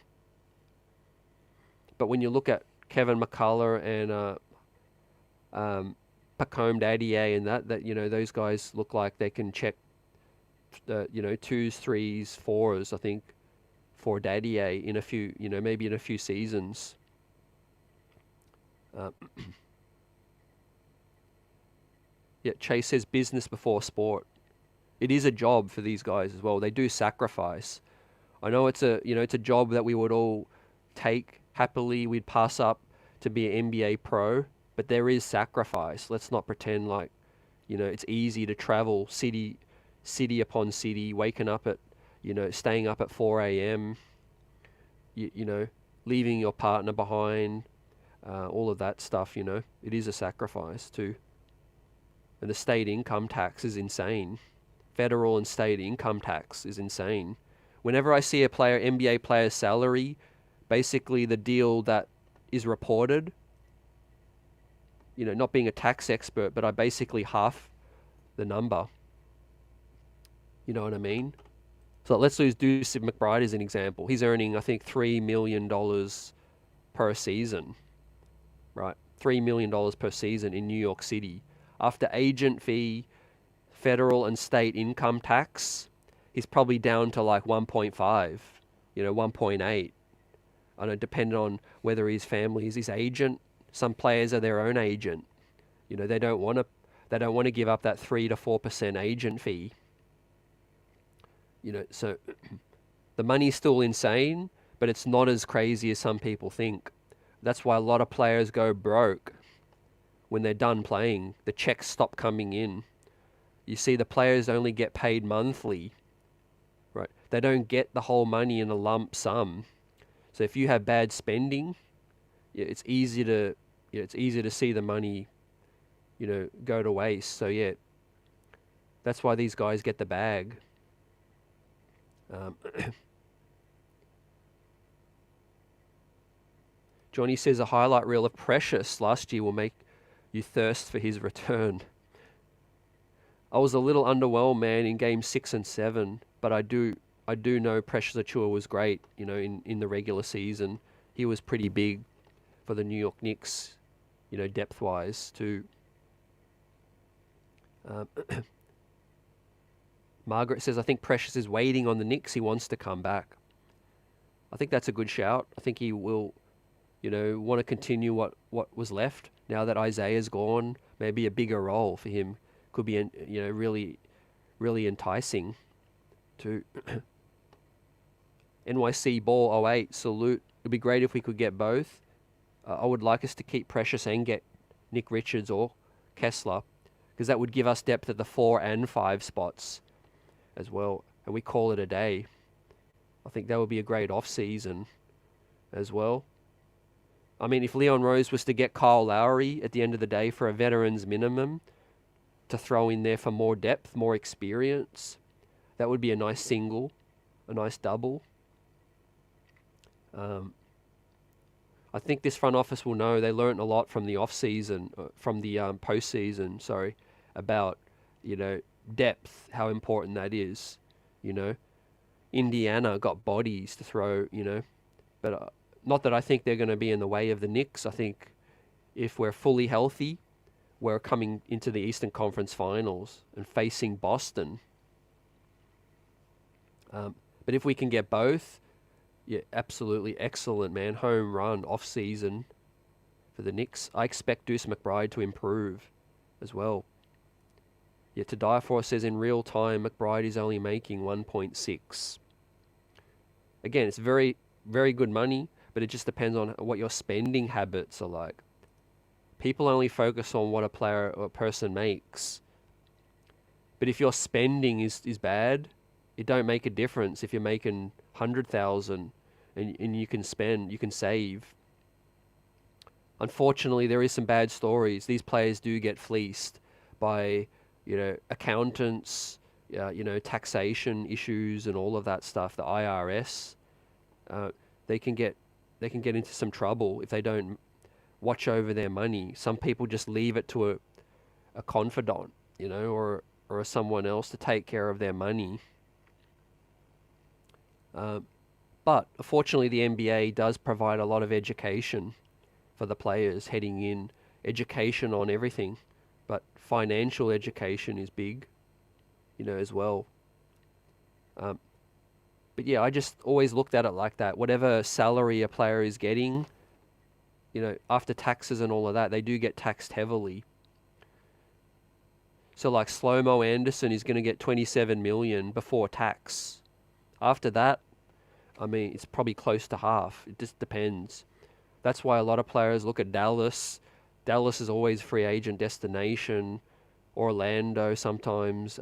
But when you look at Kevin McCullar and Pacome Dadier and that you know, those guys look like they can check, you know, 2s, 3s, 4s. I think for Dadier in a few, you know, maybe in a few seasons. Yeah, Chase says business before sport. It is a job for these guys as well. They do sacrifice. I know it's a job that we would all take happily. We'd pass up to be an NBA pro, but there is sacrifice. Let's not pretend like, you know, it's easy to travel city upon city, waking up at, you know, staying up at 4 a.m., you know, leaving your partner behind, all of that stuff, you know. It is a sacrifice too. And the state income tax is insane. Federal and state income tax is insane. Whenever I see a NBA player's salary, basically the deal that is reported, you know, not being a tax expert, but I basically half the number. You know what I mean? So let's use Deuce McBride as an example. He's earning, I think, $3 million per season, right? $3 million per season in New York City. After agent fee, federal and state income tax, he's probably down to like 1.5, you know, 1.8. I know, depending on whether his family is his agent. Some players are their own agent. You know, they don't want to give up that 3 to 4% agent fee. You know, so the money's still insane, but it's not as crazy as some people think. That's why a lot of players go broke when they're done playing. The checks stop coming in. You see, the players only get paid monthly, right? They don't get the whole money in a lump sum. So if you have bad spending, it's easy to it's easy to see the money, go to waste. So yeah, that's why these guys get the bag. Johnny says a highlight reel of Precious last year will make you thirst for his return. I was a little underwhelmed, man, in game 6 and 7, but I do know Precious Achiuwa was great, in the regular season. He was pretty big for the New York Knicks, depth-wise too. Margaret says, I think Precious is waiting on the Knicks. He wants to come back. I think that's a good shout. I think he will, want to continue what was left. Now that Isaiah's gone, maybe a bigger role for him could be, really, really enticing to NYC Ball 08, salute. It'd be great if we could get both. I would like us to keep Precious and get Nick Richards or Kessler, because that would give us depth at the 4 and 5 spots as well, and we call it a day. I think that would be a great off-season as well. I mean, if Leon Rose was to get Kyle Lowry at the end of the day for a veteran's minimum to throw in there for more depth, more experience, that would be a nice single, a nice double. I think this front office will know they learnt a lot from the off-season, from the post-season, about, depth, how important that is, Indiana got bodies to throw, but not that I think they're going to be in the way of the Knicks. I think if we're fully healthy, we're coming into the Eastern Conference Finals and facing Boston. But if we can get both, yeah, absolutely excellent, man. Home run, off-season for the Knicks. I expect Deuce McBride to improve as well. Yeah, To Die For says in real time, McBride is only making 1.6. Again, it's very, very good money, but it just depends on what your spending habits are like. People only focus on what a player or a person makes. But if your spending is bad, it don't make a difference if you're making 100,000 and you can spend, you can save. Unfortunately, there is some bad stories. These players do get fleeced by, accountants, taxation issues and all of that stuff. The IRS, they can get into some trouble if they don't watch over their money. Some people just leave it to a confidant, or someone else to take care of their money. But fortunately, the NBA does provide a lot of education for the players heading in, education on everything, but financial education is big, as well. But yeah, I just always looked at it like that. Whatever salary a player is getting, after taxes and all of that, they do get taxed heavily. So like Slow-Mo Anderson is going to get 27 million before tax. After that, I mean, it's probably close to half. It just depends. That's why a lot of players look at Dallas. Dallas is always free agent destination. Orlando sometimes.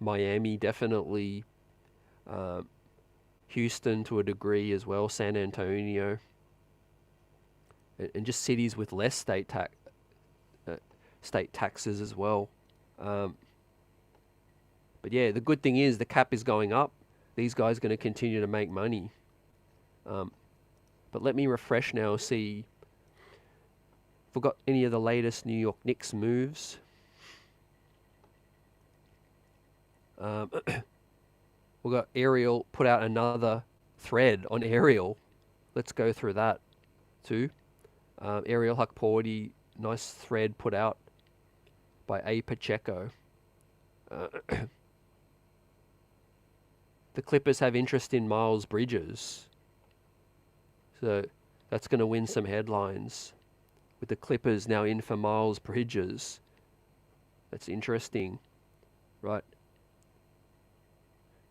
Miami definitely. Houston to a degree as well. San Antonio. And just cities with less state taxes as well. But yeah, the good thing is the cap is going up. These guys are going to continue to make money. But let me refresh now, see if we've got any of the latest New York Knicks moves. We've got Ariel put out another thread on Ariel. Let's go through that too. Ariel Hukporti, nice thread put out by A. Pacheco. The Clippers have interest in Miles Bridges. So that's going to win some headlines. With the Clippers now in for Miles Bridges. That's interesting. Right.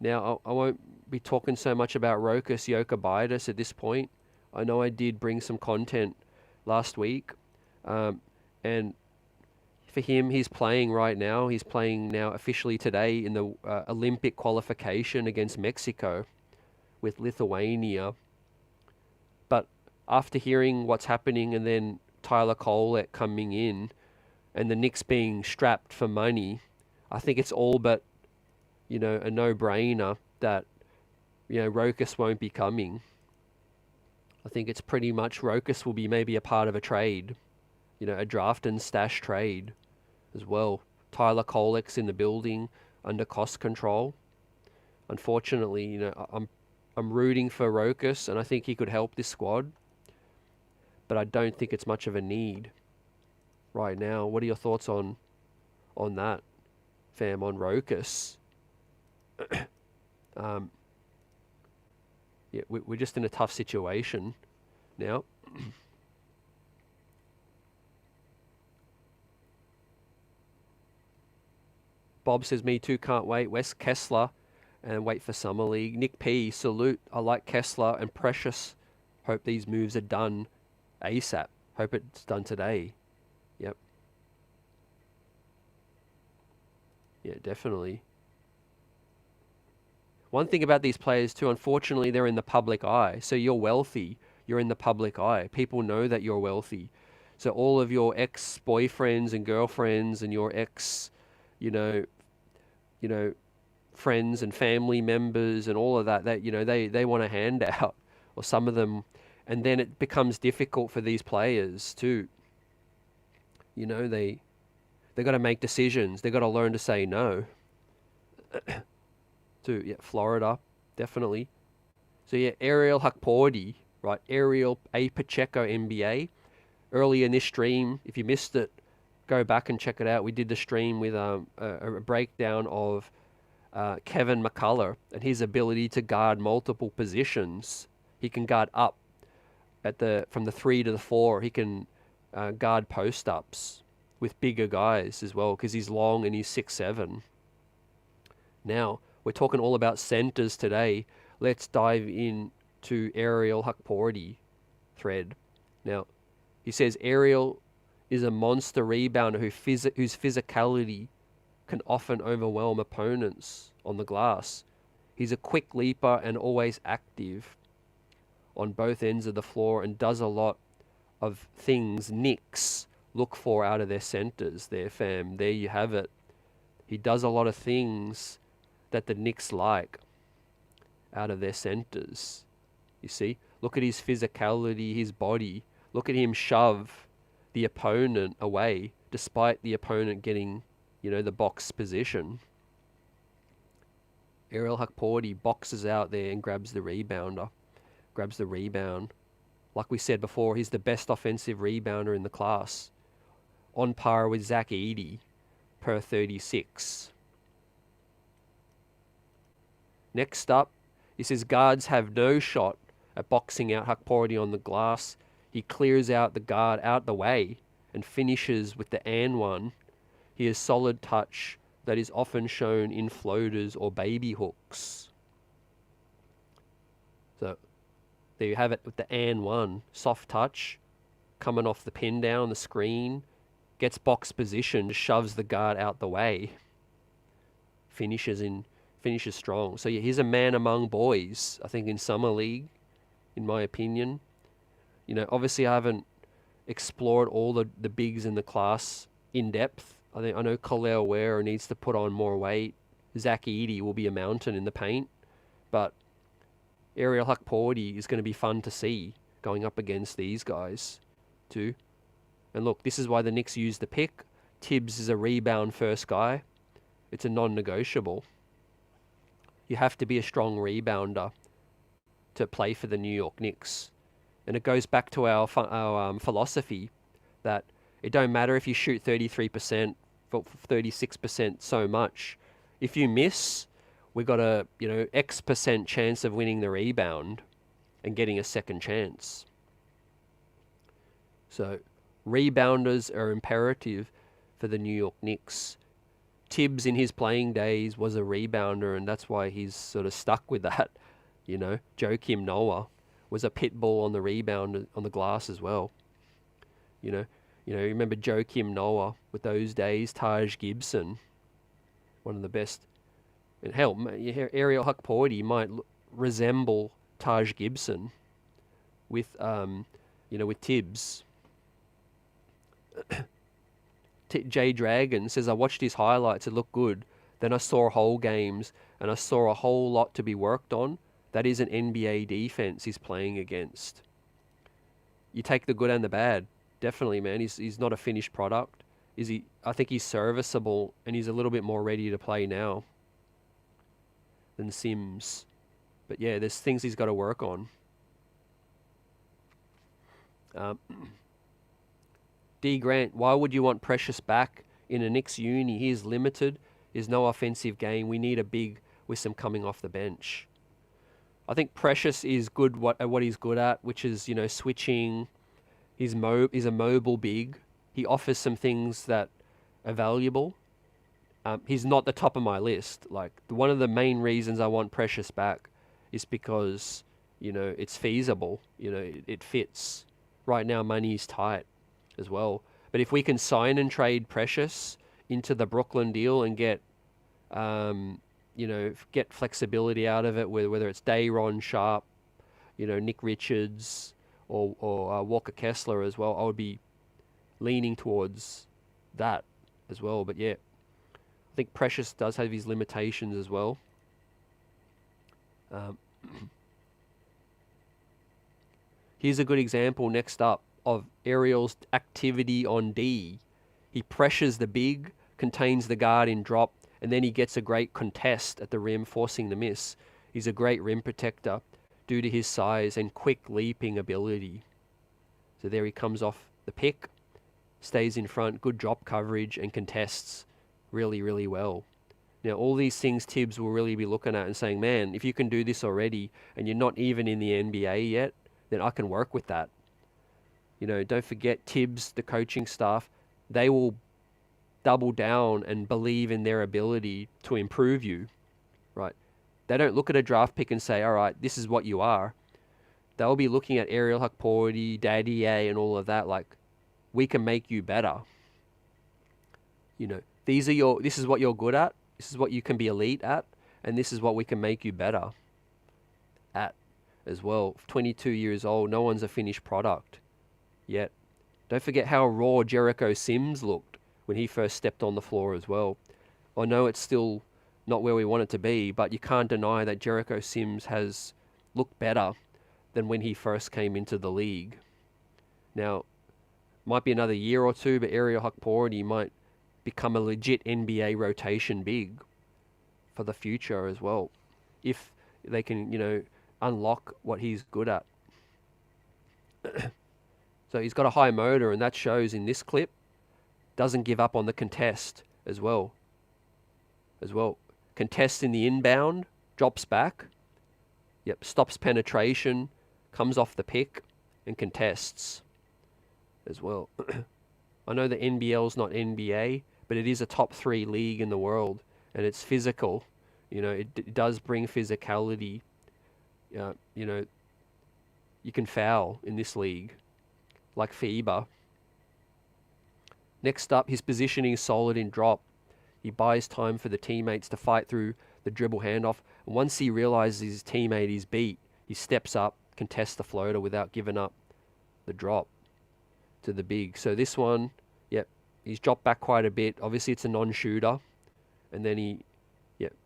Now, I won't be talking so much about Rokas Jokubaitis at this point. I know I did bring some content last week. And for him, he's playing right now. He's playing now officially today in the Olympic qualification against Mexico with Lithuania. But after hearing what's happening and then Tyler Colette coming in and the Knicks being strapped for money, I think it's all but, a no-brainer that, Rokas won't be coming. I think it's pretty much Rokas will be maybe a part of a trade, a draft and stash trade as well. Tyler Colette's in the building under cost control. Unfortunately, I'm rooting for Rokas, and I think he could help this squad, but I don't think it's much of a need right now. What are your thoughts on that, fam, on Rokas? Yeah, we're just in a tough situation now. Bob says, me too, can't wait. Wes Kessler and wait for Summer League. Nick P, salute. I like Kessler and Precious. Hope these moves are done ASAP. Hope it's done today. Yep. Yeah, definitely. One thing about these players too, unfortunately, they're in the public eye. So you're wealthy. You're in the public eye. People know that you're wealthy. So all of your ex-boyfriends and girlfriends and your ex, friends and family members and all of that, they want a handout, or some of them, and then it becomes difficult for these players too. They got to make decisions. They got to learn to say no. To Florida, definitely. So Ariel Hukporti, right? Ariel A Pacheco MBA. Early in this stream, if you missed it, go back and check it out. We did the stream with a breakdown of Kevin McCullar and his ability to guard multiple positions. He can guard up from the 3 to the 4. He can guard post ups with bigger guys as well, because he's long and he's 6'7". Now we're talking all about centers today. Let's dive into Ariel Hukporti thread. Now he says Ariel is a monster rebounder whose physicality can often overwhelm opponents on the glass. He's a quick leaper and always active on both ends of the floor, and does a lot of things Knicks look for out of their centers there, fam. There you have it. He does a lot of things that the Knicks like out of their centers. You see? Look at his physicality, his body. Look at him shove the opponent away, despite the opponent getting, the box position. Ariel Hukporti boxes out there and grabs the rebounder. Grabs the rebound. Like we said before, he's the best offensive rebounder in the class. On par with Zach Edey per 36. Next up, he says guards have no shot at boxing out Hukporti on the glass. He clears out the guard out the way and finishes with the and one. He has solid touch that is often shown in floaters or baby hooks. So there you have it with the and one. Soft touch, coming off the pin down, the screen, gets box position, just shoves the guard out the way. Finishes strong. So he's a man among boys, I think, in Summer League, in my opinion. Obviously I haven't explored all the bigs in the class in depth. I know Khalil Ware needs to put on more weight. Zach Edey will be a mountain in the paint. But Ariel Hukporti is going to be fun to see going up against these guys too. And look, this is why the Knicks use the pick. Tibbs is a rebound first guy. It's a non-negotiable. You have to be a strong rebounder to play for the New York Knicks. And it goes back to our philosophy that it don't matter if you shoot 33%, 36% so much. If you miss, we got a X% chance of winning the rebound and getting a second chance. So rebounders are imperative for the New York Knicks. Tibbs in his playing days was a rebounder, and that's why he's sort of stuck with that. Joakim Noah was a pit bull on the rebound on the glass as well. Remember Joakim Noah with those days, Taj Gibson, one of the best. And hell, Ariel Hukporti might resemble Taj Gibson with Tibbs. J Dragon says, I watched his highlights, it looked good. Then I saw whole games and I saw a whole lot to be worked on. That is an NBA defense he's playing against. You take the good and the bad. Definitely, man. He's not a finished product. Is he? I think he's serviceable and he's a little bit more ready to play now than Sims. But yeah, there's things he's got to work on. D Grant, why would you want Precious back in a Knicks uni? He is limited. There's no offensive game. We need a big with some coming off the bench. I think Precious is good at what he's good at, which is, you know, switching. He's a mobile big. He offers some things that are valuable. He's not the top of my list. Like, one of the main reasons I want Precious back is because, you know, it's feasible. You know, it fits. Right now, money is tight as well. But if we can sign and trade Precious into the Brooklyn deal and get, you know, get flexibility out of it, whether it's Dayron Sharp, you know, Nick Richards, or Walker Kessler as well, I would be leaning towards that as well. But yeah, I think Precious does have his limitations as well. Here's a good example next up of Ariel's activity on D. He pressures the big, contains the guard in drop, and then he gets a great contest at the rim, forcing the miss. He's a great rim protector due to his size and quick leaping ability. So there he comes off the pick, stays in front, good drop coverage, and contests really, really well. Now, all these things Tibbs will really be looking at and saying, man, if you can do this already and you're not even in the NBA yet, then I can work with that. You know, don't forget Tibbs, the coaching staff, they will double down and believe in their ability to improve you, right? They don't look at a draft pick and say, all right, this is what you are. They'll be looking at Ariel Hukporti, Daddy A, and all of that, like, we can make you better. You know, this is what you're good at, this is what you can be elite at, and this is what we can make you better at as well. 22 years old, no one's a finished product yet. Don't forget how raw Jericho Sims looked when he first stepped on the floor as well. I know it's still not where we want it to be, but you can't deny that Jericho Sims has looked better than when he first came into the league. Now, might be another year or two, but Ariel Hukporti might become a legit NBA rotation big for the future as well, if they can, you know, unlock what he's good at. So he's got a high motor, and that shows in this clip. Doesn't give up on the contest as well. Contests in the inbound, drops back. Yep, stops penetration, comes off the pick, and contests as well. I know the NBL's not NBA, but it is a top 3 league in the world, and it's physical. You know, it does bring physicality. You know, you can foul in this league, like FIBA. Next up, his positioning is solid in drop. He buys time for the teammates to fight through the dribble handoff. And once he realizes his teammate is beat, he steps up, contests the floater without giving up the drop to the big. So this one, yep, he's dropped back quite a bit. Obviously, it's a non-shooter. And then he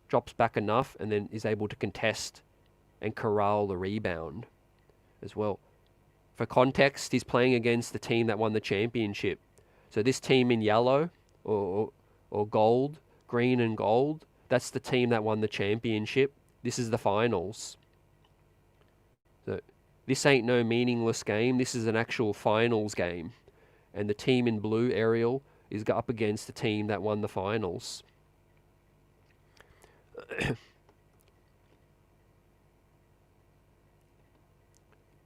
drops back enough and then is able to contest and corral the rebound as well. For context, he's playing against the team that won the championship. So this team in yellow or gold, green and gold, that's the team that won the championship. This is the finals. So this ain't no meaningless game. This is an actual finals game. And the team in blue, Ariel, is up against the team that won the finals.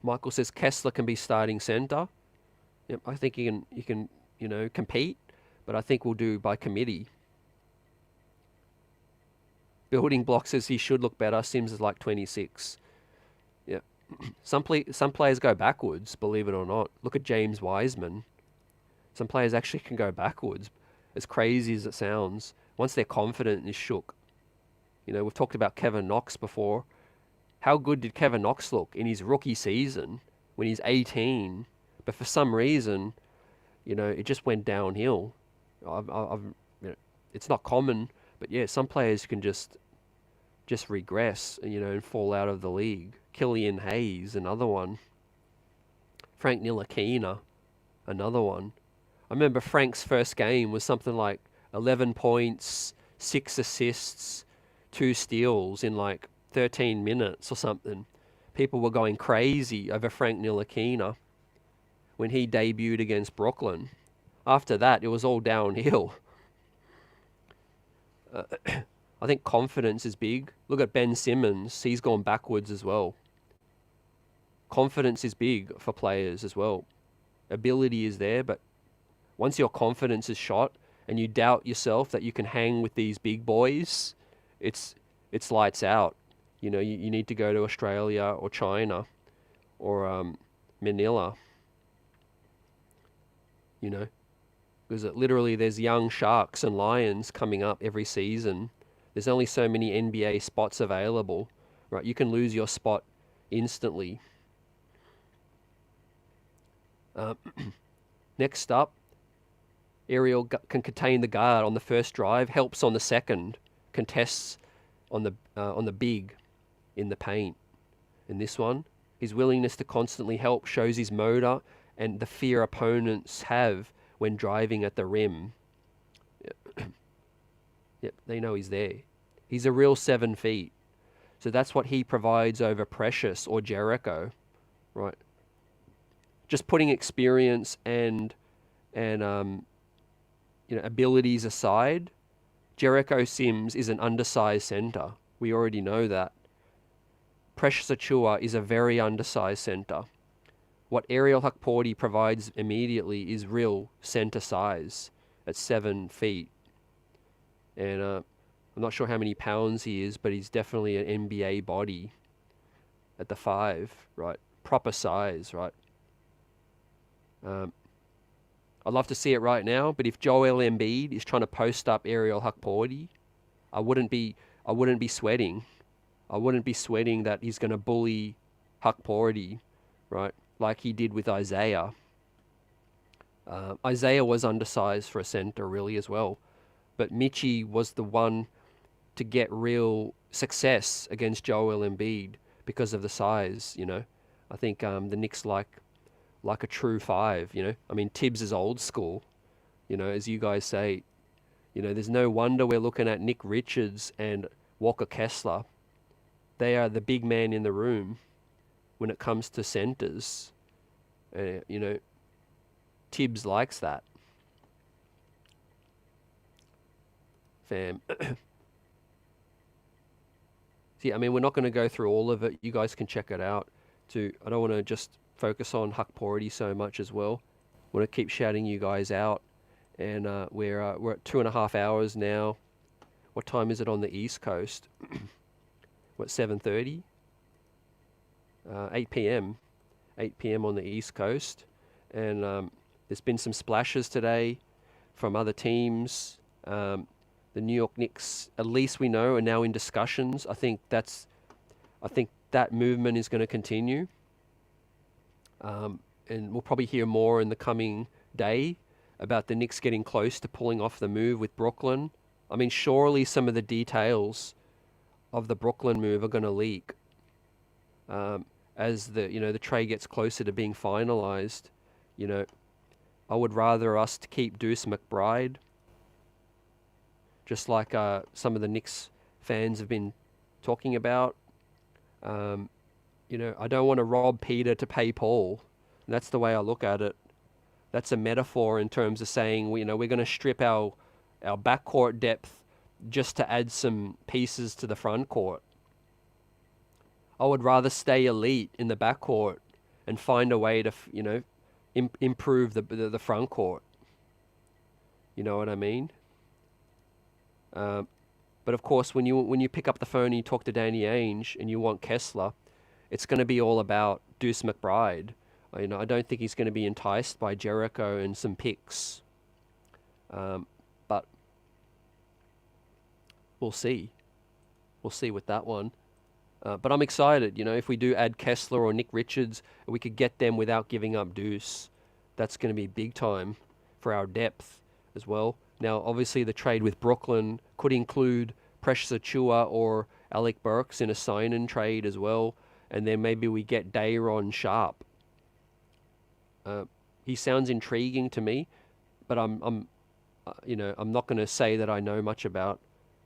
Michael says Kessler can be starting center. Yep, I think he can, you know, compete, but I think we'll do by committee. Building Block says he should look better. Sims is like 26. Yeah, some players go backwards, believe it or not. Look at James Wiseman. Some players actually can go backwards, as crazy as it sounds. Once they're confident and is shook. You know, we've talked about Kevin Knox before. How good did Kevin Knox look in his rookie season when he's 18? But for some reason, it just went downhill. It's not common, but yeah, some players can just regress, and fall out of the league. Killian Hayes, another one. Frank Ntilikina, another one. I remember Frank's first game was something like 11 points, 6 assists, 2 steals in like 13 minutes or something. People were going crazy over Frank Ntilikina when he debuted against Brooklyn. After that, it was all downhill. I think confidence is big. Look at Ben Simmons. He's gone backwards as well. Confidence is big for players as well. Ability is there, but once your confidence is shot and you doubt yourself that you can hang with these big boys, it's lights out. You need to go to Australia or China or Manila. Because literally there's young sharks and lions coming up every season. There's only so many NBA spots available, right? You can lose your spot instantly. Next up, Ariel can contain the guard on the first drive, helps on the second, contests on the big in the paint. In this one, his willingness to constantly help shows his motor and the fear opponents have when driving at the rim. Yep, they know he's there. He's a real 7 feet. So that's what he provides over Precious or Jericho, right? Just putting experience and abilities aside, Jericho Sims is an undersized center. We already know that. Precious Achiuwa is a very undersized center. What Ariel Hukporti provides immediately is real center size at 7 feet. And I'm not sure how many pounds he is, but he's definitely an NBA body at the 5, right? Proper size, right? I'd love to see it right now, but if Joel Embiid is trying to post up Ariel Hukporti, I wouldn't be sweating. I wouldn't be sweating that he's going to bully Hukporti, right? Like he did with Isaiah. Isaiah was undersized for a center really as well, but Mitchie was the one to get real success against Joel Embiid because of the size. I think the Knicks like a true 5. I mean, Tibbs is old school. As you guys say, there's no wonder we're looking at Nick Richards and Walker Kessler. They are the big man in the room when it comes to centers. Tibbs likes that. Fam. See, I mean, we're not going to go through all of it. You guys can check it out. I don't want to just focus on Hukporti so much as well. I want to keep shouting you guys out. And we're at 2.5 hours now. What time is it on the East Coast? What, 7:30? 8 p.m. 8 p.m. on the East Coast. And there's been some splashes today from other teams. The New York Knicks, at least we know, are now in discussions. I think that movement is going to continue. And we'll probably hear more in the coming day about the Knicks getting close to pulling off the move with Brooklyn. I mean, surely some of the details of the Brooklyn move are going to leak as the trade gets closer to being finalized. I would rather us to keep Deuce McBride, just like some of the Knicks fans have been talking about. I don't want to rob Peter to pay Paul. And that's the way I look at it. That's a metaphor in terms of saying, we're going to strip our backcourt depth just to add some pieces to the front court. I would rather stay elite in the backcourt and find a way to, improve the front court. You know what I mean? But of course, when you pick up the phone and you talk to Danny Ainge and you want Kessler, it's going to be all about Deuce McBride. I don't think he's going to be enticed by Jericho and some picks. But we'll see. We'll see with that one. But I'm excited. If we do add Kessler or Nick Richards, we could get them without giving up Deuce. That's going to be big time. for our depth as well. Now, obviously, the trade with Brooklyn could include Precious Achua or Alec Burks in a sign-in trade as well, and then maybe we get Day'Ron Sharpe. He sounds intriguing to me, but I'm not going to say that I know much about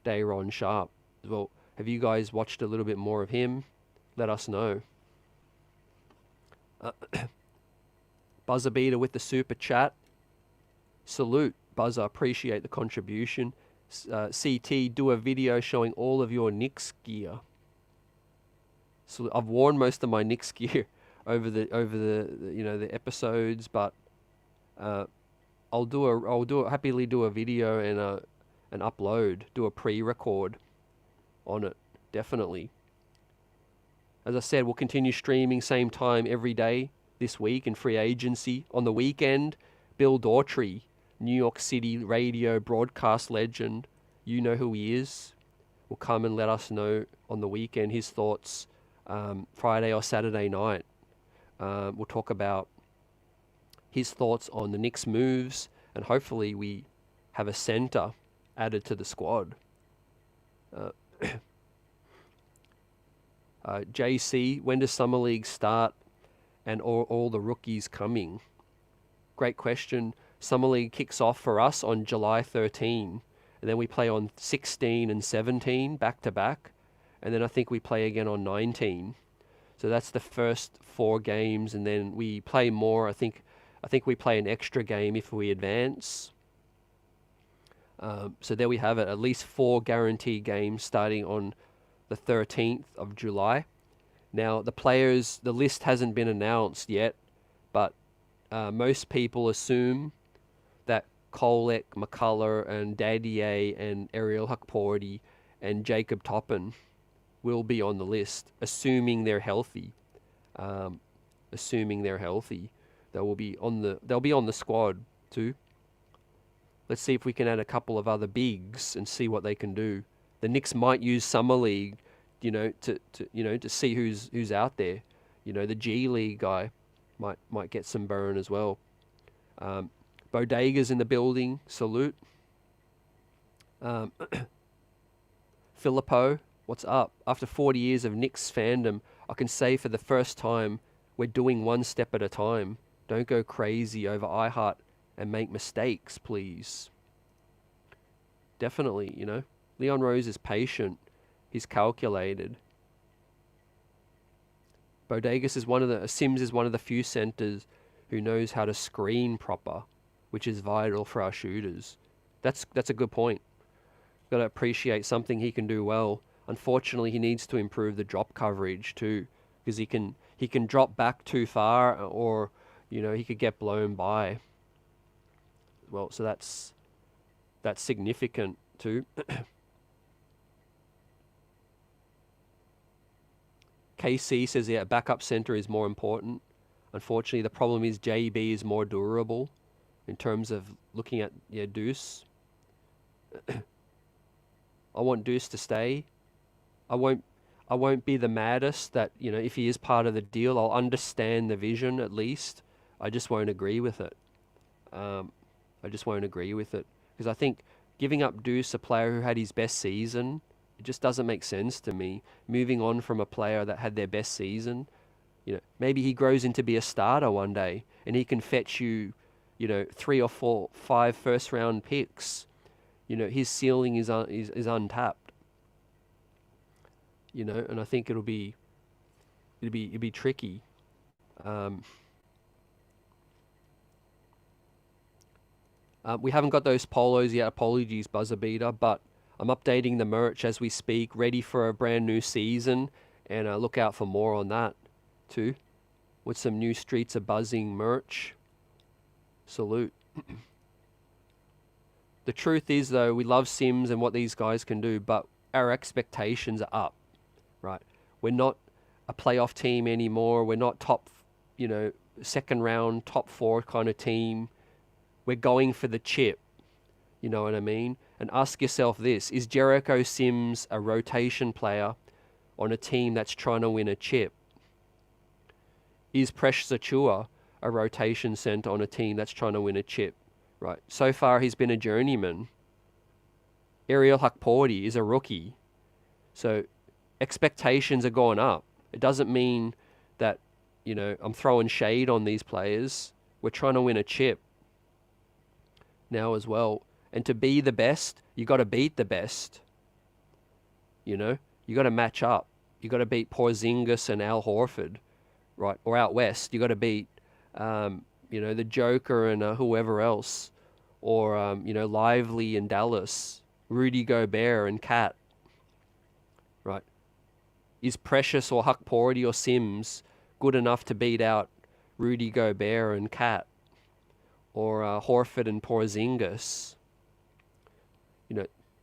Day'Ron Sharpe. Well, have you guys watched a little bit more of him? Let us know. Buzzer Beater with the super chat. Salute, Buzzer. Appreciate the contribution. CT, do a video showing all of your Knicks gear. So I've worn most of my Knicks gear over the episodes, but I'll happily do a video and an upload, do a pre-record on it, definitely. As I said, we'll continue streaming same time every day this week in free agency. On the weekend, Bill Daughtry, New York City radio broadcast legend, you know who he is, will come and let us know on the weekend his thoughts Friday or Saturday night. We'll talk about his thoughts on the Knicks moves, and hopefully we have a center added to the squad. JC, when does Summer League start and all the rookies coming? Great question. Summer League kicks off for us on July 13, and then we play on 16 and 17 back to back, and then I think we play again on 19. So that's the first 4 games, and then we play more. I think we play an extra game if we advance. So there we have it, at least 4 guaranteed games starting on the 13th of July. Now, the list hasn't been announced yet, but most people assume that Kolek, McCullar, and Dadier, and Ariel Hukporti, and Jacob Toppin will be on the list, assuming they're healthy. They'll be on the squad too. Let's see if we can add a couple of other bigs and see what they can do. The Knicks might use Summer League, to see who's out there. The G League guy might get some burn as well. Bodega's in the building. Salute. Filippo, what's up? After 40 years of Knicks fandom, I can say for the first time, we're doing one step at a time. Don't go crazy over iHeart and make mistakes, please. Definitely, Leon Rose is patient. He's calculated. Sims is one of the few centers who knows how to screen proper, which is vital for our shooters. That's a good point. Got to appreciate something he can do well. Unfortunately, he needs to improve the drop coverage too, because he can drop back too far, or he could get blown by. Well, so that's significant too. KC says, yeah, backup center is more important. Unfortunately, the problem is JB is more durable in terms of looking at Deuce. I want Deuce to stay. I won't be the maddest that, if he is part of the deal, I'll understand the vision at least. I just won't agree with it. Because I think giving up Deuce, a player who had his best season, it just doesn't make sense to me. Moving on from a player that had their best season, maybe he grows into be a starter one day and he can fetch you, 3 or 4, 5 first-round picks. His ceiling is untapped. And I think it'll be tricky. We haven't got those polos yet. Apologies, Buzzer Beater, but I'm updating the merch as we speak, ready for a brand new season, and look out for more on that too, with some new Streets of Buzzing merch. Salute. The truth is, though, we love Sims and what these guys can do, but our expectations are up, right? We're not a playoff team anymore. We're not top, second round, top 4 kind of team. We're going for the chip. You know what I mean? And ask yourself this: is Jericho Sims a rotation player on a team that's trying to win a chip? Is Precious Achua a rotation center on a team that's trying to win a chip? right? So far, he's been a journeyman. Ariel Hukporti is a rookie. So expectations are going up. It doesn't mean that, I'm throwing shade on these players. We're trying to win a chip now as well. And to be the best, you got to beat the best. You got to match up. You got to beat Porzingis and Al Horford, right? Or out west, you got to beat, the Joker and whoever else, or Lively in Dallas, Rudy Gobert and Cat, right? Is Precious or Hukporti or Sims good enough to beat out Rudy Gobert and Cat, or Horford and Porzingis?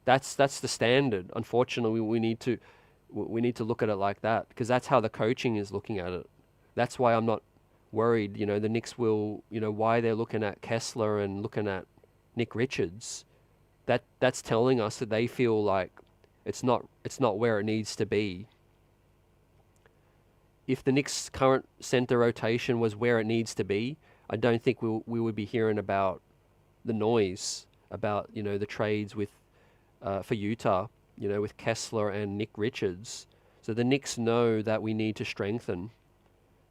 That's the standard. Unfortunately, we need to look at it like that, because that's how the coaching is looking at it. That's why I'm not worried. The Knicks will, why they're looking at Kessler and looking at Nick Richards. That's telling us that they feel like it's not where it needs to be. If the Knicks' current center rotation was where it needs to be, I don't think we would be hearing about the noise about the trades with for Utah, with Kessler and Nick Richards. So the Knicks know that we need to strengthen.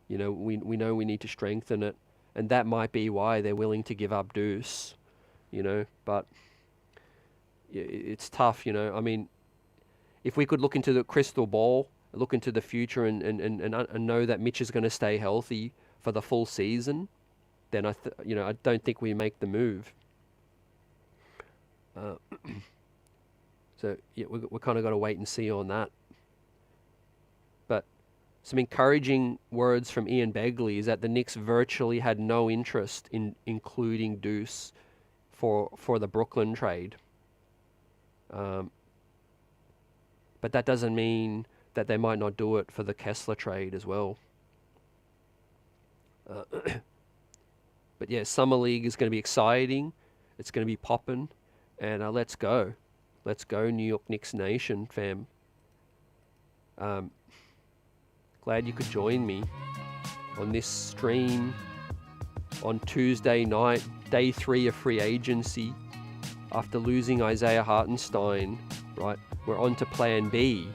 We know we need to strengthen it, and that might be why they're willing to give up Deuce. But it's tough. I mean, if we could look into the crystal ball, look into the future, and know that Mitch is going to stay healthy for the full season, then I don't think we make the move. So yeah, we kind of got to wait and see on that. But some encouraging words from Ian Begley is that the Knicks virtually had no interest in including Deuce for the Brooklyn trade. But that doesn't mean that they might not do it for the Kessler trade as well. But yeah, Summer League is going to be exciting. It's going to be popping. And let's go. Let's go, New York Knicks Nation, fam. Glad you could join me on this stream on Tuesday night, day 3 of free agency. After losing Isaiah Hartenstein, right? We're on to plan B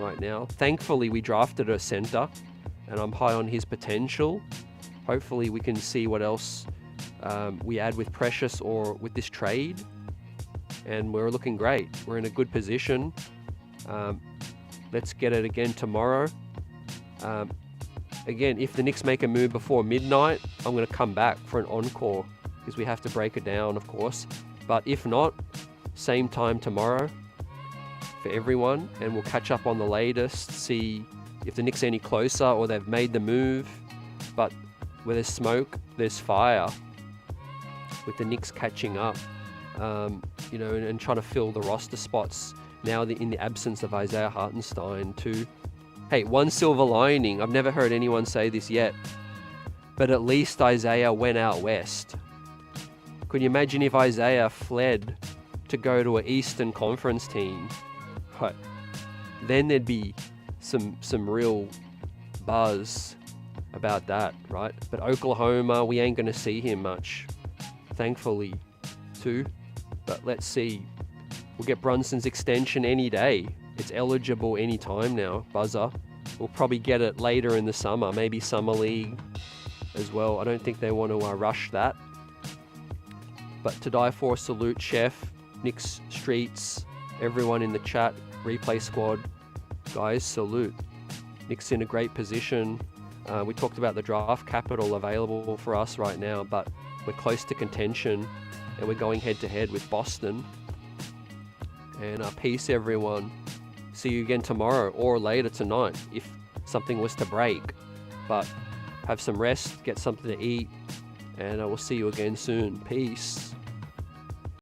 right now. Thankfully, we drafted a center, and I'm high on his potential. Hopefully, we can see what else we add with Precious or with this trade. And we're looking great. We're in a good position. Let's get it again tomorrow. Again, if the Knicks make a move before midnight, I'm going to come back for an encore, because we have to break it down, of course. But if not, same time tomorrow for everyone, and we'll catch up on the latest, see if the Knicks are any closer or they've made the move. But where there's smoke, there's fire, with the Knicks catching up. And trying to fill the roster spots now in the absence of Isaiah Hartenstein too. Hey, one silver lining, I've never heard anyone say this yet, but at least Isaiah went out west. Could you imagine if Isaiah fled to go to an Eastern Conference team? Right. Then there'd be some real buzz about that, right? But Oklahoma, we ain't going to see him much, thankfully, too. But let's see. We'll get Brunson's extension any day. It's eligible any time now, buzzer. We'll probably get it later in the summer, maybe Summer League as well. I don't think they want to rush that. But to die for, salute Chef, Knicks Streets, everyone in the chat, replay squad. Guys, salute. Knicks in a great position. We talked about the draft capital available for us right now, but we're close to contention. And we're going head-to-head with Boston. And peace, everyone. See you again tomorrow or later tonight if something was to break. But have some rest, get something to eat, and I will see you again soon. Peace.